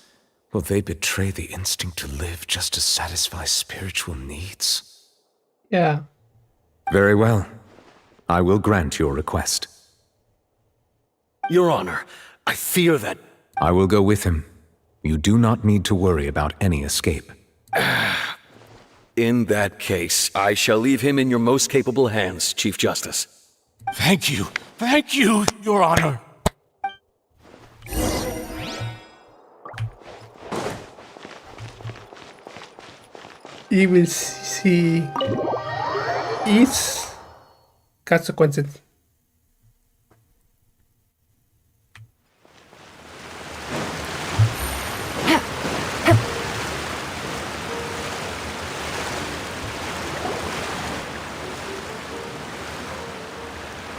Will they betray the instinct to live just to satisfy spiritual needs? Yeah. Very well. I will grant your request. Your Honor, I fear that... I will go with him. You do not need to worry about any escape. In that case, I shall leave him in your most capable hands, Chief Justice. Thank you, Your Honor. He will see its consequences.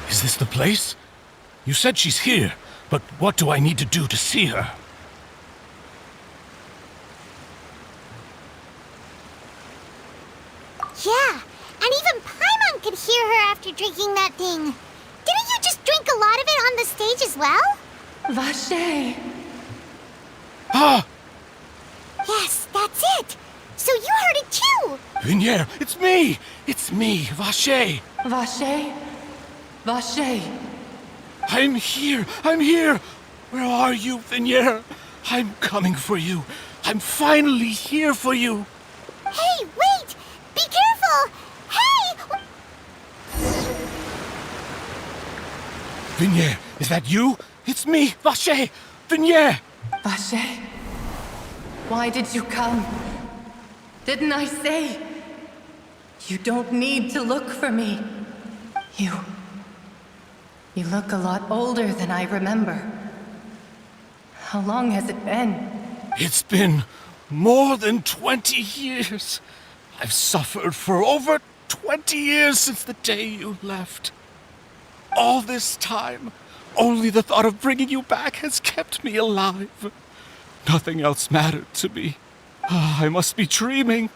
Is this the place? You said she's here, but what do I need to do to see her? Yeah, and even Paimon could hear her after drinking that thing. Didn't you just drink a lot of it on the stage as well? Vache! Ah! Yes, that's it. So you heard it too. Vinier, it's me! It's me, Vache! Vache? Vache! I'm here! I'm here! Where are you, Vinier? I'm coming for you. I'm finally here for you. Hey, wait! Be careful! Hey! Vinier, is that you? It's me, Vache! Vinier! Vache? Why did you come? Didn't I say? You don't need to look for me. You look a lot older than I remember. How long has it been? It's been more than 20 years. I've suffered for over 20 years since the day you left. All this time, only the thought of bringing you back has kept me alive. Nothing else mattered to me. I must be dreaming.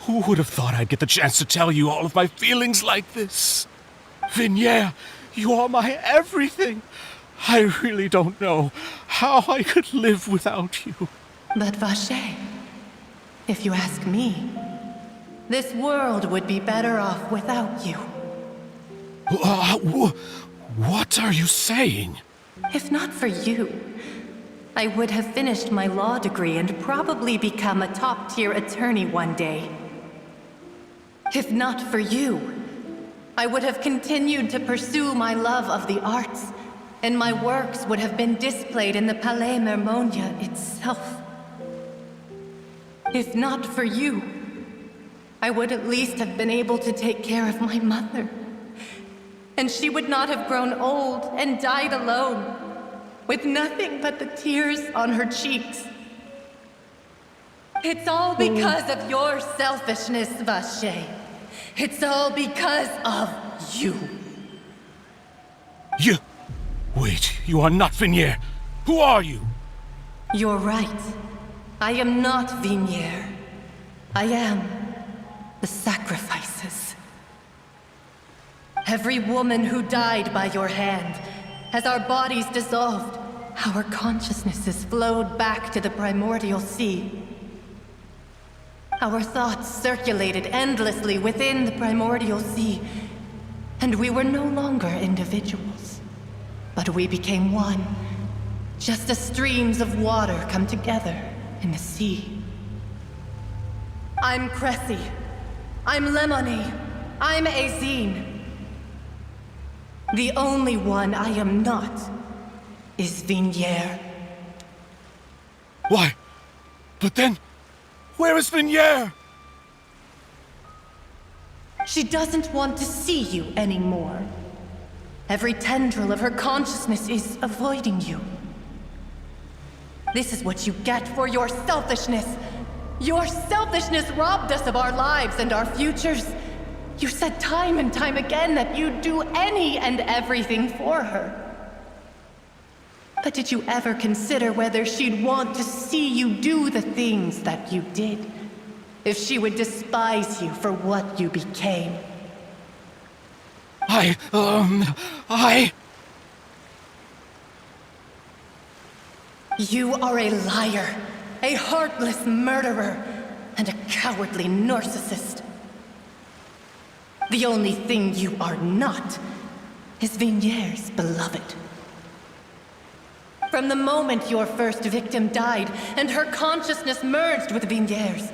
Who would have thought I'd get the chance to tell you all of my feelings like this? Vinier, you are my everything. I really don't know how I could live without you. But Vache, if you ask me, this world would be better off without you. What are you saying? If not for you, I would have finished my law degree and probably become a top-tier attorney one day. If not for you, I would have continued to pursue my love of the arts, and my works would have been displayed in the Palais Mermonia itself. If not for you, I would at least have been able to take care of my mother. And she would not have grown old and died alone, with nothing but the tears on her cheeks. It's all because of your selfishness, Vache. It's all because of you. You... Wait, you are not Vinier. Who are you? You're right. I am not Vinier. I am the sacrifices. Every woman who died by your hand, as our bodies dissolved, our consciousnesses flowed back to the Primordial Sea. Our thoughts circulated endlessly within the Primordial Sea, and we were no longer individuals. But we became one, just as streams of water come together in the sea. I'm Cressy. I'm Lemony. I'm Azine. The only one I am not is Vinier. Why? But then, where is Vinier? She doesn't want to see you anymore. Every tendril of her consciousness is avoiding you. This is what you get for your selfishness. Your selfishness robbed us of our lives and our futures. You said time and time again that you'd do any and everything for her. But did you ever consider whether she'd want to see you do the things that you did? If she would despise you for what you became? You are a liar, a heartless murderer, and a cowardly narcissist. The only thing you are not is Vigniere's beloved. From the moment your first victim died and her consciousness merged with Vigniere's,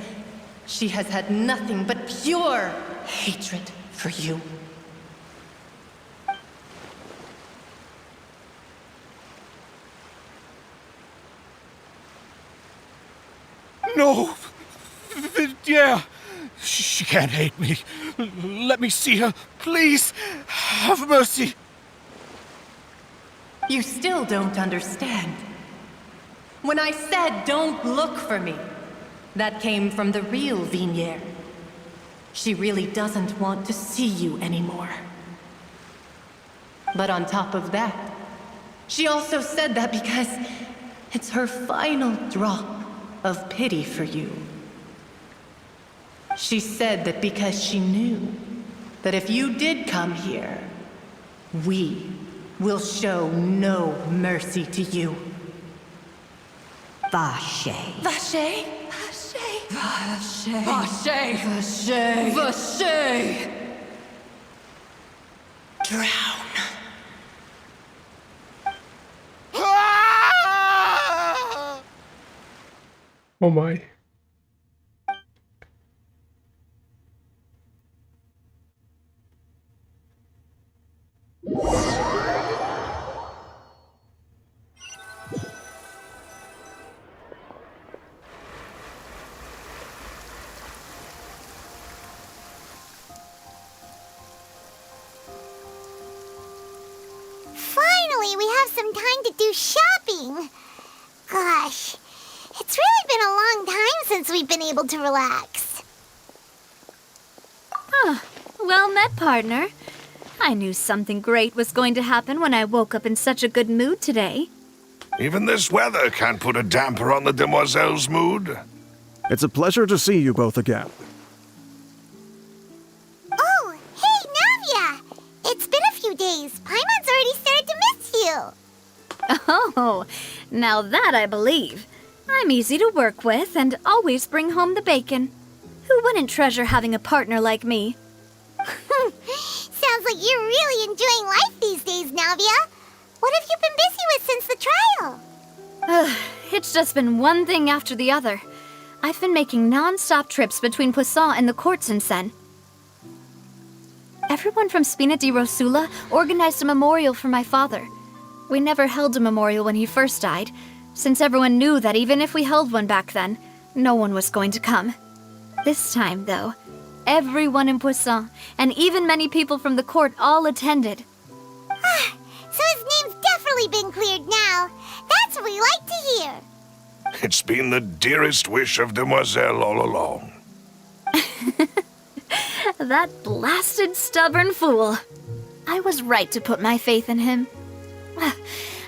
she has had nothing but pure hatred for you. No! Yeah! She can't hate me. Let me see her. Please! Have mercy! You still don't understand. When I said don't look for me, that came from the real Vigniere. She really doesn't want to see you anymore. But on top of that, she also said that because it's her final drop of pity for you. She said that because she knew that if you did come here, we will show no mercy to you. Vache. Vache? Vache? Vache. Vache. Vache. Vache. Drown. Oh my. Finally, we have some time to do shopping. Gosh, it's really been a long time since we've been able to relax. Ah, well met, partner. I knew something great was going to happen when I woke up in such a good mood today. Even this weather can't put a damper on the demoiselle's mood. It's a pleasure to see you both again. Oh, hey, Navia! It's been a few days. Paimon's already started to miss you. Oh, now that I believe. I'm easy to work with and always bring home the bacon. Who wouldn't treasure having a partner like me? Sounds like you're really enjoying life these days, Navia. What have you been busy with since the trial? It's just been one thing after the other. I've been making non-stop trips between Poisson and the courts in Sen. Everyone from Spina di Rosula organized a memorial for my father. We never held a memorial when he first died, since everyone knew that even if we held one back then, no one was going to come. This time, though, everyone in Poisson, and even many people from the court, all attended. So his name's definitely been cleared now. That's what we like to hear. It's been the dearest wish of Demoiselle all along. That blasted stubborn fool. I was right to put my faith in him.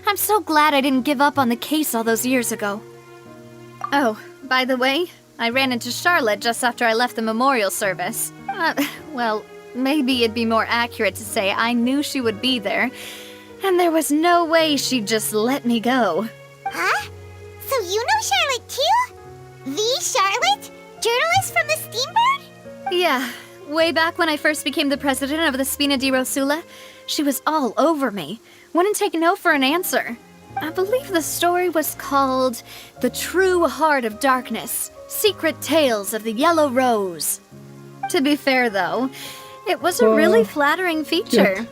I'm so glad I didn't give up on the case all those years ago. Oh, by the way, I ran into Charlotte just after I left the memorial service. Well, maybe it'd be more accurate to say I knew she would be there, and there was no way she'd just let me go. Huh? So you know Charlotte too? The Charlotte? Journalist from the Steambird? Yeah, way back when I first became the president of the Spina di Rosula, she was all over me. Wouldn't take no for an answer. I believe the story was called The True Heart of Darkness, Secret Tales of the Yellow Rose. To be fair, though, it was a really flattering feature.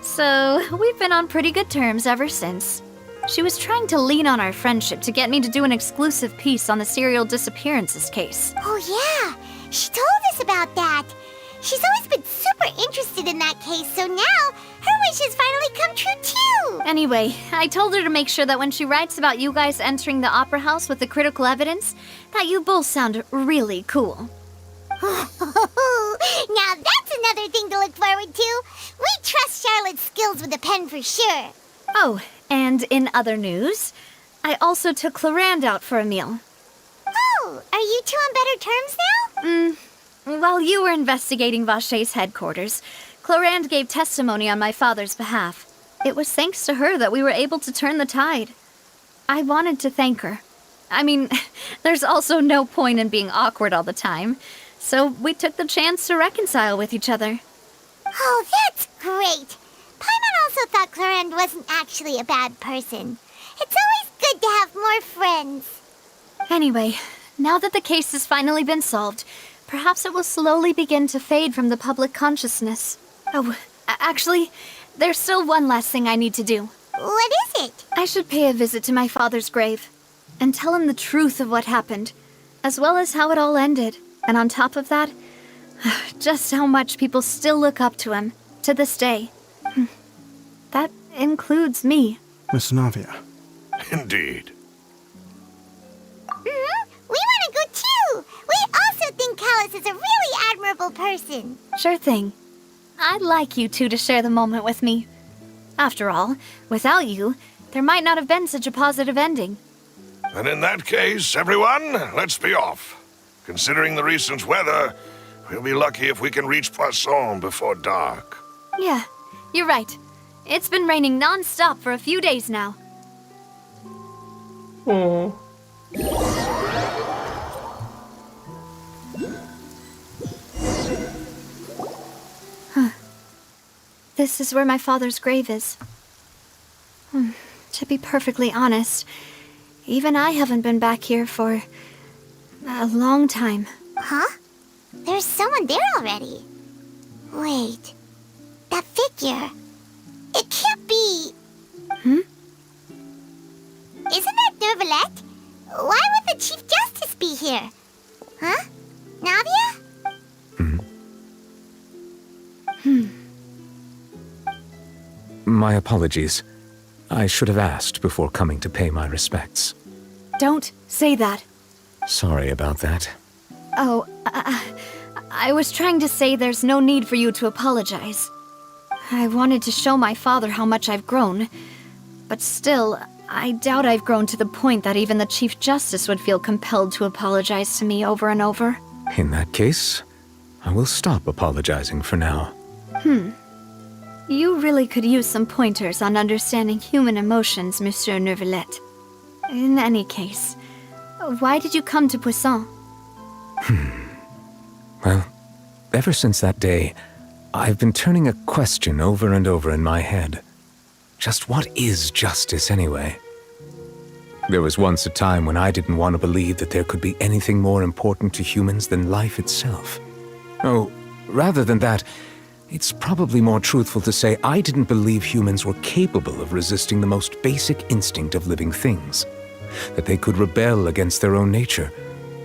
So, we've been on pretty good terms ever since. She was trying to lean on our friendship to get me to do an exclusive piece on the serial disappearances case. Oh yeah, she told us about that. She's always been super interested in that case, so now her wish has finally come true too. Anyway, I told her to make sure that when she writes about you guys entering the opera house with the critical evidence, that you both sound really cool. Now that's another thing to look forward to. We trust Charlotte's skills with a pen for sure. Oh, and in other news, I also took Clarand out for a meal. Oh, are you two on better terms now? While you were investigating Vache's headquarters, Clarand gave testimony on my father's behalf. It was thanks to her that we were able to turn the tide. I wanted to thank her. I mean, there's also no point in being awkward all the time. So we took the chance to reconcile with each other. Oh, that's great. Paimon also thought Clorinde wasn't actually a bad person. It's always good to have more friends. Anyway, now that the case has finally been solved, perhaps it will slowly begin to fade from the public consciousness. Oh, actually, there's still one last thing I need to do. What is it? I should pay a visit to my father's grave and tell him the truth of what happened, as well as how it all ended. And on top of that, just how much people still look up to him to this day. That includes me. Miss Navia. Indeed. We want to go too! We also think Callus is a really admirable person. Sure thing. I'd like you two to share the moment with me. After all, without you, there might not have been such a positive ending. And in that case, everyone, let's be off. Considering the recent weather, we'll be lucky if we can reach Poisson before dark. Yeah, you're right. It's been raining non-stop for a few days now. Oh. Huh. This is where my father's grave is. To be perfectly honest, even I haven't been back here for a long time. Huh? There's someone there already. Wait. That figure. It can't be... Isn't that Neuvillette? Why would the Chief Justice be here? Huh? Navia? My apologies. I should have asked before coming to pay my respects. Don't say that. Sorry about that. Oh, I was trying to say there's no need for you to apologize. I wanted to show my father how much I've grown, but still, I doubt I've grown to the point that even the Chief Justice would feel compelled to apologize to me over and over. In that case, I will stop apologizing for now. You really could use some pointers on understanding human emotions, Monsieur Neuvillette. In any case, why did you come to Poisson? Well, ever since that day, I've been turning a question over and over in my head. Just what is justice anyway? There was once a time when I didn't want to believe that there could be anything more important to humans than life itself. Oh, rather than that, it's probably more truthful to say I didn't believe humans were capable of resisting the most basic instinct of living things. That they could rebel against their own nature,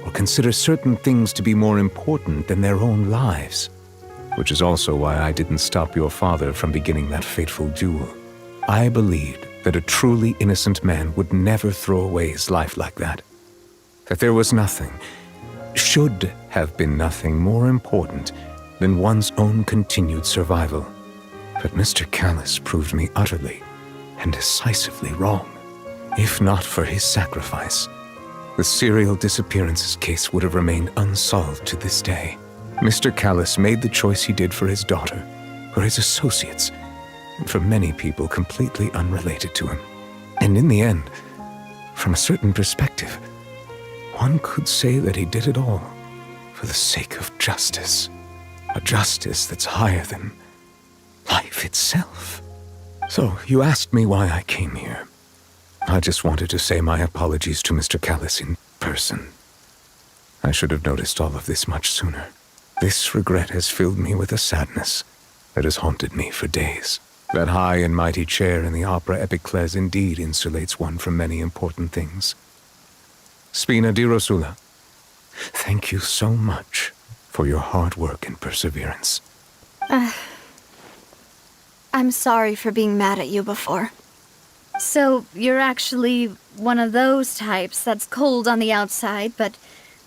or consider certain things to be more important than their own lives. Which is also why I didn't stop your father from beginning that fateful duel. I believed that a truly innocent man would never throw away his life like that. That there was nothing, should have been nothing more important than one's own continued survival. But Mr. Callus proved me utterly and decisively wrong. If not for his sacrifice, the serial disappearances case would have remained unsolved to this day. Mr. Callus made the choice he did for his daughter, for his associates, and for many people completely unrelated to him. And in the end, from a certain perspective, one could say that he did it all for the sake of justice. A justice that's higher than life itself. So, you asked me why I came here. I just wanted to say my apologies to Mr. Callus in person. I should have noticed all of this much sooner. This regret has filled me with a sadness that has haunted me for days. That high and mighty chair in the Opera Epiclese indeed insulates one from many important things. Spina di Rosula, thank you so much for your hard work and perseverance. I'm sorry for being mad at you before. So, you're actually one of those types that's cold on the outside, but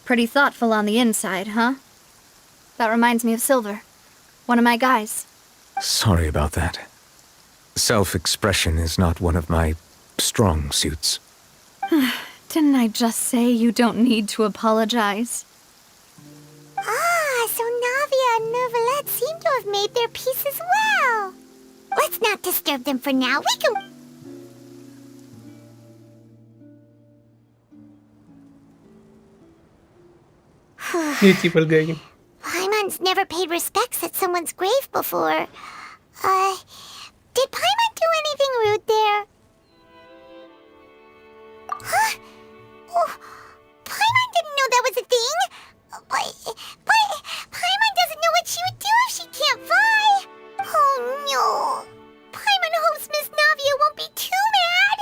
pretty thoughtful on the inside, huh? That reminds me of Silver, one of my guys. Sorry about that. Self-expression is not one of my strong suits. Didn't I just say you don't need to apologize? Ah, so Navia and Neuvillette seem to have made their peace as well. Let's not disturb them for now. We can... Beautiful game. never paid respects at someone's grave before. Did Paimon do anything rude there? Huh? Oh, Paimon didn't know that was a thing! But Paimon doesn't know what she would do if she can't fly! Oh no! Paimon hopes Miss Navia won't be too mad!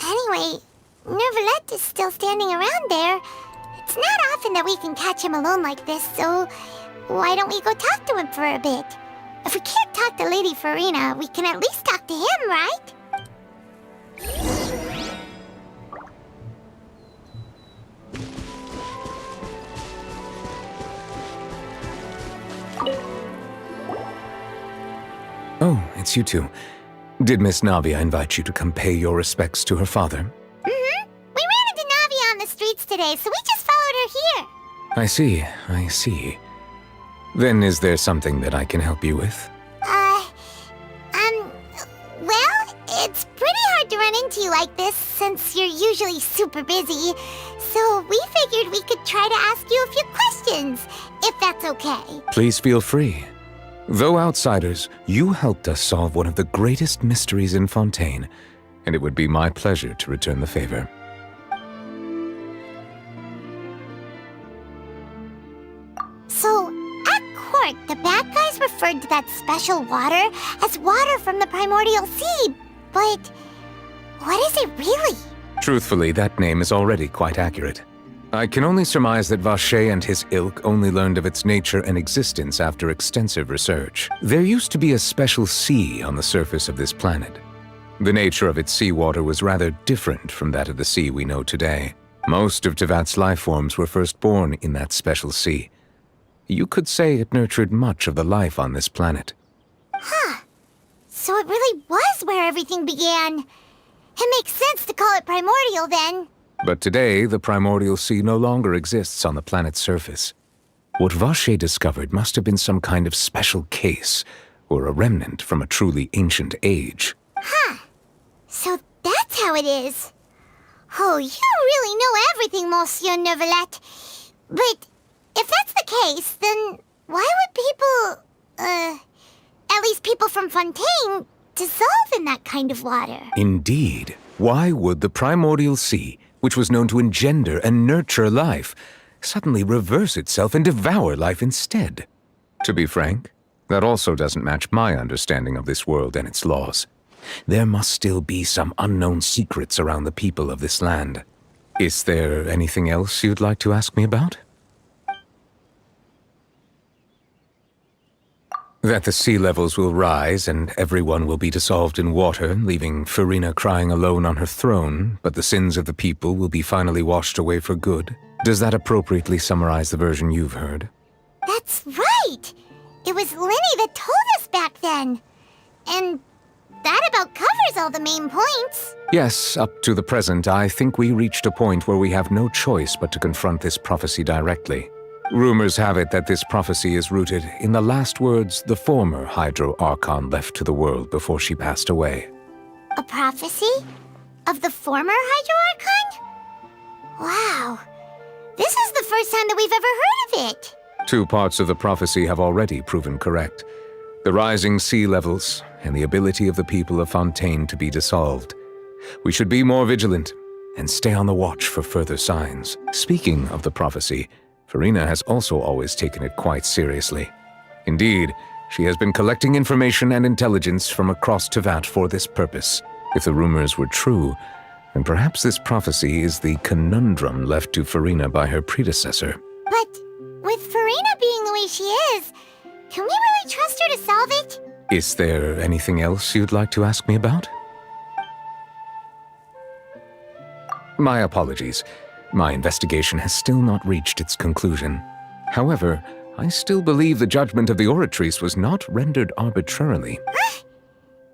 Anyway, Nervalette is still standing around there. It's not often that we can catch him alone like this, so why don't we go talk to him for a bit? If we can't talk to Lady Farina, we can at least talk to him, right? Oh, it's you two. Did Miss Navia invite you to come pay your respects to her father? Mm-hmm. We ran into Navia on the streets today, so we just followed her here. I see. Then is there something that I can help you with? Well, it's pretty hard to run into you like this since you're usually super busy. So we figured we could try to ask you a few questions, if that's okay. Please feel free. Though outsiders, you helped us solve one of the greatest mysteries in Fontaine, and it would be my pleasure to return the favor. So, at court, the bad guys referred to that special water as water from the Primordial Sea, but what is it really? Truthfully, that name is already quite accurate. I can only surmise that Vacher and his ilk only learned of its nature and existence after extensive research. There used to be a special sea on the surface of this planet. The nature of its seawater was rather different from that of the sea we know today. Most of Tevat's life forms were first born in that special sea. You could say it nurtured much of the life on this planet. Huh. So it really was where everything began. It makes sense to call it primordial then. But today, the Primordial Sea no longer exists on the planet's surface. What Vacher discovered must have been some kind of special case, or a remnant from a truly ancient age. Huh. So that's how it is. Oh, you really know everything, Monsieur Nervalette. But if that's the case, then why would people, at least people from Fontaine, dissolve in that kind of water? Indeed. Why would the Primordial Sea, which was known to engender and nurture life, suddenly reverse itself and devour life instead? To be frank, that also doesn't match my understanding of this world and its laws. There must still be some unknown secrets around the people of this land. Is there anything else you'd like to ask me about? That the sea levels will rise and everyone will be dissolved in water, leaving Farina crying alone on her throne, but the sins of the people will be finally washed away for good. Does that appropriately summarize the version you've heard? That's right! It was Linny that told us back then. And that about covers all the main points. Yes, up to the present, I think we reached a point where we have no choice but to confront this prophecy directly. Rumors have it that this prophecy is rooted in the last words the former Hydro Archon left to the world before she passed away. A prophecy? Of the former Hydro Archon? Wow. This is the first time that we've ever heard of it. 2 parts of the prophecy have already proven correct. The rising sea levels and the ability of the people of Fontaine to be dissolved. We should be more vigilant and stay on the watch for further signs. Speaking of the prophecy, Farina has also always taken it quite seriously. Indeed, she has been collecting information and intelligence from across Tevat for this purpose. If the rumors were true, then perhaps this prophecy is the conundrum left to Farina by her predecessor. But with Farina being the way she is, can we really trust her to solve it? Is there anything else you'd like to ask me about? My apologies. My investigation has still not reached its conclusion. However, I still believe the judgment of the Oratrice was not rendered arbitrarily. Huh?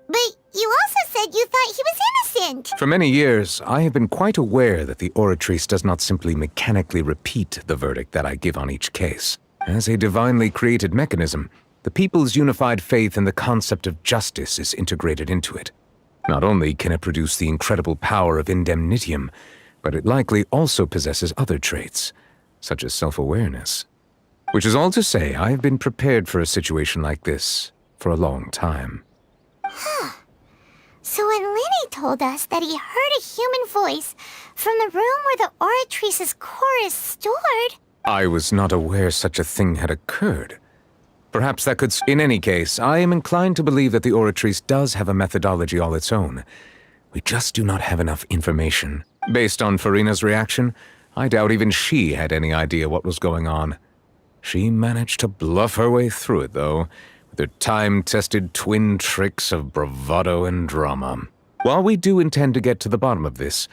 But you also said you thought he was innocent! For many years, I have been quite aware that the Oratrice does not simply mechanically repeat the verdict that I give on each case. As a divinely created mechanism, the people's unified faith in the concept of justice is integrated into it. Not only can it produce the incredible power of indemnitium, but it likely also possesses other traits, such as self-awareness. Which is all to say, I have been prepared for a situation like this for a long time. Huh. So when Lenny told us that he heard a human voice from the room where the Oratrice's core is stored... I was not aware such a thing had occurred. Perhaps that could... In any case, I am inclined to believe that the Oratrice does have a methodology all its own. We just do not have enough information. Based on Farina's reaction, I doubt even she had any idea what was going on. She managed to bluff her way through it, though, with her time-tested twin tricks of bravado and drama. While we do intend to get to the bottom of this,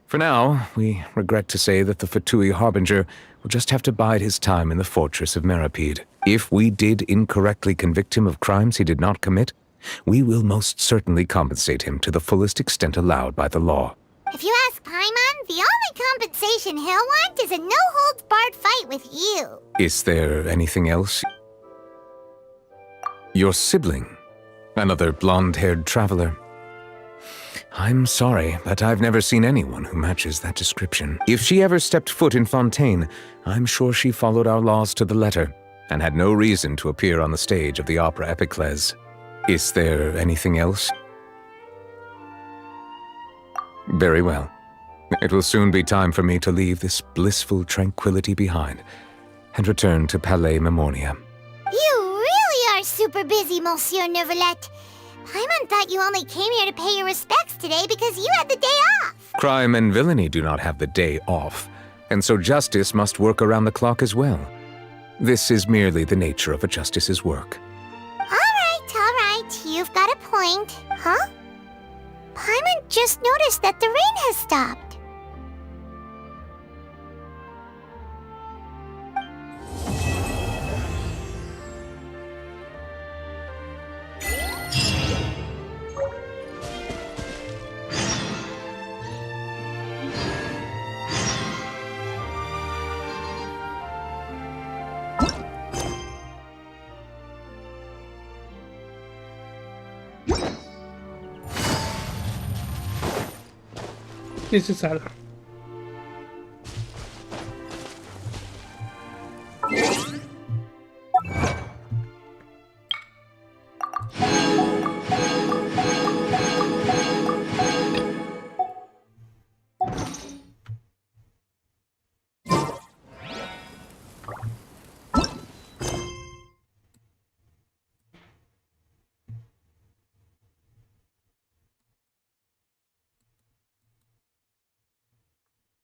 for now, we regret to say that the Fatui Harbinger will just have to bide his time in the fortress of Meripede. If we did incorrectly convict him of crimes he did not commit, we will most certainly compensate him to the fullest extent allowed by the law. If you ask Paimon, the only compensation he'll want is a no-holds-barred fight with you. Is there anything else? Your sibling, another blonde-haired traveler. I'm sorry, but I've never seen anyone who matches that description. If she ever stepped foot in Fontaine, I'm sure she followed our laws to the letter, and had no reason to appear on the stage of the opera Epicles. Is there anything else? Very well. It will soon be time for me to leave this blissful tranquility behind, and return to Palais Memornia. You really are super busy, Monsieur Neuvillette. Paimon thought you only came here to pay your respects today because you had the day off. Crime and villainy do not have the day off, and so justice must work around the clock as well. This is merely the nature of a justice's work. All right, you've got a point. Huh? Paimon just noticed that the rain has stopped. This is all.